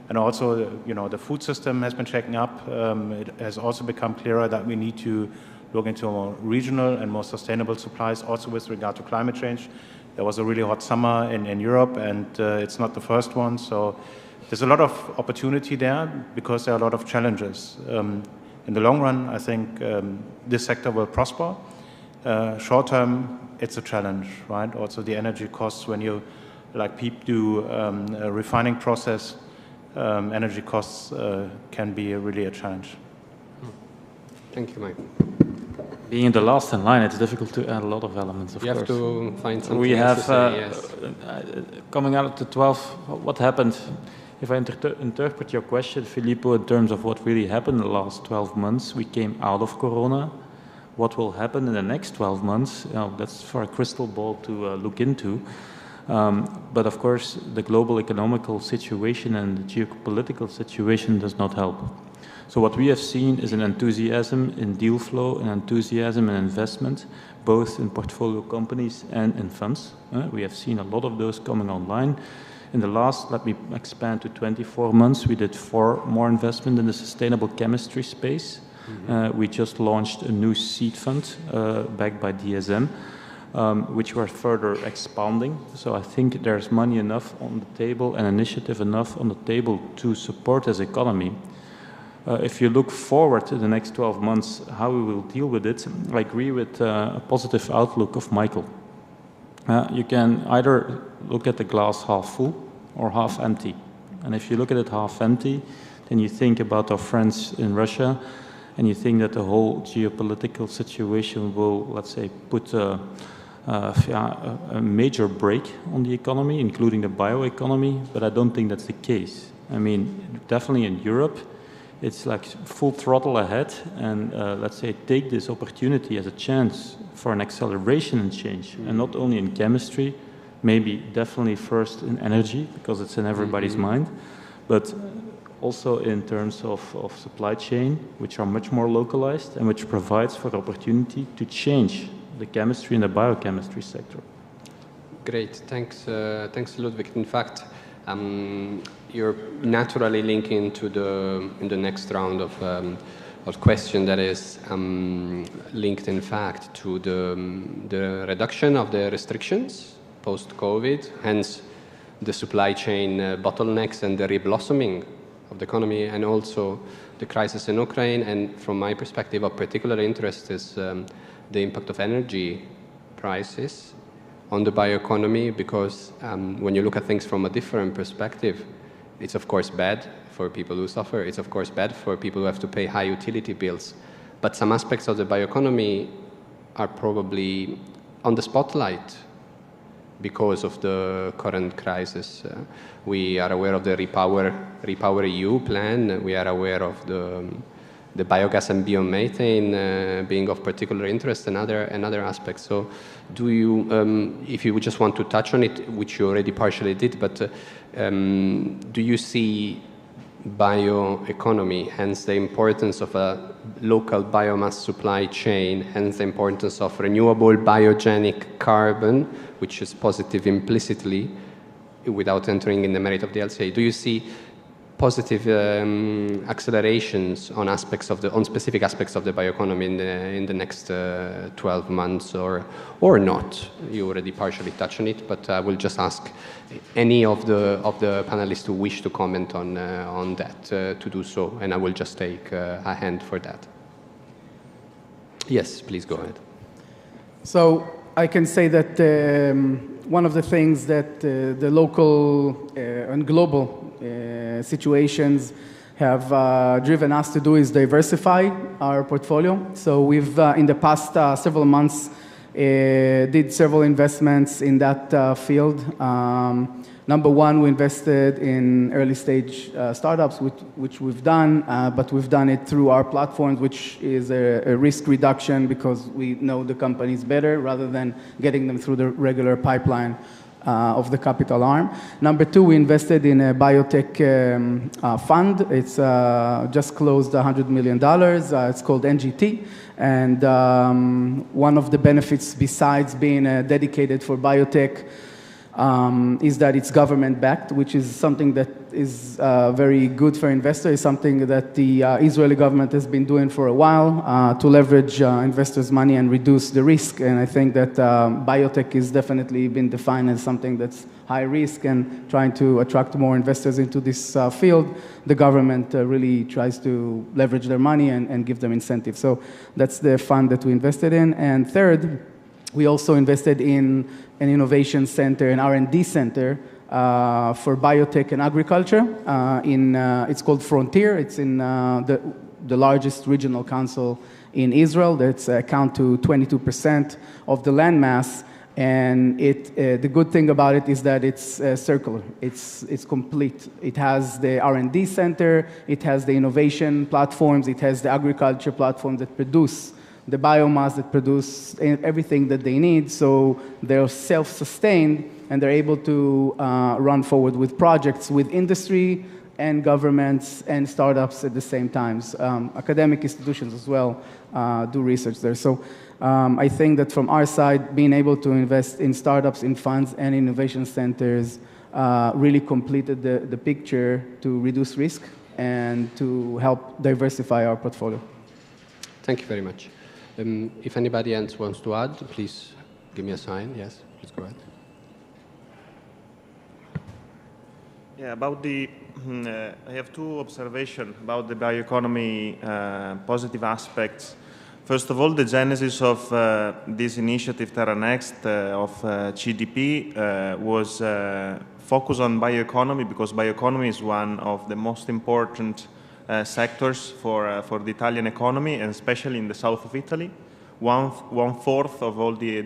And also, you know, the food system has been shaken up. It has also become clearer that we need to look into more regional and more sustainable supplies, also with regard to climate change. There was a really hot summer in Europe, and it's not the first one. So there's a lot of opportunity there because there are a lot of challenges. In the long run, I think this sector will prosper. Short term, it's a challenge, right? Also the energy costs when you, like PEEP, do a refining process, energy costs can be really a challenge. Thank you, Mike. Being the last in line, it's difficult to add a lot of elements, of course. You have to find something we else have, to say, yes. Coming out of the 12, what happened? If I interpret your question, Filippo, in terms of what really happened in the last 12 months, we came out of Corona. What will happen in the next 12 months? You know, that's for a crystal ball to look into. But of course, the global economical situation and the geopolitical situation does not help. So what we have seen is an enthusiasm in deal flow, an enthusiasm in investment, both in portfolio companies and in funds. We have seen a lot of those coming online. In the last, let me expand to 24 months, we did 4 more investment in the sustainable chemistry space. We just launched a new seed fund backed by DSM, which we're further expanding. So I think there's money enough on the table and initiative enough on the table to support this economy. If you look forward to the next 12 months, how we will deal with it, I agree with a positive outlook of Michael. You can either look at the glass half full or half empty. And if you look at it half empty, then you think about our friends in Russia, and you think that the whole geopolitical situation will, let's say, put a major brake on the economy, including the bioeconomy, but I don't think that's the case. I mean, definitely in Europe, it's like full throttle ahead, and let's say take this opportunity as a chance for an acceleration in change, and not only in chemistry, maybe definitely first in energy, because it's in everybody's mind, but also in terms of supply chain, which are much more localized and which provides for the opportunity to change the chemistry and the biochemistry sector. Great, thanks, thanks Ludwig. In fact, you're naturally linking to the next round of question that is linked, in fact, to the reduction of the restrictions post-COVID, hence the supply chain bottlenecks and the reblossoming of the economy, and also the crisis in Ukraine. And from my perspective, of particular interest is the impact of energy prices on the bioeconomy, because when you look at things from a different perspective, it's of course bad for people who suffer. It's of course bad for people who have to pay high utility bills. But some aspects of the bioeconomy are probably on the spotlight because of the current crisis. We are aware of the Repower EU plan. We are aware of the the biogas and biomethane being of particular interest and other aspects. So do you, if you just want to touch on it, which you already partially did, but do you see bioeconomy, hence the importance of a local biomass supply chain, hence the importance of renewable biogenic carbon, which is positive implicitly without entering in the merit of the LCA? Do you see positive accelerations on specific aspects of the bioeconomy in the next 12 months or not? You already partially touched on it, but I will just ask any of the panelists who wish to comment on that to do so, and I will just take a hand for that. Yes, please go ahead. So I can say that one of the things that the local and global situations have driven us to do is diversify our portfolio. So we've, in the past several months, did several investments in that field. Number one, we invested in early stage startups, which we've done, but we've done it through our platforms, which is a risk reduction because we know the companies better rather than getting them through the regular pipeline of the capital arm. Number two, we invested in a biotech fund. It's just closed $100 million. It's called NGT. And one of the benefits besides being dedicated for biotech is that it's government-backed, which is something that is very good for investors. It's something that the Israeli government has been doing for a while to leverage investors' money and reduce the risk. And I think that biotech has definitely been defined as something that's high risk, and trying to attract more investors into this field, the government really tries to leverage their money and give them incentives. So that's the fund that we invested in. And third, we also invested in an innovation center, an R&D center for biotech and agriculture. It's called Frontier. It's in the largest regional council in Israel. That's account to 22% of the land mass. And the good thing about it is that it's circular. It's complete. It has the R&D center. It has the innovation platforms. It has the agriculture platforms that produce the biomass, that produce everything that they need. So they're self-sustained, and they're able to run forward with projects with industry and governments and startups at the same time. Academic institutions as well do research there. So I think that from our side, being able to invest in startups, in funds, and innovation centers really completed the picture to reduce risk and to help diversify our portfolio. Thank you very much. If anybody else wants to add, please give me a sign. Yes, please go ahead. Yeah, about I have two observations about the bioeconomy positive aspects. First of all, the genesis of this initiative, Terra Next, of CDP, was focused on bioeconomy because bioeconomy is one of the most important sectors for the Italian economy, and especially in the south of Italy. One-fourth of all the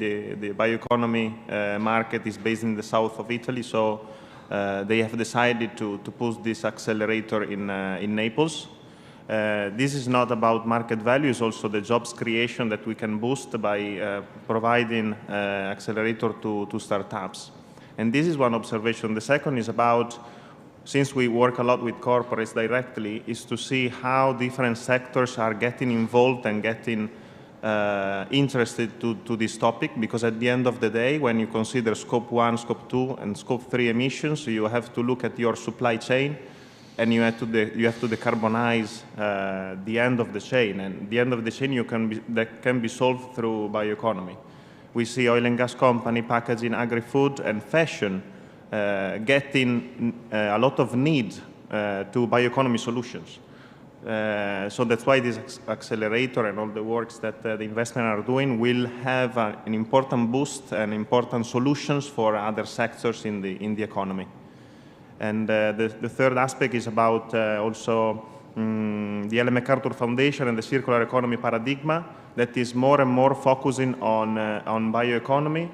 bioeconomy market is based in the south of Italy, so they have decided to push this accelerator in Naples. This is not about market value, it's also the jobs creation that we can boost by providing accelerator to startups. And this is one observation. The second is about, since we work a lot with corporates directly, is to see how different sectors are getting involved and getting interested to this topic, because at the end of the day, when you consider Scope 1, Scope 2, and Scope 3 emissions, you have to look at your supply chain, and you have to decarbonize the end of the chain. And the end of the chain that can be solved through bioeconomy. We see oil and gas company, packaging, agri-food, and fashion getting a lot of need to bioeconomy solutions. So that's why this accelerator and all the works that the investment are doing will have an important boost and important solutions for other sectors in the economy. And the third aspect is about also the Ellen MacArthur Foundation and the circular economy paradigm that is more and more focusing on bioeconomy.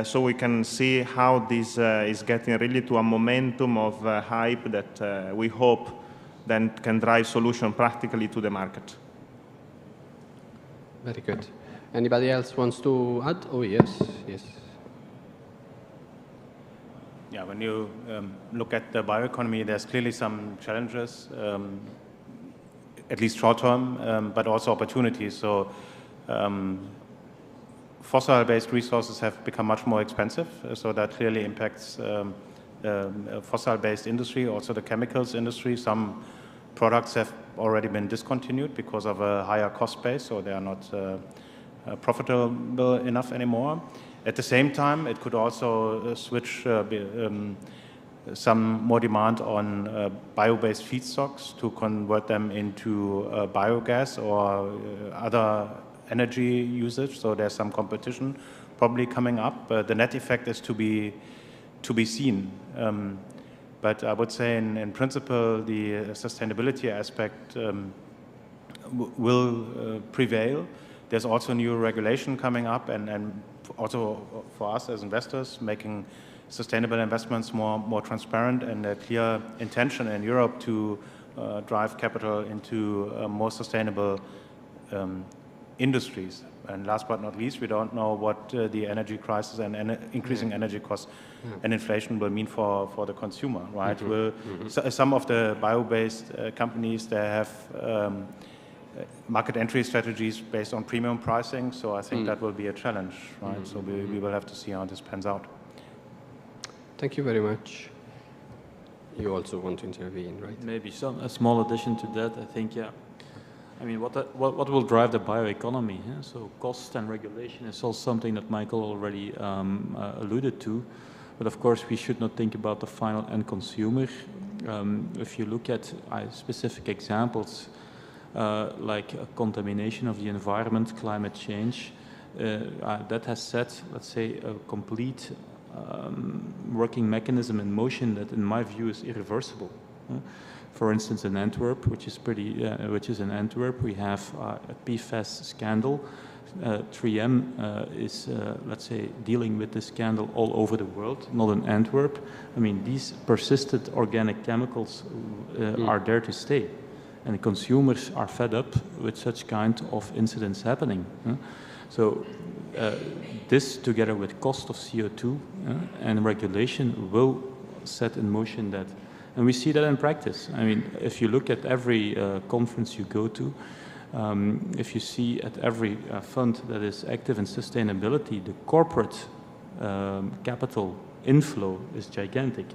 So we can see how this is getting really to a momentum of hype that we hope then can drive solution practically to the market. Very good. Anybody else wants to add? Oh, yes, yes. Yeah, when you look at the bioeconomy, there's clearly some challenges, at least short-term, but also opportunities. So fossil-based resources have become much more expensive, so that clearly impacts fossil-based industry, also the chemicals industry. Some products have already been discontinued because of a higher cost base, so they are not profitable enough anymore. At the same time, it could also switch some more demand on bio-based feedstocks to convert them into biogas or other energy usage. So there's some competition probably coming up. The net effect is to be seen. But I would say in principle, the sustainability aspect will prevail. There's also new regulation coming up, and also for us as investors, making sustainable investments more transparent, and a clear intention in Europe to drive capital into more sustainable industries. And last but not least, we don't know what the energy crisis and increasing energy costs and inflation will mean for the consumer, right? Some of the bio-based companies, they have market entry strategies based on premium pricing, so I think that will be a challenge, right? So we will have to see how this pans out. Thank you very much. You also want to intervene, right? Maybe a small addition to that, I think, yeah. I mean, what will drive the bioeconomy? Yeah? So cost and regulation is also something that Michael already alluded to. But of course, we should not think about the final end consumer. If you look at specific examples, like contamination of the environment, climate change, that has set, let's say, a complete working mechanism in motion that, in my view, is irreversible. For instance, in Antwerp, which is in Antwerp, we have a PFAS scandal. 3M is, let's say, dealing with this scandal all over the world, not in Antwerp. I mean, these persistent organic chemicals are there to stay. And the consumers are fed up with such kind of incidents happening. So this, together with cost of CO2 and regulation, will set in motion that. And we see that in practice. I mean, if you look at every conference you go to, if you see at every fund that is active in sustainability, the corporate capital inflow is gigantic.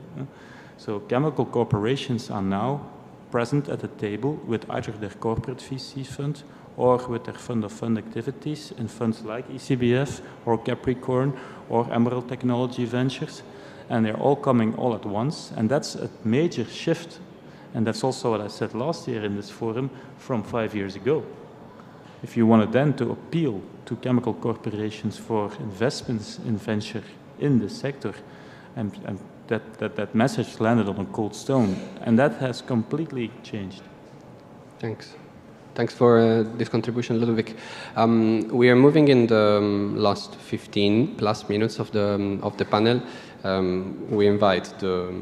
So chemical corporations are now present at the table with either their corporate VC fund or with their fund-of-fund activities in funds like ECBF or Capricorn or Emerald Technology Ventures. And they're all coming all at once. And that's a major shift. And that's also what I said last year in this forum from 5 years ago. If you wanted then to appeal to chemical corporations for investments in venture in this sector, and that message landed on a cold stone. And that has completely changed. Thanks. Thanks for this contribution, Ludovic. We are moving in the last 15 plus minutes of the panel. We invite the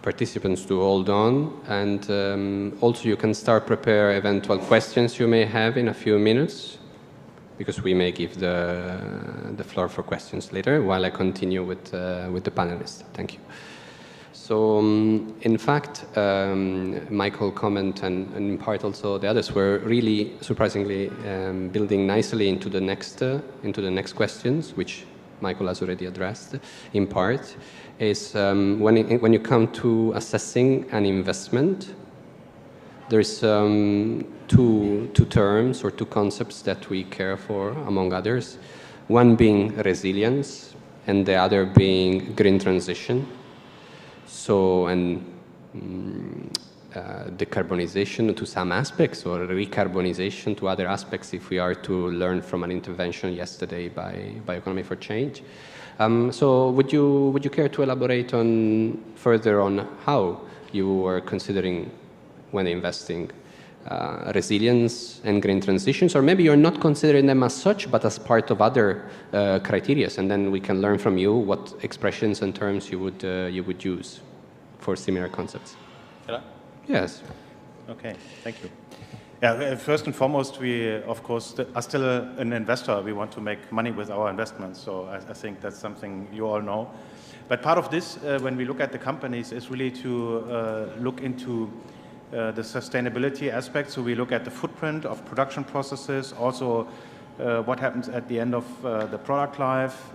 participants to hold on, and also you can start prepare eventual questions you may have in a few minutes, because we may give the floor for questions later while I continue with the panelists. Thank you. So, in fact, Michael's comment and in part also the others were really surprisingly building nicely into the next questions, which Michael has already addressed in part, is when you come to assessing an investment, there's two terms or two concepts that we care for, among others. One being resilience, and the other being green transition. So, and decarbonization to some aspects, or recarbonization to other aspects, if we are to learn from an intervention yesterday by Bioeconomy for Change. So would you care to elaborate further on how you are considering, when investing, resilience and green transitions, or maybe you're not considering them as such, but as part of other criteria, and then we can learn from you what expressions and terms you would use for similar concepts. Shall I? Yes. Okay, thank you. Yeah, first and foremost, we, of course, are still an investor. We want to make money with our investments, so I think that's something you all know. But part of this, when we look at the companies, is really to look into the sustainability aspect. So we look at the footprint of production processes, also what happens at the end of the product life.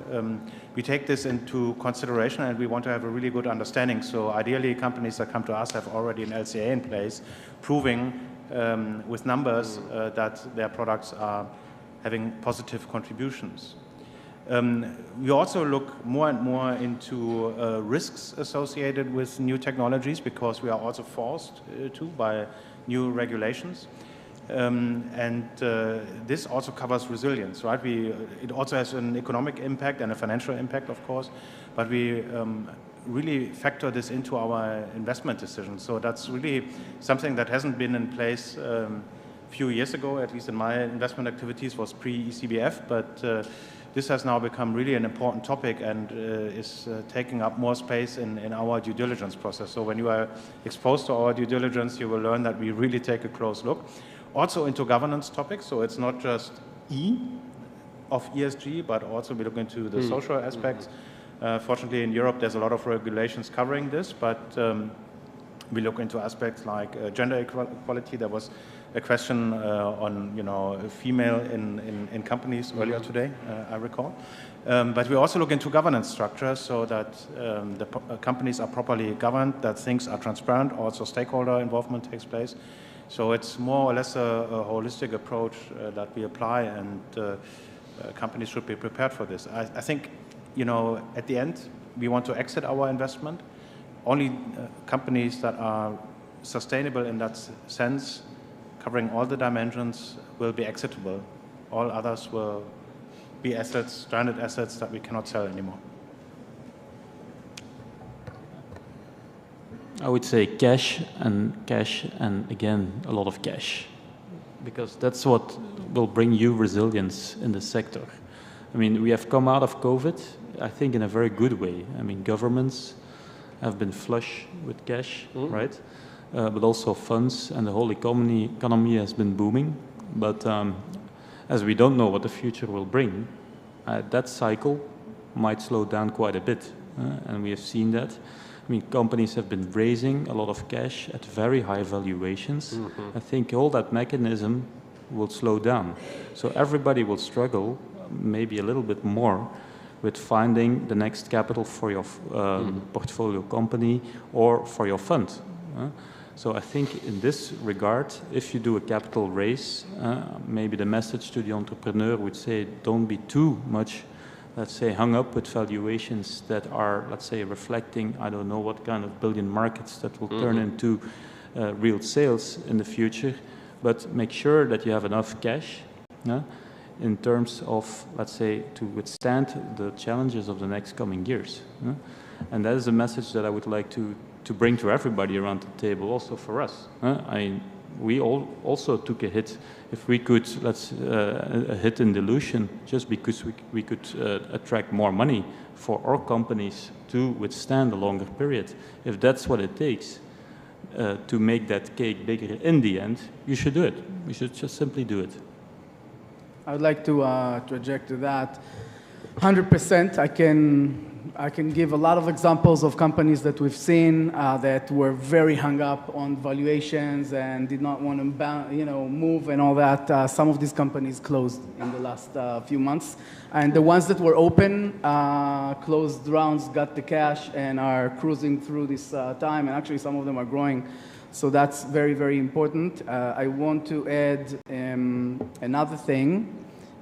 We take this into consideration, and we want to have a really good understanding. So ideally, companies that come to us have already an LCA in place, proving with numbers that their products are having positive contributions. We also look more and more into risks associated with new technologies, because we are also forced to by new regulations. This also covers resilience, right? It also has an economic impact and a financial impact, of course, but we really factor this into our investment decisions. So that's really something that hasn't been in place a few years ago, at least in my investment activities, was pre-ECBF, but this has now become really an important topic and is taking up more space in our due diligence process. So when you are exposed to our due diligence, you will learn that we really take a close look. Also into governance topics, so it's not just E of ESG, but also we look into the social aspects. Fortunately, in Europe, there's a lot of regulations covering this, but we look into aspects like gender equality. There was a question on, female in companies earlier today, I recall. But we also look into governance structures so that the companies are properly governed, that things are transparent, also stakeholder involvement takes place. So it's more or less a holistic approach that we apply, and companies should be prepared for this. I think, at the end, we want to exit our investment. Only companies that are sustainable in that sense, covering all the dimensions, will be exitable. All others will be assets, stranded assets that we cannot sell anymore. I would say cash, and again, a lot of cash, because that's what will bring you resilience in the sector. I mean, we have come out of COVID, I think, in a very good way. I mean, governments have been flush with cash, right? But also funds, and the whole economy has been booming. But as we don't know what the future will bring, that cycle might slow down quite a bit, and we have seen that. I mean, companies have been raising a lot of cash at very high valuations. I think all that mechanism will slow down. So everybody will struggle, maybe a little bit more, with finding the next capital for your portfolio company or for your fund. So I think in this regard, if you do a capital raise, maybe the message to the entrepreneur would say, don't be too much, let's say, hung up with valuations that are, let's say, reflecting, I don't know what kind of billion markets that will turn into real sales in the future, but make sure that you have enough cash in terms of, let's say, to withstand the challenges of the next coming years. And that is a message that I would like to bring to everybody around the table, also for us. We all also took a hit. If we could, a hit in dilution, just because we could attract more money for our companies to withstand a longer period. If that's what it takes to make that cake bigger in the end, you should do it. We should just simply do it. I would like to interject to that. 100%, I can give a lot of examples of companies that we've seen that were very hung up on valuations and did not want to move and all that. Some of these companies closed in the last few months. And the ones that were open, closed rounds, got the cash, and are cruising through this time. And actually, some of them are growing. So that's very, very important. I want to add another thing.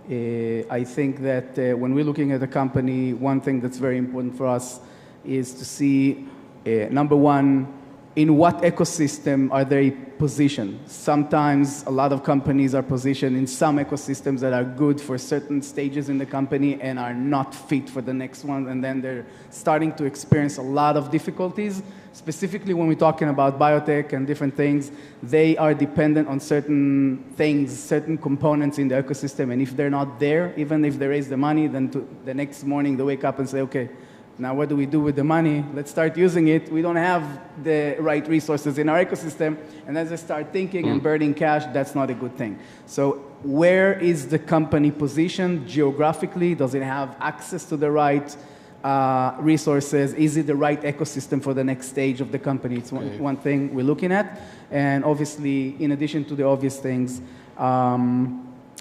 I think that when we're looking at a company, one thing that's very important for us is to see, number one, in what ecosystem are they positioned? Sometimes a lot of companies are positioned in some ecosystems that are good for certain stages in the company and are not fit for the next one, and then they're starting to experience a lot of difficulties. Specifically when we're talking about biotech and different things, they are dependent on certain things, certain components in the ecosystem, and if they're not there, even if they raise the money, then the next morning they wake up and say, okay, Now, what do we do with the money? Let's start using it. We don't have the right resources in our ecosystem. And as I start thinking and burning cash, that's not a good thing. So where is the company positioned geographically? Does it have access to the right resources? Is it the right ecosystem for the next stage of the company? It's one thing we're looking at. And obviously, in addition to the obvious things,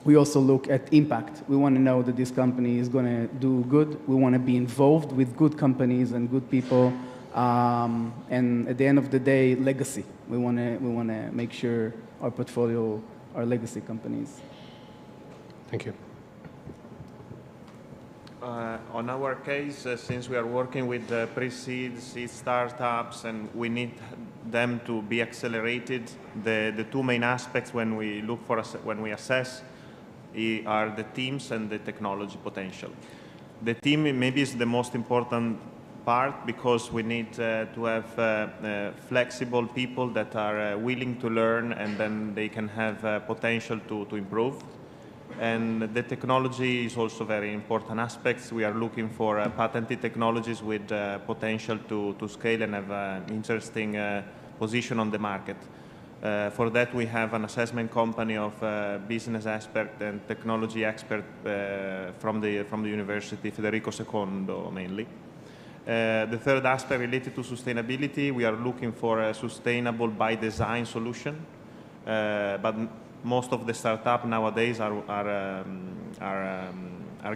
we also look at impact. We want to know that this company is going to do good. We want to be involved with good companies and good people. And at the end of the day, legacy. We want to make sure our portfolio are legacy companies. Thank you. On our case, since we are working with pre-seed, seed startups, and we need them to be accelerated, the two main aspects when we look for when we assess are the teams and the technology potential. The team maybe is the most important part because we need to have flexible people that are willing to learn, and then they can have potential to improve. And the technology is also very important aspects. We are looking for patented technologies with potential to scale and have an interesting position on the market. For that, we have an assessment company of business expert and technology expert from the university, Federico II mainly. The third aspect related to sustainability, we are looking for a sustainable by design solution, but most of the startups nowadays are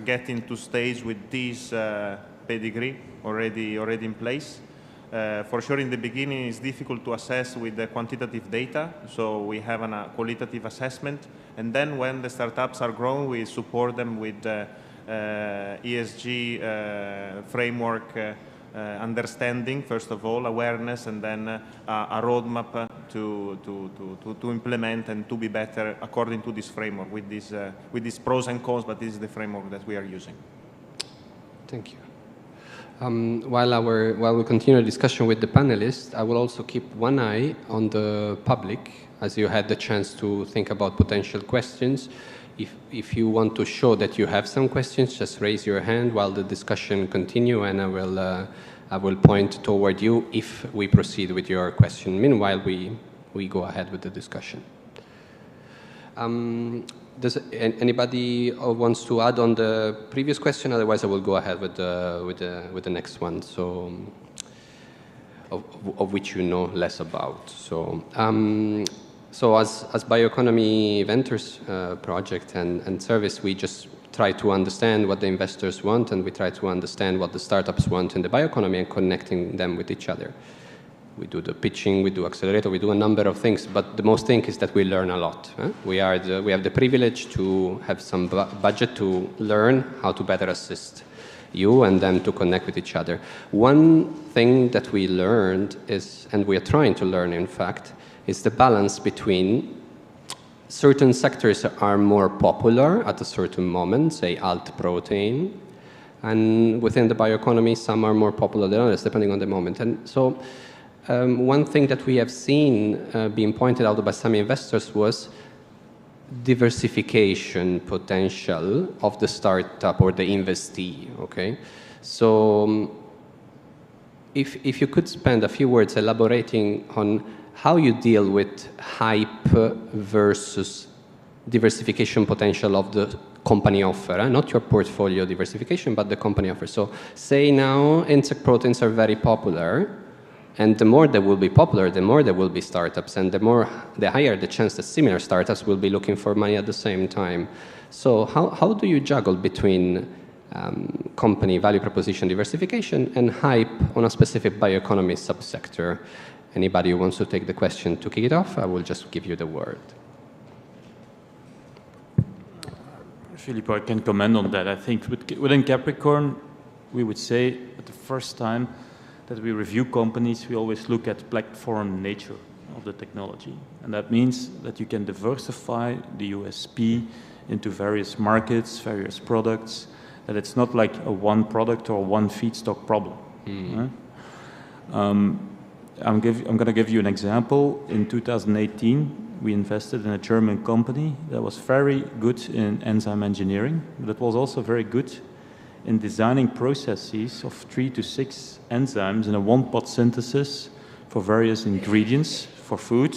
getting to stage with this pedigree already in place. For sure, in the beginning, it's difficult to assess with the quantitative data, so we have a qualitative assessment. And then when the startups are growing, we support them with ESG framework understanding, first of all, awareness, and then a roadmap to implement and to be better according to this framework with these pros and cons, but this is the framework that we are using. Thank you. While we continue the discussion with the panelists, I will also keep one eye on the public, as you had the chance to think about potential questions. If you want to show that you have some questions, just raise your hand while the discussion continues, and I will point toward you if we proceed with your question. Meanwhile, we go ahead with the discussion. Does anybody wants to add on the previous question? Otherwise, I will go ahead with the next one. So, of which you know less about. So, as Bioeconomy Ventures project and service, we just try to understand what the investors want, and we try to understand what the startups want in the bioeconomy and connecting them with each other. We do the pitching, we do accelerator, we do a number of things, but the most thing is that we learn a lot. We have the privilege to have some budget to learn how to better assist you and them to connect with each other. One thing that we learned is, and we are trying to learn in fact, is the balance between certain sectors are more popular at a certain moment, say alt protein, and within the bioeconomy some are more popular than others depending on the moment. And so one thing that we have seen being pointed out by some investors was diversification potential of the startup or the investee, okay? So if you could spend a few words elaborating on how you deal with hype versus diversification potential of the company offer, not your portfolio diversification, but the company offer. So say now insect proteins are very popular, and the more they will be popular, the more there will be startups, and the higher the chance that similar startups will be looking for money at the same time. So how do you juggle between company value proposition diversification and hype on a specific bioeconomy subsector? Anybody who wants to take the question to kick it off, I will just give you the word. Filippo, I can comment on that. I think within Capricorn, we would say at the first time that we review companies, we always look at platform nature of the technology. And that means that you can diversify the USP into various markets, various products, that it's not like a one product or one feedstock problem. I'm going to give you an example. In 2018, we invested in a German company that was very good in enzyme engineering, but it was also very good in designing processes of 3 to 6 enzymes in a one-pot synthesis for various ingredients for food,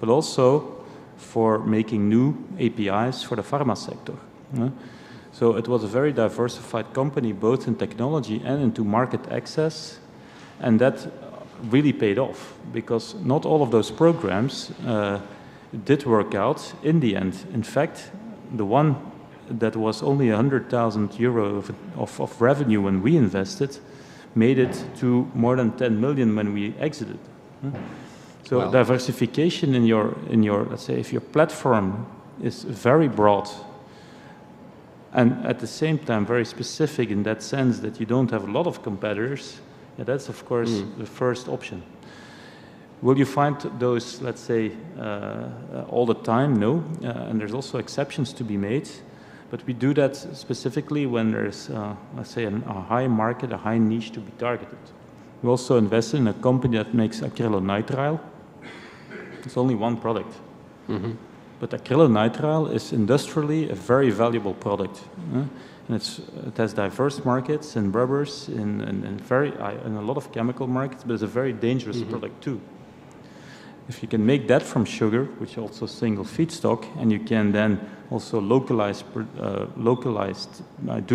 but also for making new APIs for the pharma sector. So it was a very diversified company, both in technology and into market access, and that really paid off, because not all of those programs did work out in the end. In fact, the one that was only 100,000 euro of revenue when we invested made it to more than 10 million when we exited. So Wow. diversification in your, let's say, if your platform is very broad and at the same time very specific in that sense that you don't have a lot of competitors, yeah, that's of course the first option. Will you find those, let's say, all the time? No, and there's also exceptions to be made, but we do that specifically when there's, let's say, a high market, a high niche to be targeted. We also invested in a company that makes acrylonitrile. It's only one product. But acrylonitrile is industrially a very valuable product. And it has diverse markets in rubbers, in a lot of chemical markets, but it's a very dangerous product too. If you can make that from sugar, which is also single feedstock, and you can then also do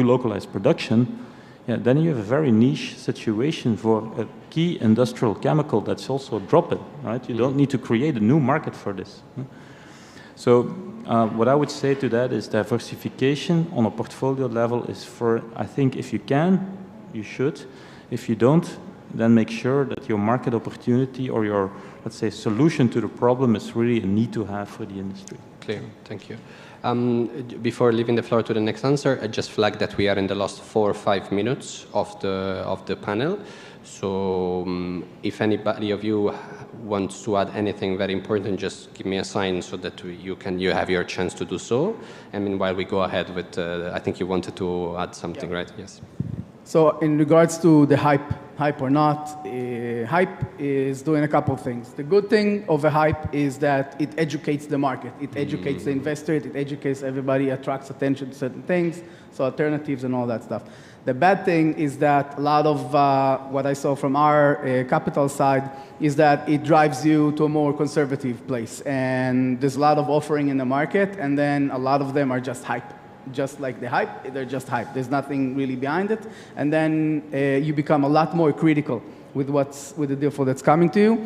localized production, yeah, then you have a very niche situation for a key industrial chemical that's also a drop-in, right? You don't need to create a new market for this. So what I would say to that is diversification on a portfolio level is I think if you can, you should. If you don't, then make sure that your market opportunity or your, let's say, solution to the problem is really a need to have for the industry. Clear, thank you. Before leaving the floor to the next answer, I just flagged that we are in the last 4 or 5 minutes of the panel. So if anybody of you wants to add anything very important, just give me a sign so that you have your chance to do so. And meanwhile, we go ahead with, I think you wanted to add something, right? Yes. So in regards to the hype or not, hype is doing a couple of things. The good thing of a hype is that it educates the market. It educates the investor, it educates everybody, attracts attention to certain things, so alternatives and all that stuff. The bad thing is that a lot of what I saw from our capital side is that it drives you to a more conservative place. And there's a lot of offering in the market, and then a lot of them are just hype. Just like the hype, they're just hype. There's nothing really behind it. And then you become a lot more critical with the deal flow that's coming to you.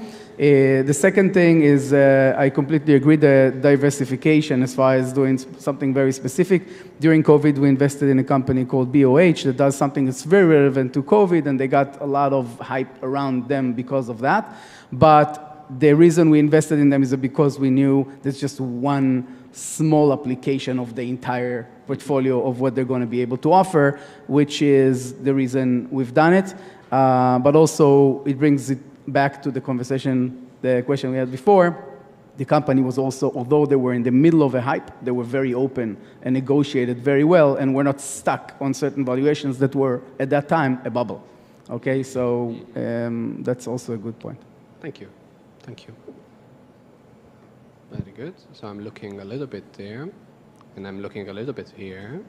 The second thing is I completely agree the diversification as far as doing something very specific. During COVID, we invested in a company called BOH that does something that's very relevant to COVID, and they got a lot of hype around them because of that. But the reason we invested in them is because we knew there's just one small application of the entire portfolio of what they're going to be able to offer, which is the reason we've done it. But also, it brings it back to the conversation, the question we had before. The company was also, although they were in the middle of a hype, they were very open and negotiated very well, and were not stuck on certain valuations that were, at that time, a bubble. Okay, so that's also a good point. Thank you. Thank you. Very good. So I'm looking a little bit there, and I'm looking a little bit here.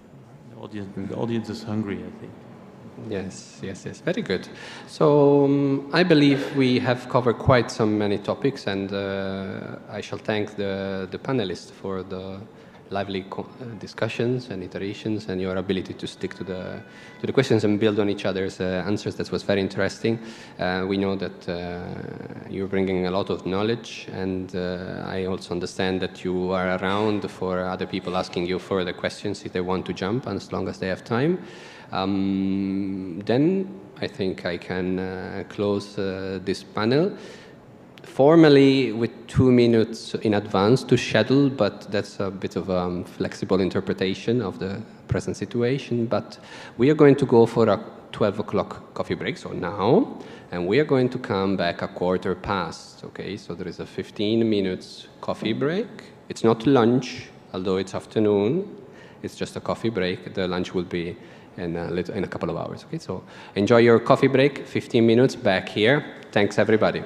The audience is hungry, I think. Yes, yes, yes. Very good. So I believe we have covered quite many topics, and I shall thank the panelists for the lively discussions and iterations, and your ability to stick to the questions and build on each other's answers. That was very interesting. We know that you're bringing a lot of knowledge, and I also understand that you are around for other people asking you further questions if they want to jump, and as long as they have time. Then I think I can close this panel. Formally with 2 minutes in advance to schedule, but that's a bit of a flexible interpretation of the present situation. But we are going to go for a 12 o'clock coffee break, so now, and we are going to come back 1/4 past, okay? So there is a 15 minutes coffee break. It's not lunch, although it's afternoon. It's just a coffee break. The lunch will be in a couple of hours, okay? So enjoy your coffee break, 15 minutes back here. Thanks, everybody.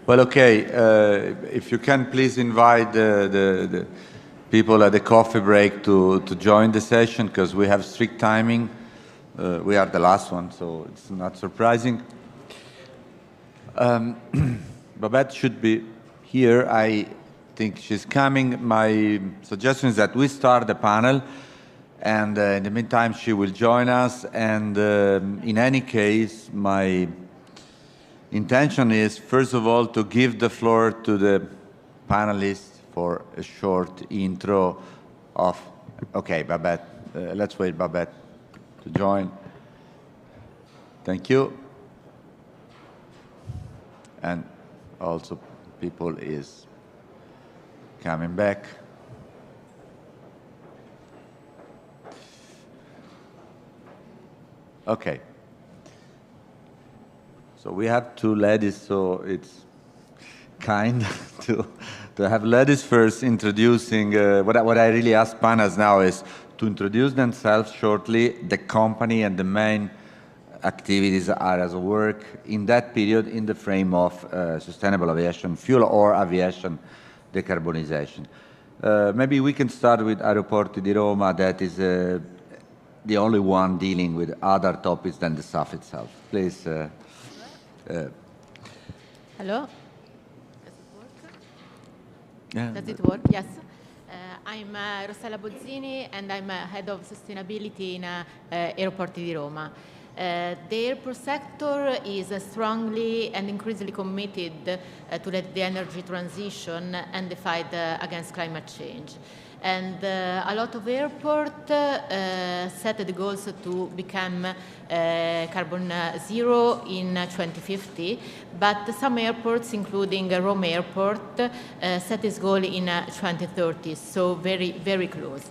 Well, okay. If you can please invite the people at the coffee break to join the session, because we have strict timing. We are the last one, so it's not surprising. Babette should be here. I think she's coming. My suggestion is that we start the panel, and in the meantime, she will join us. And in any case, my intention is, first of all, to give the floor to the panelists for a short intro of, okay, Babette, let's wait Babette to join. Thank you. And also people is coming back. Okay. So we have two ladies, so it's kind to have ladies first introducing, what I really ask panels now is to introduce themselves shortly, the company and the main activities, areas of work in that period in the frame of sustainable aviation fuel or aviation decarbonization. Maybe we can start with Aeroporti di Roma, that is the only one dealing with other topics than the SAF itself. Please. Hello. Does it work? Yeah. Does it work? Yes. I'm Rossella Bozzini, and I'm head of sustainability in Aeroporti di Roma. The airport sector is strongly and increasingly committed to the energy transition and the fight against climate change. And a lot of airports set the goals to become carbon zero in 2050, but some airports, including Rome Airport, set this goal in 2030, so very, very close.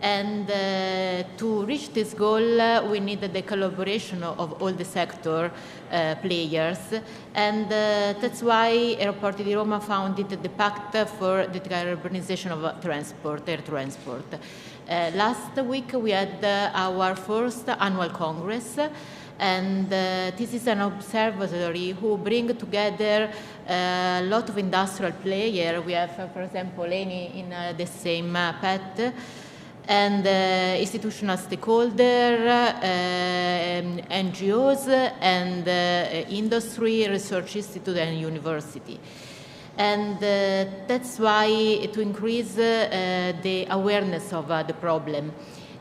And to reach this goal, we need the collaboration of all the sector players, and that's why Aeroporti di Roma founded the Pact for the Decarbonization of Transport, air transport. Last week we had our first annual congress, and this is an observatory who bring together a lot of industrial players. We have, for example, Eni in the same path, and institutional stakeholders, NGOs, and industry, research institute, and university. And that's why, to increase the awareness of the problem,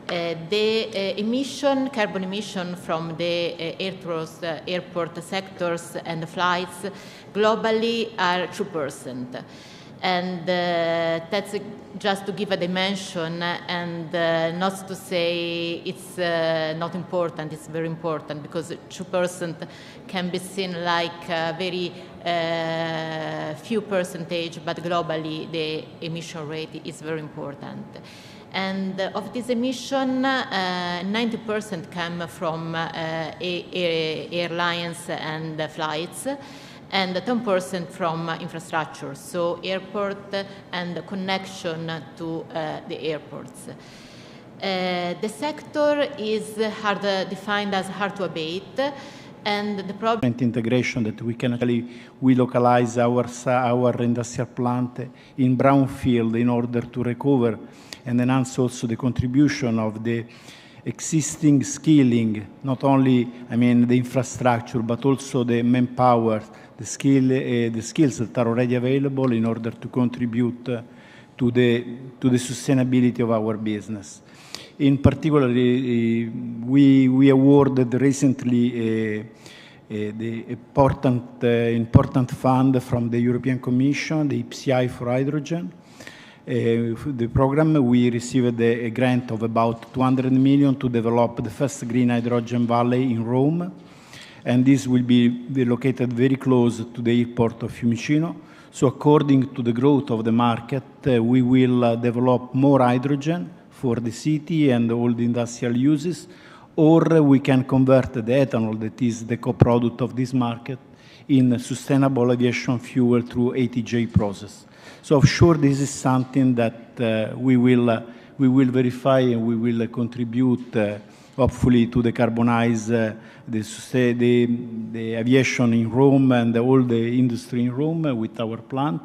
the carbon emission from the airport sectors and flights globally are 2%. And that's just to give a dimension, and not to say it's not important. It's very important, because 2% can be seen like a very few percentage, but globally the emission rate is very important. And of this emission, 90% come from airlines and flights, and 10% from infrastructure, so airport and connection to the airports. The sector is defined as hard to abate, and the problem integration that we can actually localize our industrial plant in brownfield in order to recover and enhance also the contribution of the existing skilling, not only the infrastructure, but also the manpower, the skills that are already available in order to contribute to the sustainability of our business. In particular, we awarded recently the important fund from the European Commission, the IPCEI for hydrogen. The program, we received a grant of about 200 million to develop the first green hydrogen valley in Rome. And this will be located very close to the airport of Fiumicino. So according to the growth of the market, we will develop more hydrogen for the city and all the industrial uses, or we can convert the ethanol, that is the co-product of this market, in sustainable aviation fuel through ATJ process. So sure, this is something that we will verify, and we will contribute hopefully to decarbonize the aviation in Rome and all the industry in Rome with our plant.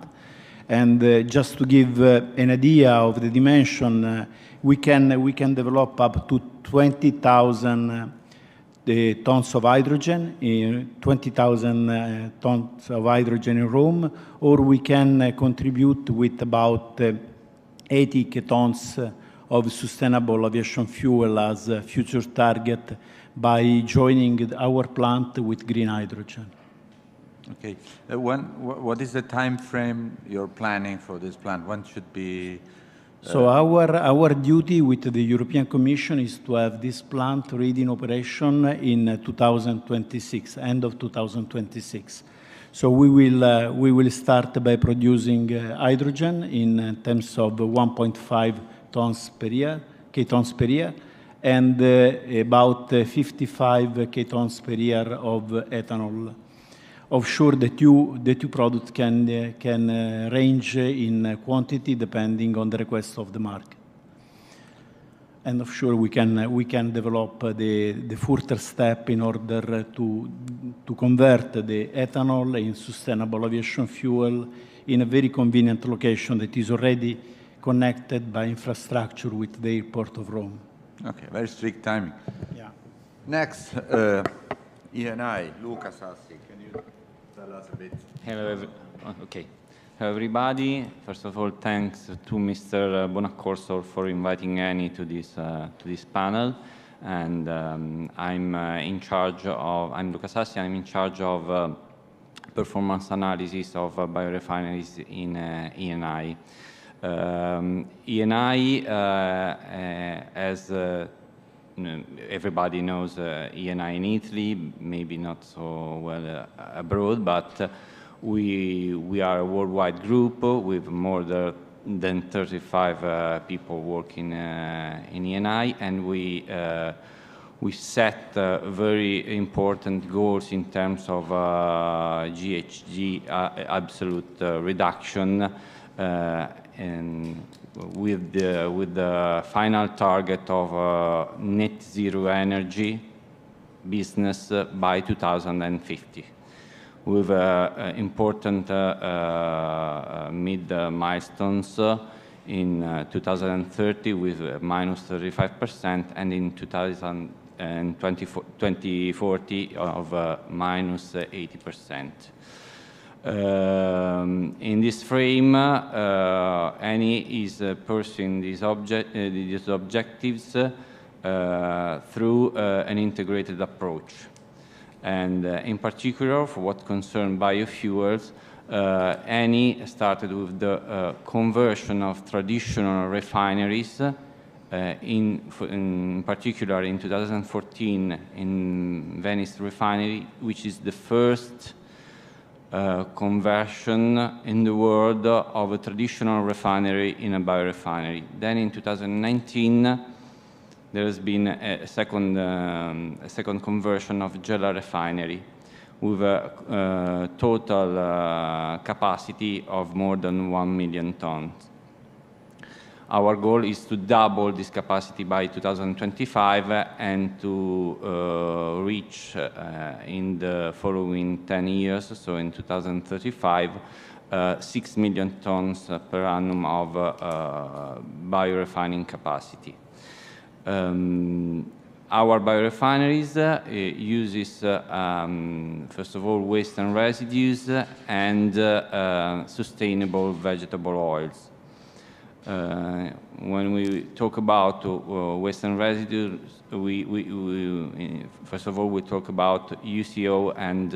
And just to give an idea of the dimension, we can develop up to 20,000 tons of hydrogen, 20,000 tons of hydrogen in Rome, or we can contribute with about 80 tons of sustainable aviation fuel as a future target by joining our plant with green hydrogen. Okay. What is the time frame you're planning for this plant? When should be? So our duty with the European Commission is to have this plant ready in operation in 2026, end of 2026. So we will start by producing hydrogen in terms of 1.5 tons per year, k-tons per year, and about 55 k-tons per year of ethanol. Offshore, the two products can range in quantity depending on the request of the market. And offshore, we can develop the further step in order to convert the ethanol in sustainable aviation fuel in a very convenient location that is already connected by infrastructure with the airport of Rome. Okay, very strict timing. Yeah. Next, E&I, Luca Sassi, can you tell us a bit? Hello, okay. Hello, everybody. First of all, thanks to Mr. Bonaccorso for inviting Annie to this panel. And I'm Luca Sassi. I'm in charge of performance analysis of biorefineries in E&I. E&I, as everybody knows, E&I in Italy, maybe not so well abroad, but we are a worldwide group with more than 35 people working in E&I, and we set very important goals in terms of GHG absolute reduction, and with the final target of net zero energy business by 2050, with important mid milestones in 2030 with minus 35%, and in 2040 of minus 80%. In this frame, Eni is pursuing these objectives through an integrated approach. And in particular, for what concerns biofuels, Eni started with the conversion of traditional refineries, in particular in 2014 in Venice refinery, which is the first conversion in the world of a traditional refinery in a biorefinery. Then in 2019, there has been a second conversion of Gela refinery with a total capacity of more than 1 million tons. Our goal is to double this capacity by 2025 and to reach in the following 10 years, so in 2035, 6 million tons per annum of biorefining capacity. Our biorefineries uses, first of all, waste and residues and sustainable vegetable oils. When we talk about waste and residues, first of all, we talk about UCO and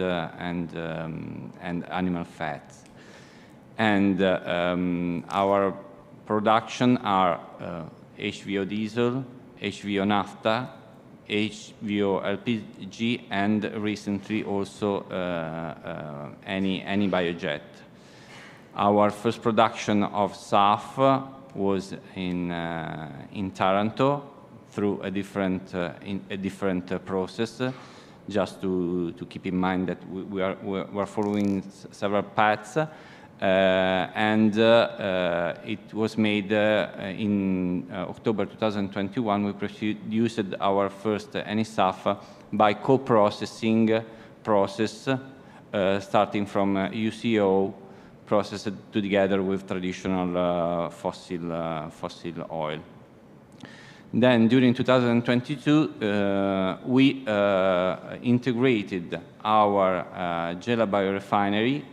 animal fats. And our production are HVO diesel, HVO naphtha, HVO LPG, and recently also any biojet. Our first production of SAF was in Taranto through a different process. Just to keep in mind that we are following several paths. and it was made in October 2021. We produced our first NSAF by co-processing process, starting from UCO, processed together with traditional fossil oil. Then during 2022, we integrated our Gela biorefinery,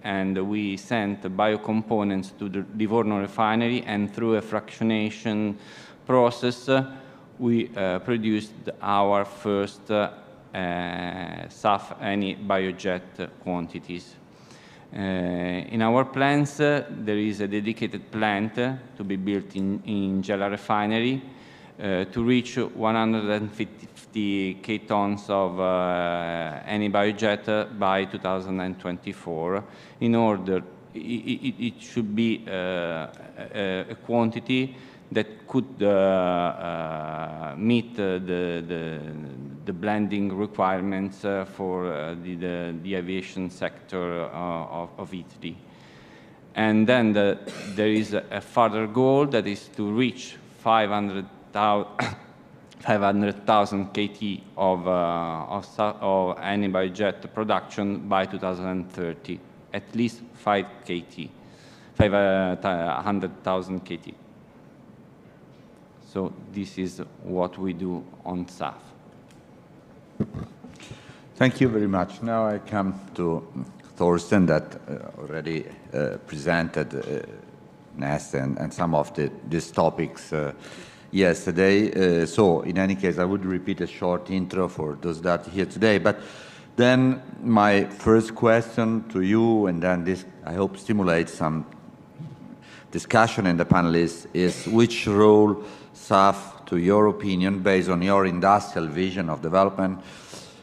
and we sent biocomponents to the Livorno refinery, and through a fractionation process, we produced our first SAF biojet quantities. In our plants, there is a dedicated plant to be built in Gela refinery to reach 150 ktons of any biojet by 2024. In order, it should be a quantity that could meet the blending requirements for the aviation sector of Italy. And then there is a further goal that is to reach 500,000 KT of any biojet production by 2030, at least 500,000 KT. So this is what we do on SAF. Thank you very much. Now I come to Thorsten that already presented NEST and some of these topics yesterday. So in any case, I would repeat a short intro for those that are here today. But then my first question to you, and then this, I hope, stimulates some discussion in the panelists, is which role SAF, to your opinion, based on your industrial vision of development,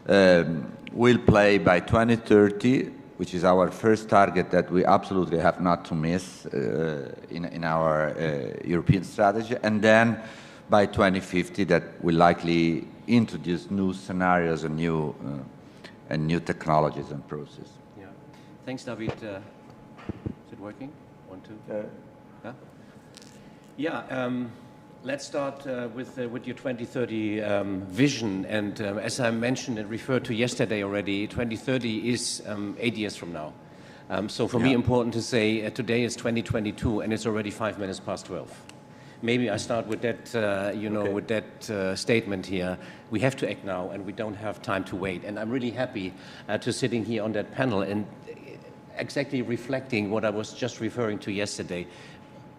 will play by 2030, which is our first target that we absolutely have not to miss in our European strategy, and then by 2050 that will likely introduce new scenarios and new technologies and processes. Yeah. Thanks, David. Is it working? 1, 2. Yeah. Let's start with your 2030 vision. And as I mentioned and referred to yesterday already, 2030 is 8 years from now. So for me, important to say today is 2022, and it's already 5 minutes past 12. Maybe I start with that, with that statement here. We have to act now, and we don't have time to wait. And I'm really happy to sitting here on that panel and exactly reflecting what I was just referring to yesterday.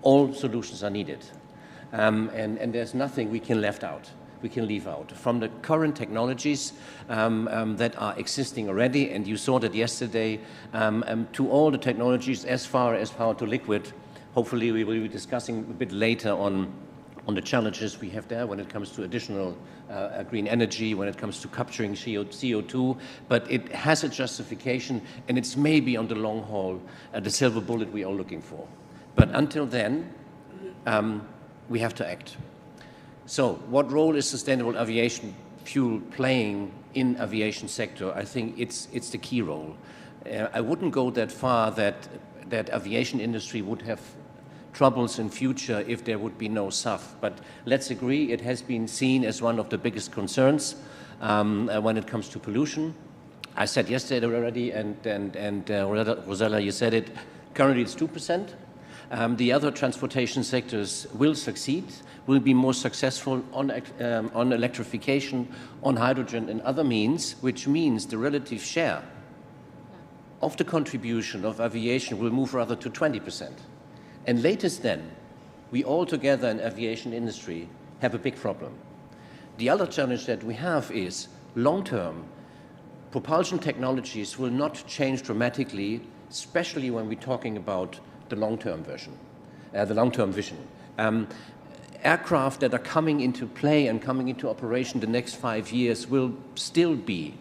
All solutions are needed. And there's nothing we can leave out. From the current technologies that are existing already, and you saw that yesterday, to all the technologies as far as power to liquid. Hopefully we will be discussing a bit later on the challenges we have there when it comes to additional green energy, when it comes to capturing CO2, but it has a justification, and it's maybe on the long haul the silver bullet we are looking for. But until then, we have to act. So what role is sustainable aviation fuel playing in aviation sector? I think it's the key role. I wouldn't go that far that aviation industry would have troubles in future if there would be no SAF. But let's agree, it has been seen as one of the biggest concerns when it comes to pollution. I said yesterday already, and Rosella, you said it, currently it's 2%. The other transportation sectors will succeed, will be more successful on electrification, on hydrogen and other means, which means the relative share of the contribution of aviation will move rather to 20%. And latest then, we all together in aviation industry have a big problem. The other challenge that we have is long-term, propulsion technologies will not change dramatically, especially when we're talking about the long-term vision. Aircraft that are coming into play and coming into operation the next 5 years will still be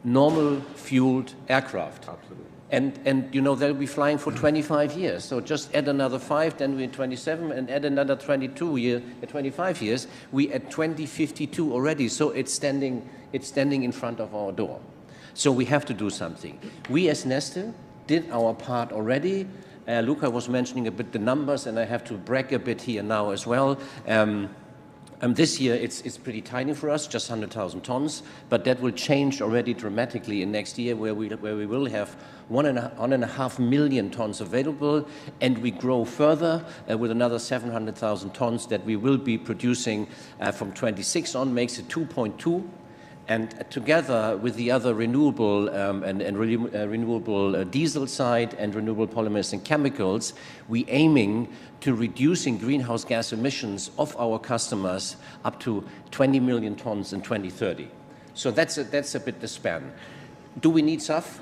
normal fueled aircraft. Absolutely. And they'll be flying for 25 years. So just add another 5, then we're 27, and add another 25 years, we at 2052 already. So it's standing in front of our door. So we have to do something. We as Neste did our part already. Luca was mentioning a bit the numbers, and I have to brag a bit here now as well. This year it's pretty tiny for us, just 100,000 tons, but that will change already dramatically in next year, where we will have 1.5 million tons available, and we grow further with another 700,000 tons that we will be producing from 26 on, makes it 2.2. And together with the other renewable renewable diesel side and renewable polymers and chemicals, we aiming to reducing greenhouse gas emissions of our customers up to 20 million tons in 2030. So that's a bit the span. Do we need SAF?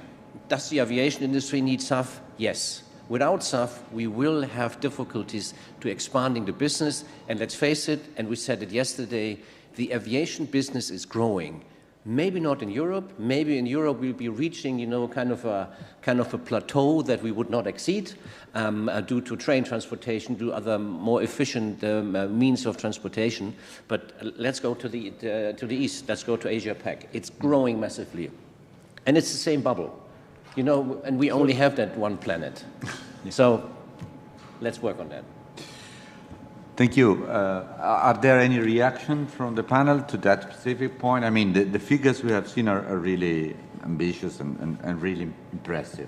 Does the aviation industry need SAF? Yes. Without SAF, we will have difficulties to expanding the business. And let's face it, and we said it yesterday, the aviation business is growing. Maybe not in Europe. Maybe in Europe we'll be reaching, kind of a plateau that we would not exceed due to train transportation, due to other more efficient means of transportation. But let's go to the east. Let's go to Asia Pac. It's growing massively, and it's the same bubble, And we only have that one planet. So let's work on that. Thank you. Are there any reaction from the panel to that specific point? I mean, the figures we have seen are really ambitious and really impressive.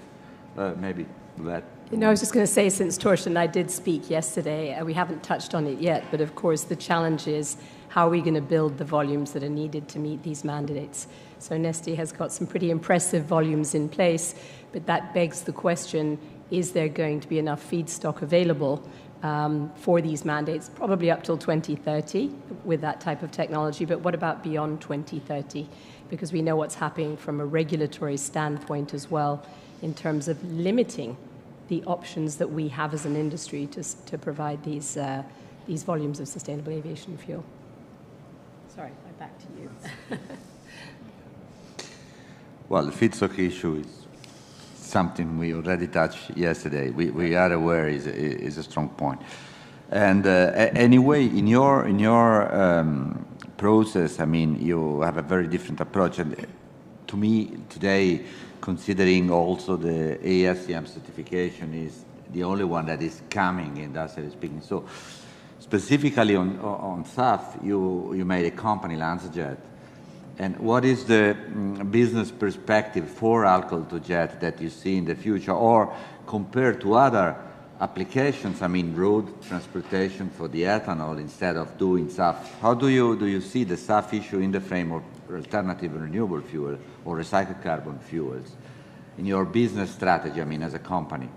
Maybe that. I was just going to say, since Torsten and I did speak yesterday, we haven't touched on it yet, but of course the challenge is how are we going to build the volumes that are needed to meet these mandates? So Neste has got some pretty impressive volumes in place, but that begs the question, is there going to be enough feedstock available for these mandates, probably up till 2030 with that type of technology, but what about beyond 2030? Because we know what's happening from a regulatory standpoint as well in terms of limiting the options that we have as an industry to provide these volumes of sustainable aviation fuel. Sorry, back to you. Well, the feedstock issue is something we already touched yesterday. We are aware is a strong point. And anyway, in your process, I mean, you have a very different approach. And to me, today, considering also the ASCM certification is the only one that is coming, industrially speaking. So specifically on SAF, you made a company, LanzaJet. And what is the business perspective for alcohol-to-jet that you see in the future, or compared to other applications? I mean, road transportation for the ethanol instead of doing SAF. How do you see the SAF issue in the frame of alternative renewable fuel or recycled carbon fuels in your business strategy? I mean, as a company.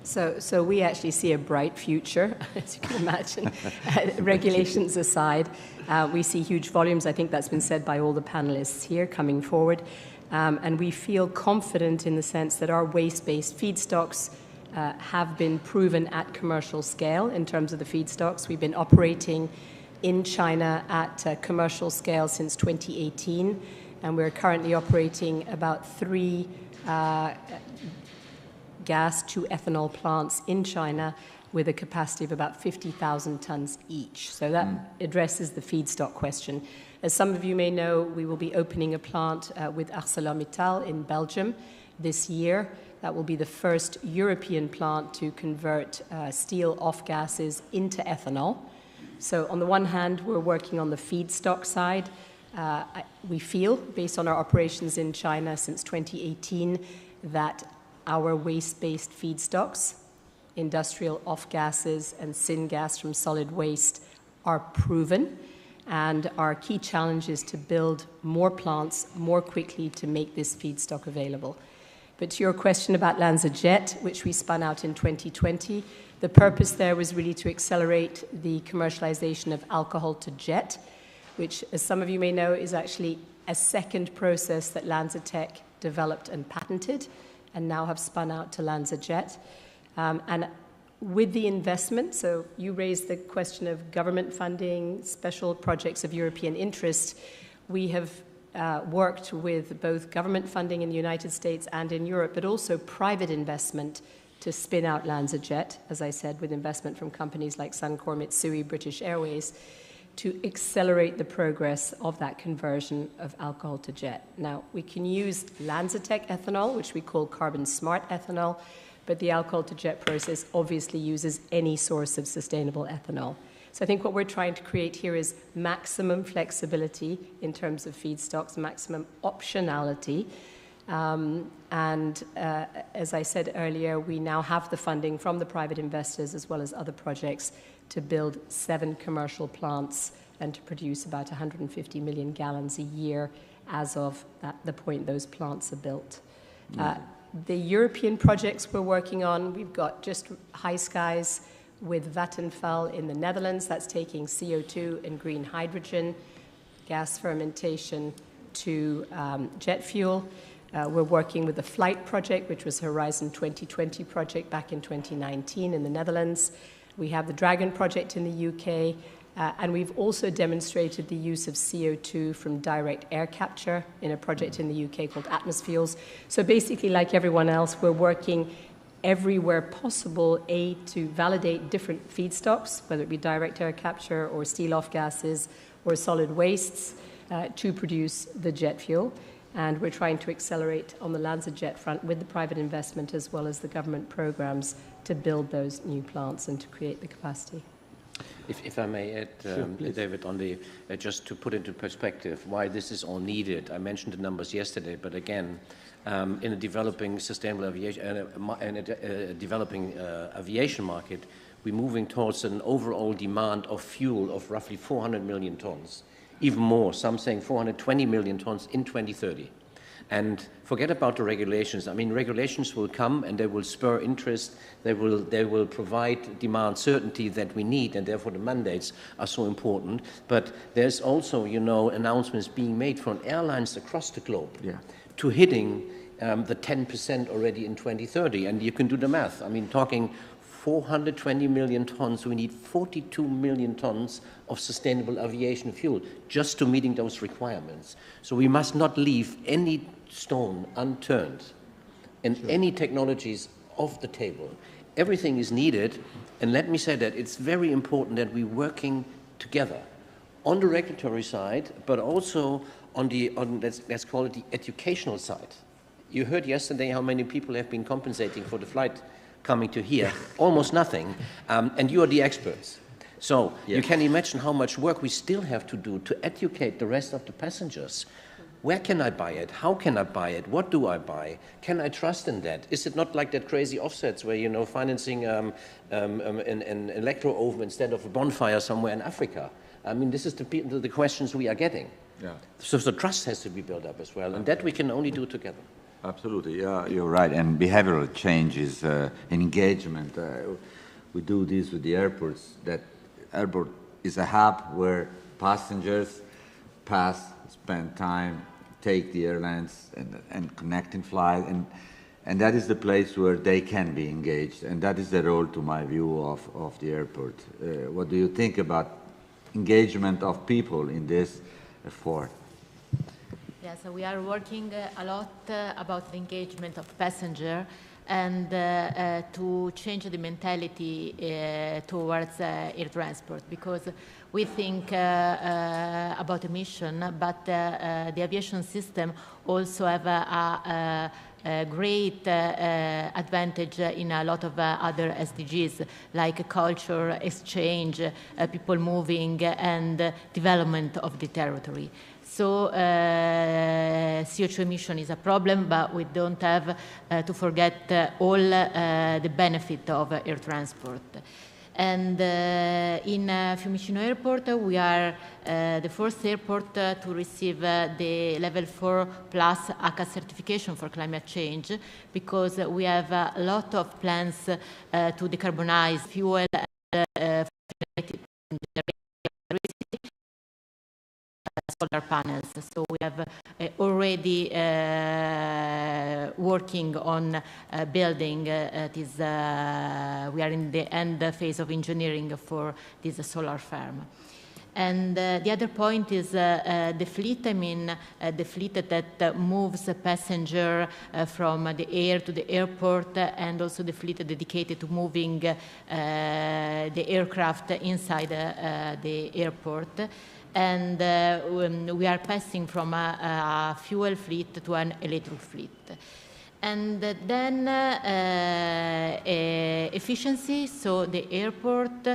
So we actually see a bright future, as you can imagine. Regulations aside, we see huge volumes. I think that's been said by all the panelists here coming forward. And we feel confident in the sense that our waste-based feedstocks have been proven at commercial scale in terms of the feedstocks. We've been operating in China at commercial scale since 2018, and we're currently operating about 3 gas to ethanol plants in China with a capacity of about 50,000 tons each. So that addresses the feedstock question. As some of you may know, we will be opening a plant with ArcelorMittal in Belgium this year. That will be the first European plant to convert steel off-gases into ethanol. So on the one hand, we're working on the feedstock side. We feel, based on our operations in China since 2018, that our waste-based feedstocks, industrial off-gases and syngas from solid waste, are proven, and our key challenge is to build more plants more quickly to make this feedstock available. But to your question about LanzaJet, which we spun out in 2020, the purpose there was really to accelerate the commercialization of alcohol-to-jet, which, as some of you may know, is actually a second process that LanzaTech developed and patented, and now have spun out to LanzaJet. And with the investment, so you raised the question of government funding, special projects of European interest, we have worked with both government funding in the United States and in Europe, but also private investment to spin out LanzaJet, as I said, with investment from companies like Suncor, Mitsui, British Airways, to accelerate the progress of that conversion of alcohol to jet. Now, we can use LanzaTech ethanol, which we call carbon smart ethanol, but the alcohol to jet process obviously uses any source of sustainable ethanol. So I think what we're trying to create here is maximum flexibility in terms of feedstocks, maximum optionality. As I said earlier, we now have the funding from the private investors as well as other projects to build 7 commercial plants and to produce about 150 million gallons a year as of the point those plants are built. The European projects we're working on, we've got just high skies with Vattenfall in the Netherlands. That's taking CO2 and green hydrogen, gas fermentation to jet fuel. We're working with the Flight project, which was Horizon 2020 project back in 2019 in the Netherlands. We have the Dragon project in the UK, and we've also demonstrated the use of CO2 from direct air capture in a project in the UK called Atmospheres. So basically, like everyone else, we're working everywhere possible, to validate different feedstocks, whether it be direct air capture or steel off gases or solid wastes, to produce the jet fuel. And we're trying to accelerate on the LanzaJet front with the private investment as well as the government programs to build those new plants and to create the capacity. If I may add, David, on the just to put into perspective why this is all needed. I mentioned the numbers yesterday, but again, in a developing sustainable aviation developing aviation market, we're moving towards an overall demand of fuel of roughly 400 million tons, even more. Some saying 420 million tons in 2030. And forget about the regulations. I mean, regulations will come and they will spur interest. They will provide demand certainty that we need, and therefore the mandates are so important. But there's also, you know, announcements being made from airlines across the globe to hitting the 10% already in 2030. And you can do the math. I mean, talking 420 million tons, we need 42 million tons of sustainable aviation fuel just to meeting those requirements. So we must not leave any stone unturned and any technologies off the table. Everything is needed, and let me say that it's very important that we're working together on the regulatory side, but also on let's call it the educational side. You heard yesterday how many people have been compensating for the flight coming to here, almost nothing, and you are the experts. So you can imagine how much work we still have to do to educate the rest of the passengers. Where can I buy it? How can I buy it? What do I buy? Can I trust in that? Is it not like that crazy offsets where, you know, financing an electro oven instead of a bonfire somewhere in Africa? I mean, this is the questions we are getting. Yeah. So the trust has to be built up as well, and that we can only do together. Absolutely, yeah, you're right. And behavioral changes, engagement. We do this with the airports. That airport is a hub where passengers pass, spend time, take the airlines and connect in flight. And that is the place where they can be engaged. And that is the role, to my view, of the airport. What do you think about engagement of people in this effort? Yeah, so we are working a lot about the engagement of passenger and to change the mentality towards air transport, because we think about emission, but the aviation system also have a great advantage in a lot of other SDGs, like culture, exchange, people moving, and development of the territory. So CO2 emission is a problem, but we don't have to forget all the benefit of air transport. And in Fiumicino Airport, we are the first airport to receive the level 4 plus ACA certification for climate change, because we have a lot of plans to decarbonize fuel and solar panels. So we have already working on building this, we are in the end phase of engineering for this solar farm. And the other point is the fleet. I mean, the fleet that moves a passenger from the air to the airport, and also the fleet dedicated to moving the aircraft inside the airport. And we are passing from a fuel fleet to an electric fleet. And then efficiency, so the airport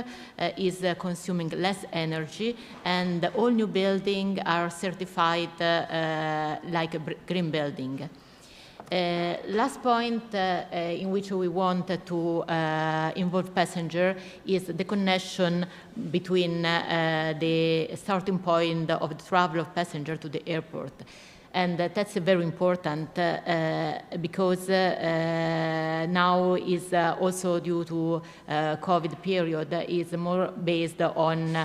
is consuming less energy, and all new buildings are certified like a green building. Last point in which we want to involve passenger is the connection between the starting point of the travel of passenger to the airport. And that's very important because now is also due to COVID period is more based on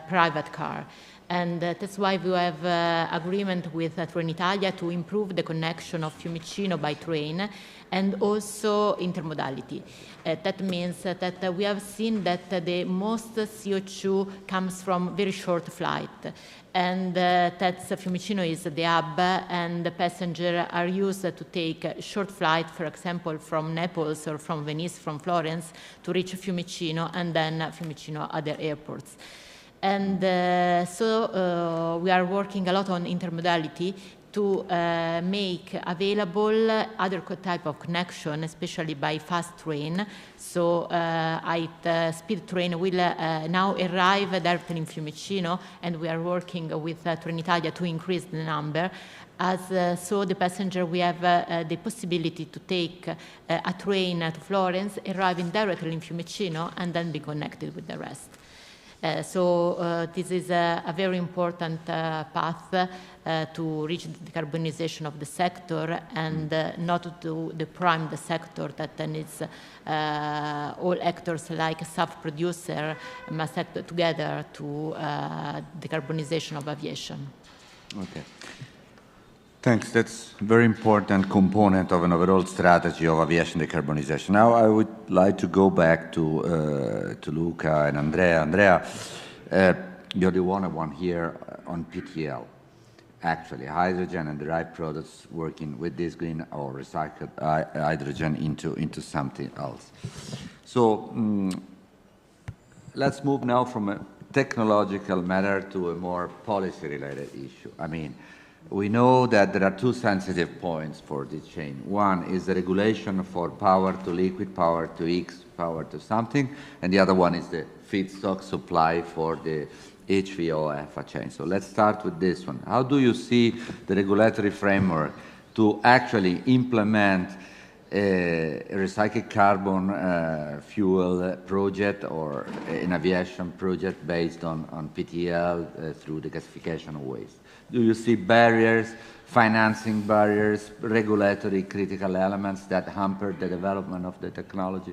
private car. And that's why we have agreement with Trenitalia to improve the connection of Fiumicino by train and also intermodality. That means that we have seen that the most CO2 comes from very short flight. And that's Fiumicino is the hub, and the passengers are used to take a short flight, for example, from Naples or from Venice, from Florence, to reach Fiumicino, and then Fiumicino other airports. And so we are working a lot on intermodality to make available other type of connection, especially by fast train. So high-speed train will now arrive directly in Fiumicino, and we are working with Trenitalia to increase the number. So the passenger, we have the possibility to take a train to Florence, arriving directly in Fiumicino, and then be connected with the rest. So this is a very important path to reach the decarbonization of the sector, and not to deprime the sector that needs all actors like self-producer must act together to decarbonization of aviation. Okay. Thanks. That's a very important component of an overall strategy of aviation decarbonization. Now I would like to go back to Luca and Andrea. Andrea, you're the only one here on PTL. Actually, hydrogen and derived products working with this green or recycled hydrogen into something else. So let's move now from a technological matter to a more policy-related issue. I mean, we know that there are two sensitive points for this chain. One is the regulation for power to liquid, power to X, power to something, and the other one is the feedstock supply for the HVO-EFA chain. So let's start with this one. How do you see the regulatory framework to actually implement a recycled carbon fuel project or an aviation project based on PTL through the gasification of waste? Do you see barriers, financing barriers, regulatory critical elements that hamper the development of the technology?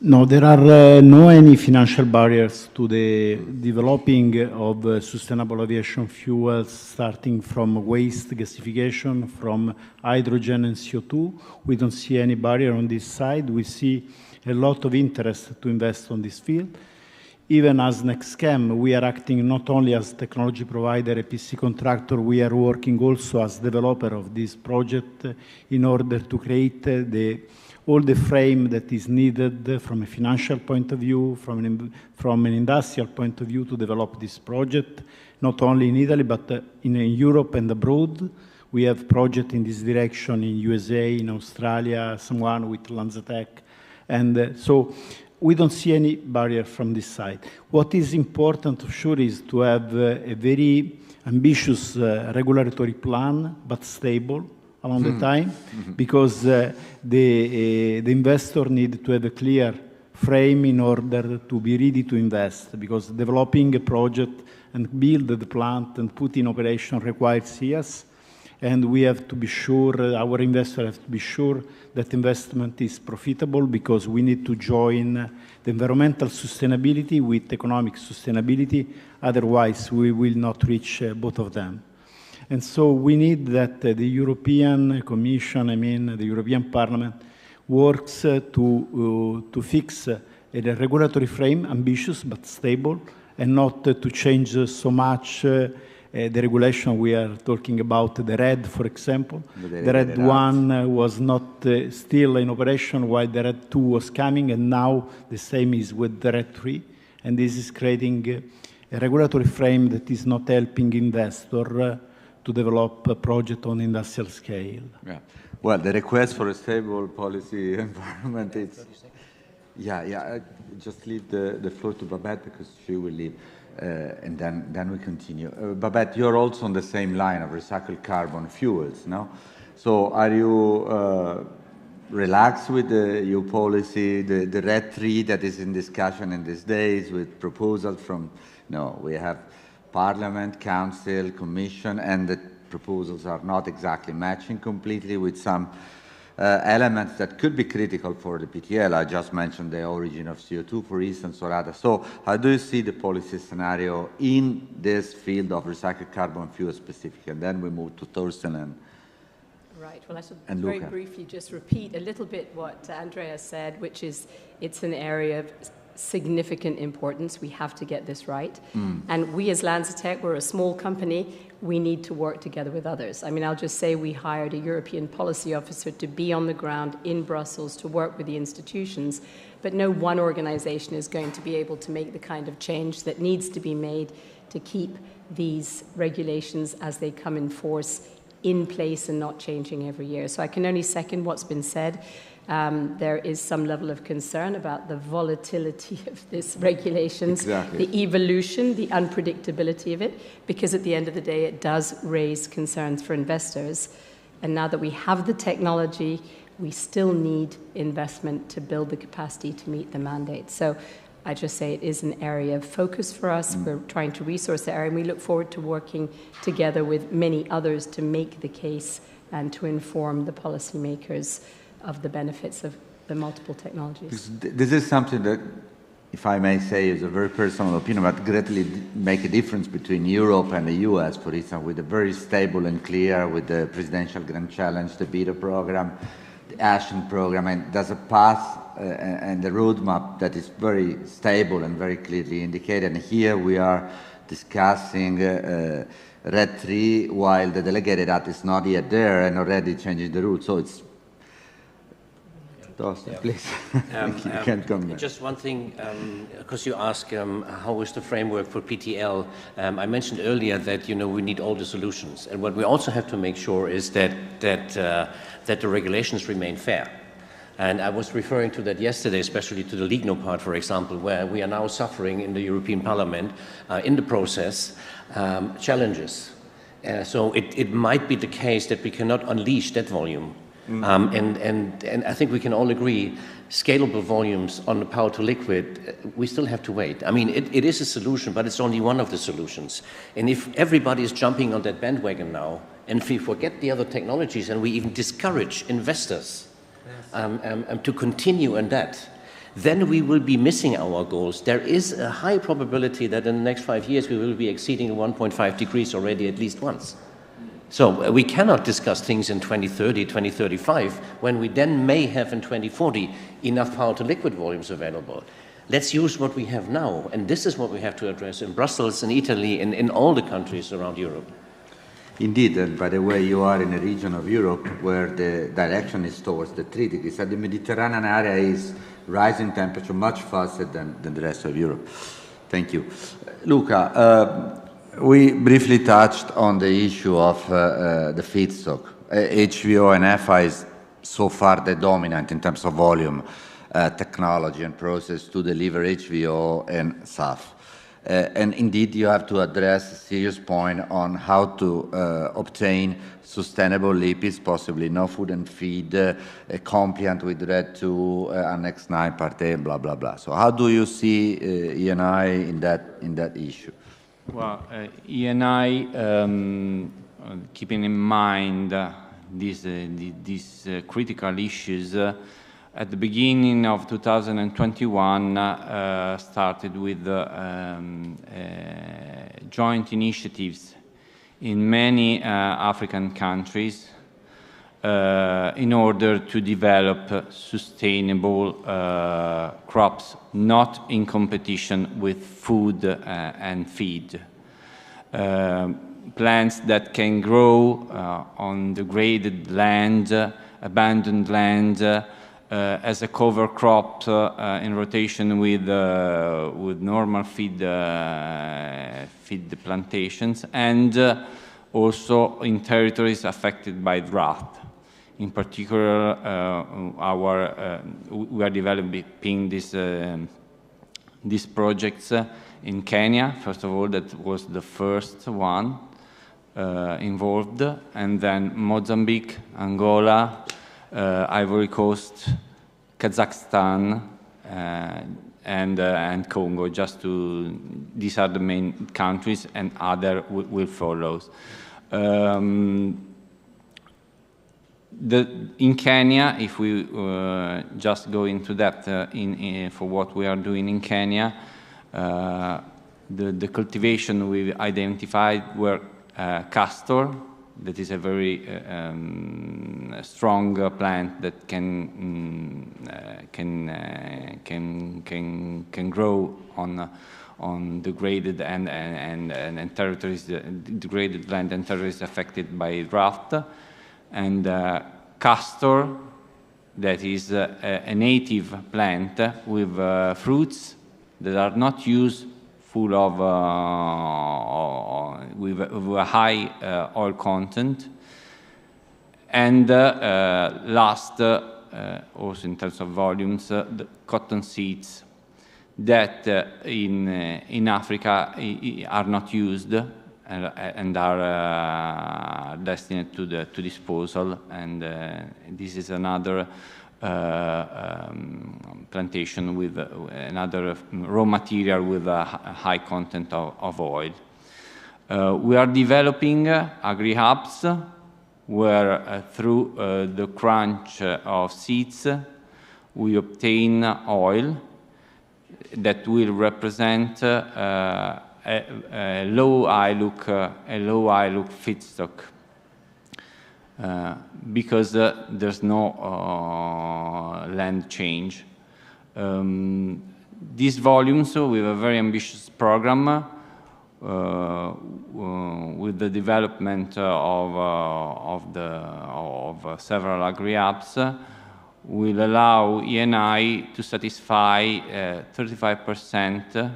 No, there are no any financial barriers to the developing of sustainable aviation fuels, starting from waste gasification, from hydrogen and CO2. We don't see any barrier on this side. We see a lot of interest to invest on this field. Even as NextChem, we are acting not only as technology provider, a PC contractor, we are working also as developer of this project in order to create all the frame that is needed from a financial point of view, from an industrial point of view to develop this project, not only in Italy, but in Europe and abroad. We have projects in this direction in USA, in Australia, someone with LanzaTech. And so we don't see any barrier from this side. What is important, for sure, is to have a very ambitious regulatory plan, but stable along the time, because the investor need to have a clear frame in order to be ready to invest, because developing a project and build the plant and put in operation requires years, and we have to be sure, our investor have to be sure that investment is profitable, because we need to join the environmental sustainability with economic sustainability, otherwise we will not reach both of them. And so we need that the European Commission, the European Parliament, works to fix a regulatory frame, ambitious but stable, and not to change so much the regulation. We are talking about the RED, for example. The RED 1 was not still in operation while the RED 2 was coming, and now the same is with the RED 3. And this is creating a regulatory frame that is not helping investors to develop a project on industrial scale. Yeah. Well, the request for a stable policy environment is... I just leave the floor to Babette because she will leave, and then we continue. Babette, you're also on the same line of recycled carbon fuels, no? So are you relaxed with the EU policy, the RED 3 that is in discussion in these days with proposals from, we have Parliament, Council, Commission, and the proposals are not exactly matching completely with some elements that could be critical for the PTL. I just mentioned the origin of CO2, for instance, or others. So how do you see the policy scenario in this field of recycled carbon fuel specific? And then we move to Thorsten and Right. Well, I should and very Luca. briefly just repeat a little bit what Andrea said, which is it's an area of significant importance. We have to get this right. And we as LanzaTech, we're a small company. We need to work together with others. I mean, I'll just say we hired a European policy officer to be on the ground in Brussels to work with the institutions, but no one organization is going to be able to make the kind of change that needs to be made to keep these regulations as they come in force in place and not changing every year. So I can only second what's been said. There is some level of concern about the volatility of these regulations, the evolution, the unpredictability of it, because at the end of the day, it does raise concerns for investors. And now that we have the technology, we still need investment to build the capacity to meet the mandate. So I just say it is an area of focus for us. We're trying to resource the area, and we look forward to working together with many others to make the case and to inform the policymakers of the benefits of the multiple technologies. This is something that, if I may say, is a very personal opinion, but greatly make a difference between Europe and the US, for instance, with a very stable and clear, with the Presidential Grand Challenge, the BETA program, the Action program, and there's a path and the roadmap that is very stable and very clearly indicated. And here we are discussing RED 3 while the delegated act is not yet there and already changing the rules. So it's please. You can come back. Just one thing, because you asked how is the framework for PTL. I mentioned earlier that we need all the solutions, and what we also have to make sure is that the regulations remain fair. And I was referring to that yesterday, especially to the Lignin part, for example, where we are now suffering in the European Parliament in the process challenges. So it might be the case that we cannot unleash that volume. And I think we can all agree, scalable volumes on the power to liquid, we still have to wait. I mean, it is a solution, but it's only one of the solutions. And if everybody is jumping on that bandwagon now, and if we forget the other technologies and we even discourage investors to continue on that, then we will be missing our goals. There is a high probability that in the next 5 years we will be exceeding 1.5 degrees already at least once. So we cannot discuss things in 2030, 2035, when we then may have in 2040 enough power to liquid volumes available. Let's use what we have now, and this is what we have to address in Brussels, in Italy, and in all the countries around Europe. Indeed, and by the way, you are in a region of Europe where the direction is towards the 3 degrees. So the Mediterranean area is rising temperature much faster than the rest of Europe. Thank you. Luca, we briefly touched on the issue of the feedstock. HVO and FI is so far the dominant in terms of volume, technology and process to deliver HVO and SAF. And indeed, you have to address a serious point on how to obtain sustainable lipids, possibly no food and feed, compliant with RED 2, Annex 9, Part A, blah, blah, blah. So how do you see ENI in that issue? Well, ENI, keeping in mind these critical issues, at the beginning of 2021, started with joint initiatives in many African countries in order to develop sustainable crops, not in competition with food and feed. Plants that can grow on degraded land, abandoned land, as a cover crop in rotation with normal feed plantations, and also in territories affected by drought. In particular, we are developing these projects in Kenya. First of all, that was the first one involved, and then Mozambique, Angola, Ivory Coast, Kazakhstan, and Congo. These are the main countries, and other will follow. In Kenya, if we just go into depth for what we are doing in Kenya, the cultivation we identified were castor. That is a very strong plant that can grow on degraded and territories, degraded land and territories affected by drought. And castor, that is a native plant with fruits that are not used, full of with a high oil content, and last, also in terms of volumes, the cotton seeds that in Africa are not used and are destined to disposal, and this is another plantation with another raw material with a high content of oil. We are developing agri-hubs where through the crunch of seeds we obtain oil that will represent a low ILUC feedstock. Because there's no land change. These volumes, we have a very ambitious program with the development of several agri-hubs, will allow ENI to satisfy 35%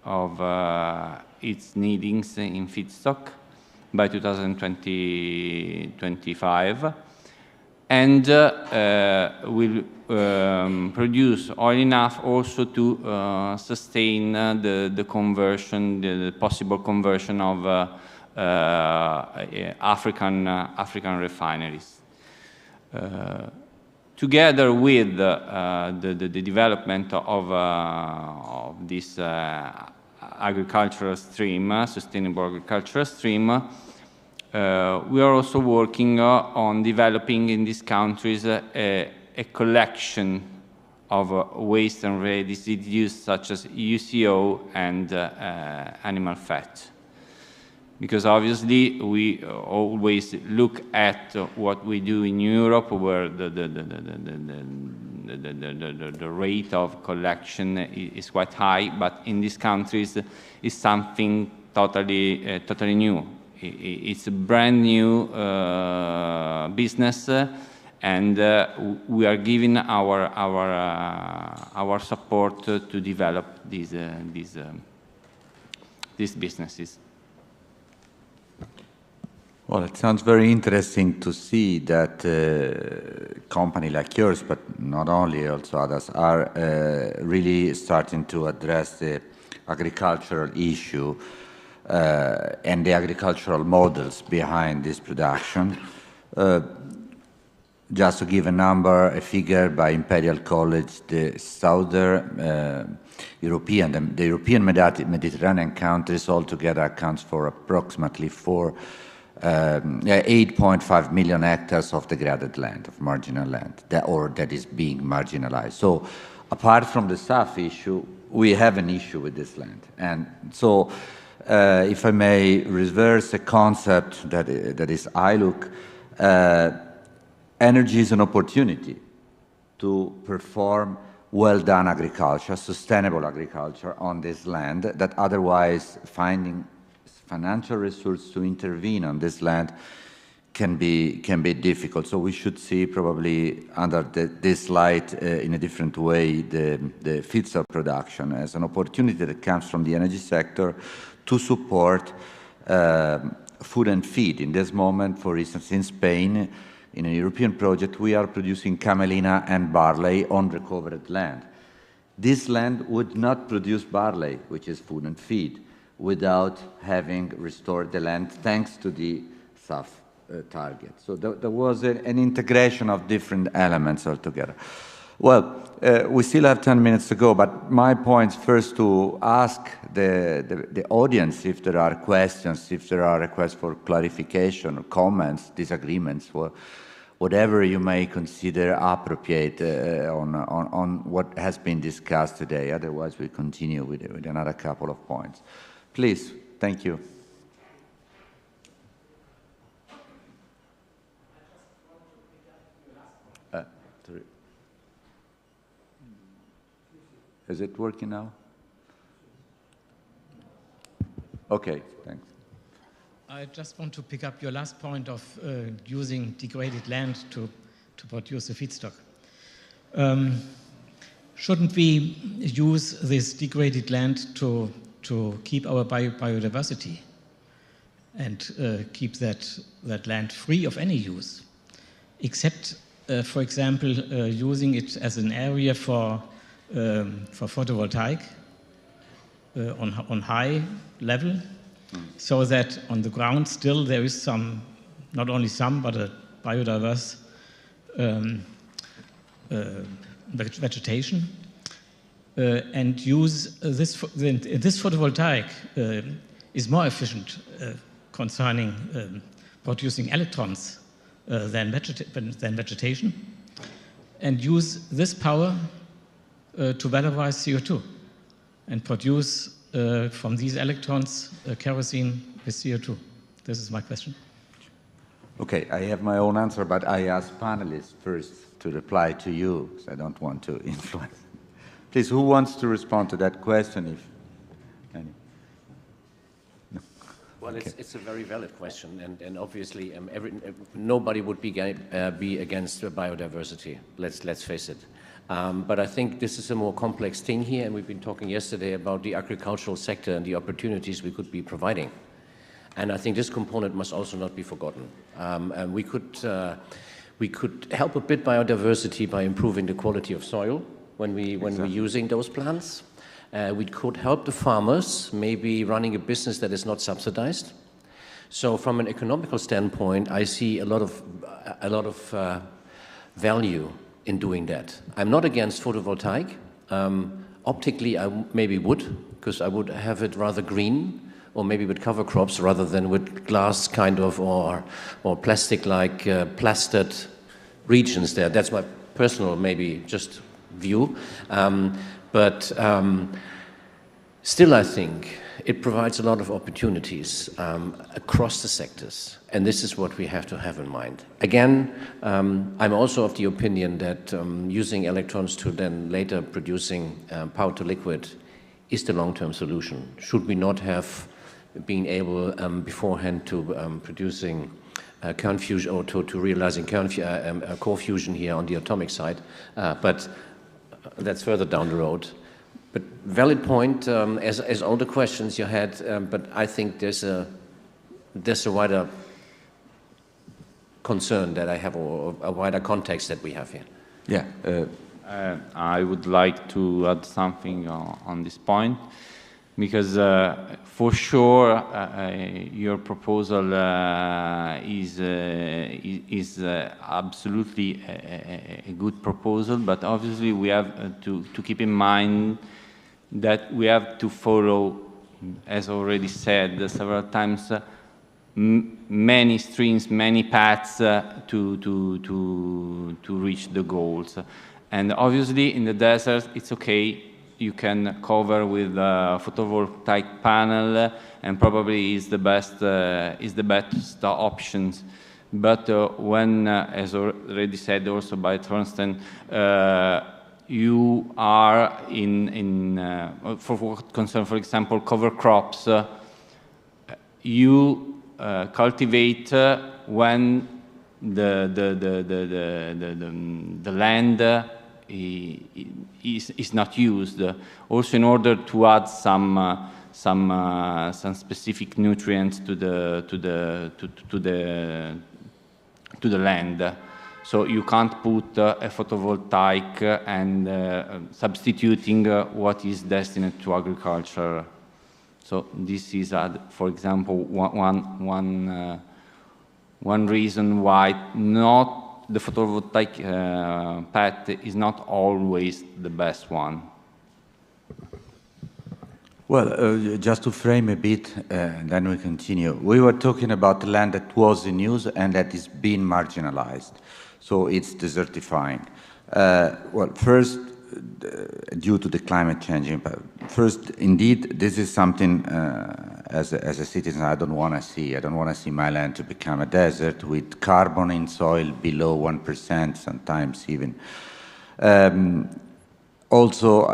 of its needings in feedstock by 2025, and will produce oil enough also to sustain the conversion, the possible conversion of African refineries. Together with the development of this agricultural stream, sustainable agricultural stream, we are also working on developing in these countries a collection of waste and residues such as UCO and animal fat. Because obviously we always look at what we do in Europe, where the rate of collection is quite high, but in these countries is something totally new. It's a brand new business, and we are giving our support to develop these businesses. Well, it sounds very interesting to see that a company like yours, but not only, also others, are really starting to address the agricultural issue and the agricultural models behind this production. Just to give a figure by Imperial College, the Southern European, the European Mediterranean countries altogether accounts for approximately 8.5 million hectares of degraded land, of marginal land, that is being marginalized. So apart from the SAF issue, we have an issue with this land. And so if I may reverse a concept that is ILUC, energy is an opportunity to perform well-done agriculture, sustainable agriculture on this land that otherwise finding financial resources to intervene on this land can be difficult. So we should see probably under this light in a different way the feedstock production as an opportunity that comes from the energy sector to support food and feed. In this moment, for instance, in Spain, in a European project, we are producing camelina and barley on recovered land. This land would not produce barley, which is food and feed, without having restored the land thanks to the SAF target. So there was an integration of different elements altogether. Well, we still have 10 minutes to go, but my point is first to ask the audience if there are questions, if there are requests for clarification or comments, disagreements, whatever you may consider appropriate on what has been discussed today. Otherwise, we continue with another couple of points. Please, thank you. Is it working now? Okay, thanks. I just want to pick up your last point of using degraded land to produce the feedstock. Shouldn't we use this degraded land to keep our biodiversity and keep that land free of any use, except, for example, using it as an area for photovoltaic on high level, so that on the ground still there is some, not only some, but a biodiverse vegetation, and use this photovoltaic is more efficient concerning producing electrons than vegetation, and use this power to valorize CO2 and produce from these electrons kerosene with CO2. This is my question. Okay, I have my own answer, but I ask panelists first to reply to you, so I don't want to influence. Please, who wants to respond to that question? If any? No. Well, okay. It's a very valid question, and obviously nobody would be against biodiversity. Let's face it. But I think this is a more complex thing here, and we've been talking yesterday about the agricultural sector and the opportunities we could be providing. And I think this component must also not be forgotten. And we could help a bit biodiversity by improving the quality of soil when we're using those plants. We could help the farmers, maybe running a business that is not subsidized. So from an economical standpoint, I see a lot of value in doing that. I'm not against photovoltaic. Optically, I maybe would, because I would have it rather green, or maybe with cover crops rather than with glass kind of or plastic-like plastered regions there. That's my personal maybe just view. But still, I think it provides a lot of opportunities across the sectors. And this is what we have to have in mind. Again, I'm also of the opinion that using electrons to then later producing power to liquid is the long-term solution. Should we not have been able beforehand to producing kern fusion or to realizing core fusion here on the atomic side, but that's further down the road. But valid point, as all the questions you had, but I think there's a wider concern that I have, or a wider context that we have here. Yeah. I would like to add something on this point, because for sure your proposal is absolutely a good proposal, but obviously we have to keep in mind that we have to follow, as already said several times, many streams, many paths to reach the goals. And obviously in the desert it's okay, you can cover with a photovoltaic panel, and probably is the best options But when, as already said also by Thorsten, you are for what concerns, for example, cover crops, you cultivate when the land is not used, also in order to add some specific nutrients to the land. So you can't put a photovoltaic and substituting what is destined to agriculture. So this is, for example, one reason why the photovoltaic path is not always the best one. Well, just to frame a bit, and then we continue. We were talking about the land that was in use and that is being marginalized. So it's desertifying. Well, first, due to the climate change impact. First, indeed, this is something, as a citizen, I don't want to see. I don't want to see my land to become a desert with carbon in soil below 1%, sometimes even. Also,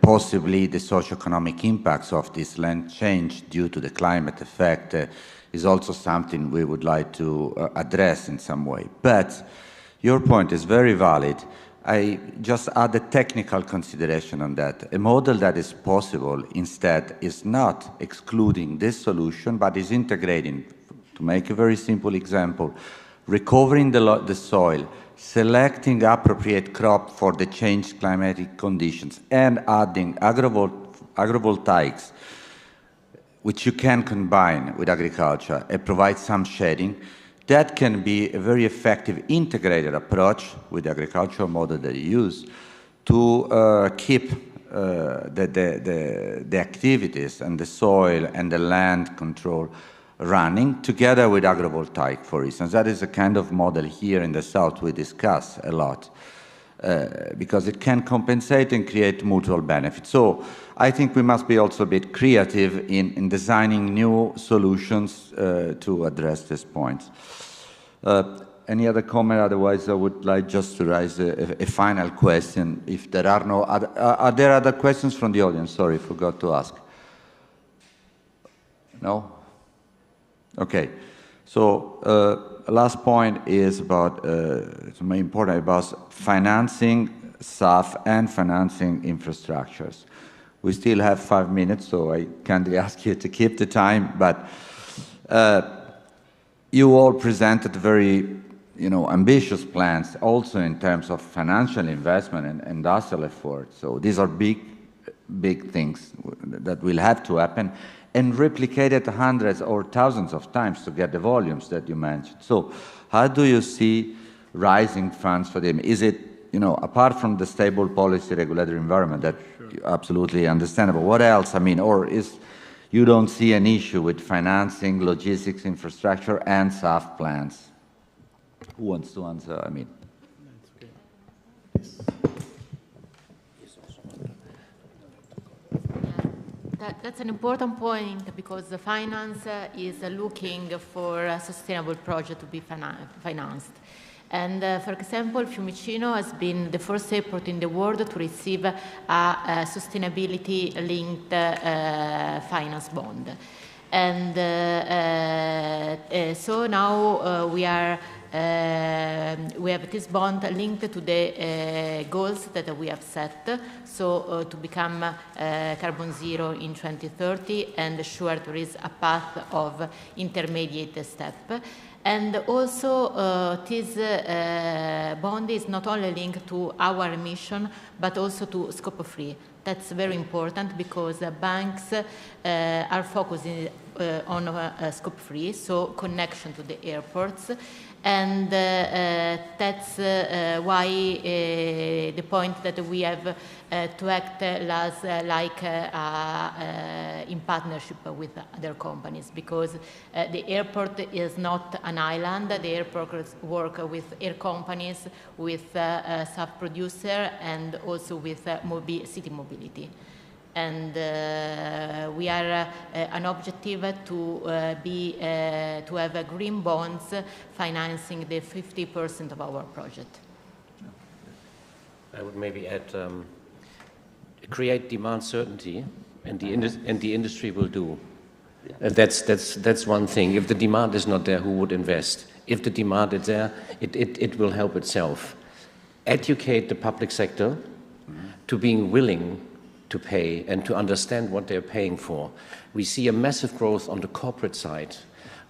possibly the socioeconomic impacts of this land change due to the climate effect is also something we would like to address in some way. But your point is very valid. I just add a technical consideration on that. A model that is possible instead is not excluding this solution, but is integrating, to make a very simple example, recovering the soil, selecting appropriate crop for the changed climatic conditions, and adding agrovoltaics, which you can combine with agriculture and provide some shading. That can be a very effective integrated approach with the agricultural model that you use to keep the activities and the soil and the land control running together with agrovoltaic, for instance. That is a kind of model here in the South we discuss a lot because it can compensate and create mutual benefits. So I think we must be also a bit creative in designing new solutions to address these points. Any other comment? Otherwise, I would like just to raise a final question. If there are no other, are there other questions from the audience? Sorry, forgot to ask. No? Okay. So last point is about, it's very important, about financing SAF and financing infrastructures. We still have 5 minutes, so I kindly ask you to keep the time, but you all presented very ambitious plans also in terms of financial investment and industrial effort. So these are big things that will have to happen and replicated hundreds or thousands of times to get the volumes that you mentioned. So how do you see rising funds for them? Is it, apart from the stable policy regulatory environment that absolutely understandable, what else? I mean, or is you don't see an issue with financing, logistics, infrastructure, and SAF plans? Who wants to answer? I mean. That's an important point because the finance is looking for a sustainable project to be financed. And for example, Fiumicino has been the first airport in the world to receive a sustainability-linked finance bond. And so now we have this bond linked to the goals that we have set, so to become carbon zero in 2030, and sure there is a path of intermediate step. And also this bond is not only linked to our emission, but also to scope free. That's very important because banks are focusing on scope free, so connection to the airports. And that's why the point that we have to act like in partnership with other companies, because the airport is not an island. The airports work with air companies, with SAF producer, and also with city mobility. And we are an objective to have a green bonds financing the 50% of our project. I would maybe add, create demand certainty, and the industry will do. And that's one thing. If the demand is not there, who would invest? If the demand is there, it will help itself. Educate the public sector to being willing to pay and to understand what they're paying for. We see a massive growth on the corporate side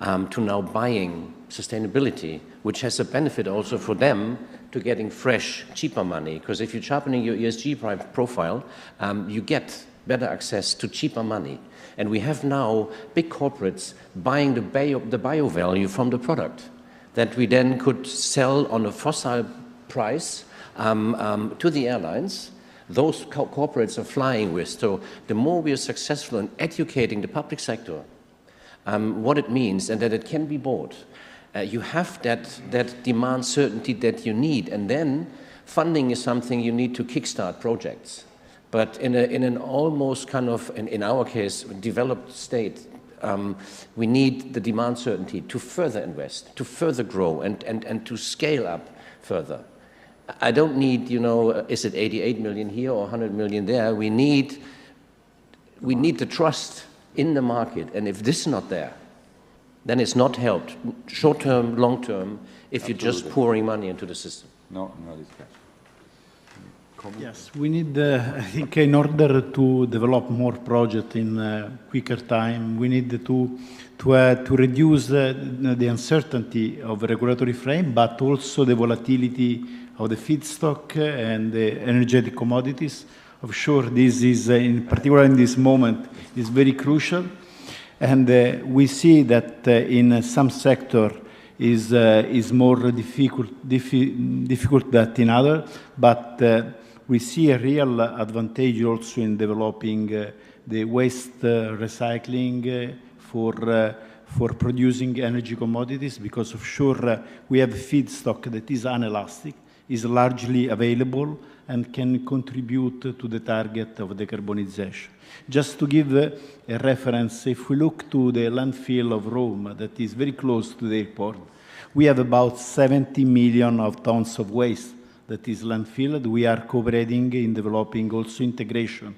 to now buying sustainability, which has a benefit also for them to getting fresh, cheaper money. Because if you're sharpening your ESG profile, you get better access to cheaper money. And we have now big corporates buying the bio value from the product that we then could sell on a fossil price to the airlines. Those corporates are flying with. So the more we are successful in educating the public sector what it means and that it can be bought, you have that demand certainty that you need. And then funding is something you need to kickstart projects. But in an almost kind of, in our case, developed state, we need the demand certainty to further invest, to further grow, and to scale up further. I don't need, is it 88 million here or 100 million there? We need the trust in the market. And if this is not there, then it's not helped, short-term, long-term, if you're just pouring money into the system. No discussion. Yes, we need, I think, in order to develop more projects in quicker time, we need to reduce the uncertainty of the regulatory frame, but also the volatility of the feedstock and the energetic commodities. Of sure, this is, in particular in this moment, is very crucial. And we see that in some sector is more difficult than in other, but we see a real advantage also in developing the waste recycling for producing energy commodities, because of sure we have feedstock that is inelastic, is largely available, and can contribute to the target of decarbonization. Just to give a reference, if we look to the landfill of Rome, that is very close to the airport, we have about 70 million of tons of waste that is landfilled. We are cooperating in developing also integration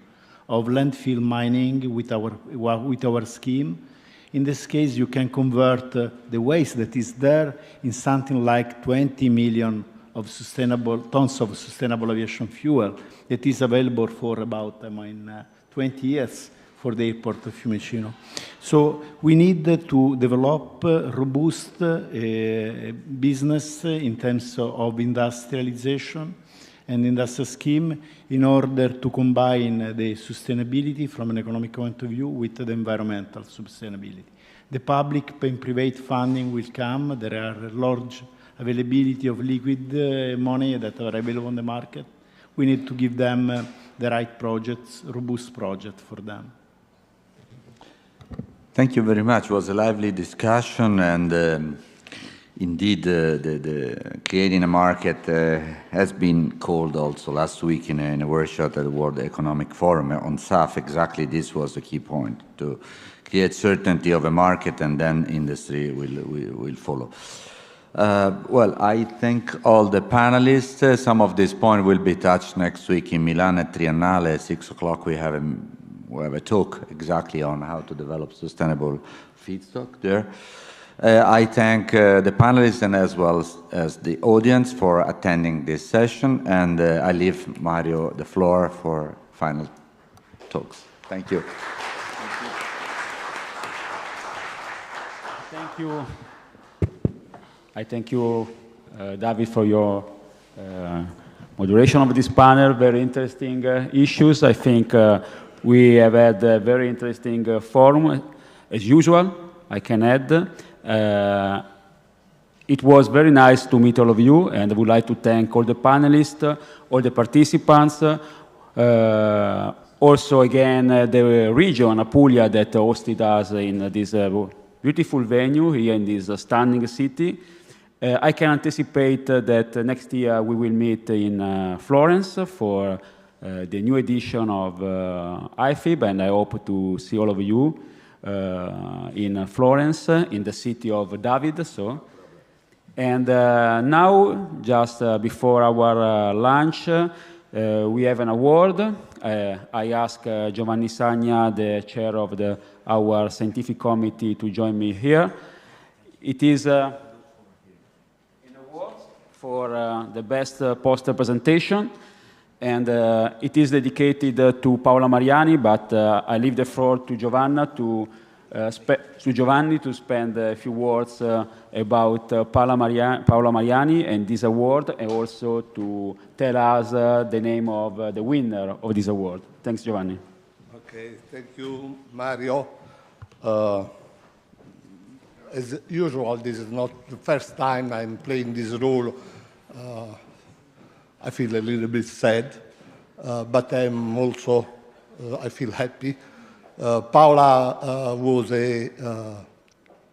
of landfill mining with our scheme. In this case, you can convert the waste that is there in something like 20 million of tons of sustainable aviation fuel that is available for about 20 years for the airport of Fiumicino. So we need to develop robust business in terms of industrialization and industrial scheme in order to combine the sustainability from an economic point of view with the environmental sustainability. The public and private funding will come. There are large availability of liquid money that are available on the market. We need to give them the right projects, robust projects for them. Thank you very much. It was a lively discussion, and indeed, the creating a market has been called also last week in a workshop at the World Economic Forum on SAF. Exactly, this was the key point, to create certainty of a market, and then industry will follow. Well, I thank all the panelists. Some of this point will be touched next week in Milan at Triennale. At 6 o'clock we have a talk exactly on how to develop sustainable feedstock there. I thank the panelists and as well as the audience for attending this session, and I leave Mario the floor for final talks. Thank you. Thank you. I thank you, David, for your moderation of this panel. Very interesting issues. I think we have had a very interesting forum, as usual, I can add. It was very nice to meet all of you, and I would like to thank all the panelists, all the participants, also, again, the region, Apulia, that hosted us in this beautiful venue here in this stunning city. I can anticipate that next year we will meet in Florence for the new edition of IFIB, and I hope to see all of you in Florence, in the city of David. And now, just before our lunch, we have an award. I ask Giovanni Sagna, the chair of our scientific committee, to join me here. It is an award for the best poster presentation, and it is dedicated to Paola Mariani, but I leave the floor to Giovanni to spend a few words about Paola Mariani and this award, and also to tell us the name of the winner of this award. Thanks, Giovanni. Okay, thank you, Mario. As usual, this is not the first time I'm playing this role. I feel a little bit sad, but I'm also, I feel happy. Paola was a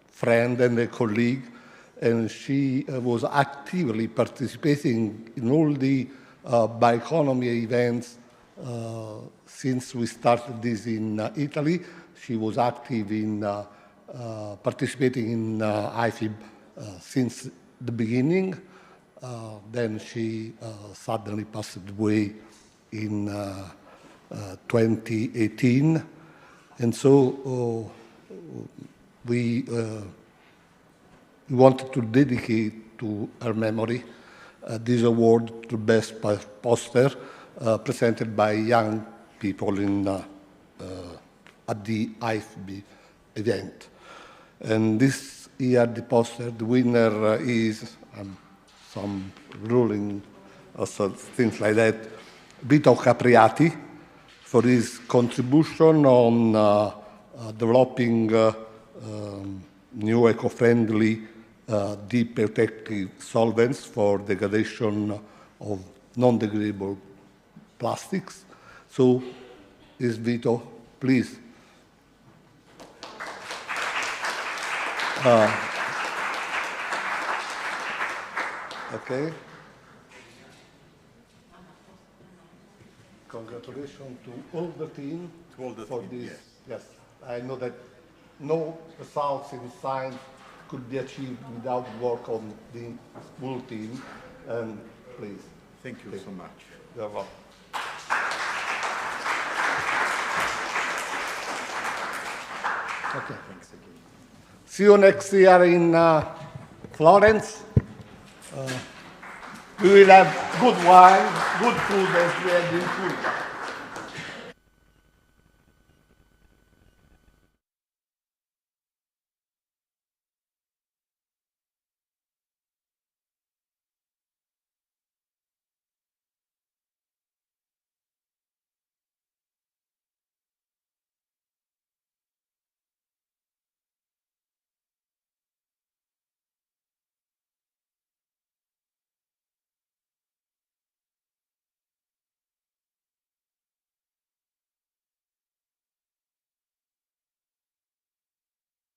friend and a colleague, and she was actively participating in all the bioeconomy events since we started this in Italy. She was active in participating in IFIB since the beginning. Then she suddenly passed away in 2018. And so we wanted to dedicate to her memory this award to Best Poster presented by young people at the IFB event. And this year, the poster, the winner is some ruling, also things like that, Vito Capriati, for his contribution on developing new eco-friendly deep protective solvents for degradation of non-degradable plastics. So, is Vito, please. Okay. Congratulations to all the team for this. Yes, I know that no results in science could be achieved without work on the full team. And please. Thank you so much. You're welcome. Okay. Thanks again. See you next year in Florence. We will have good wine, good food as we had in Cuba.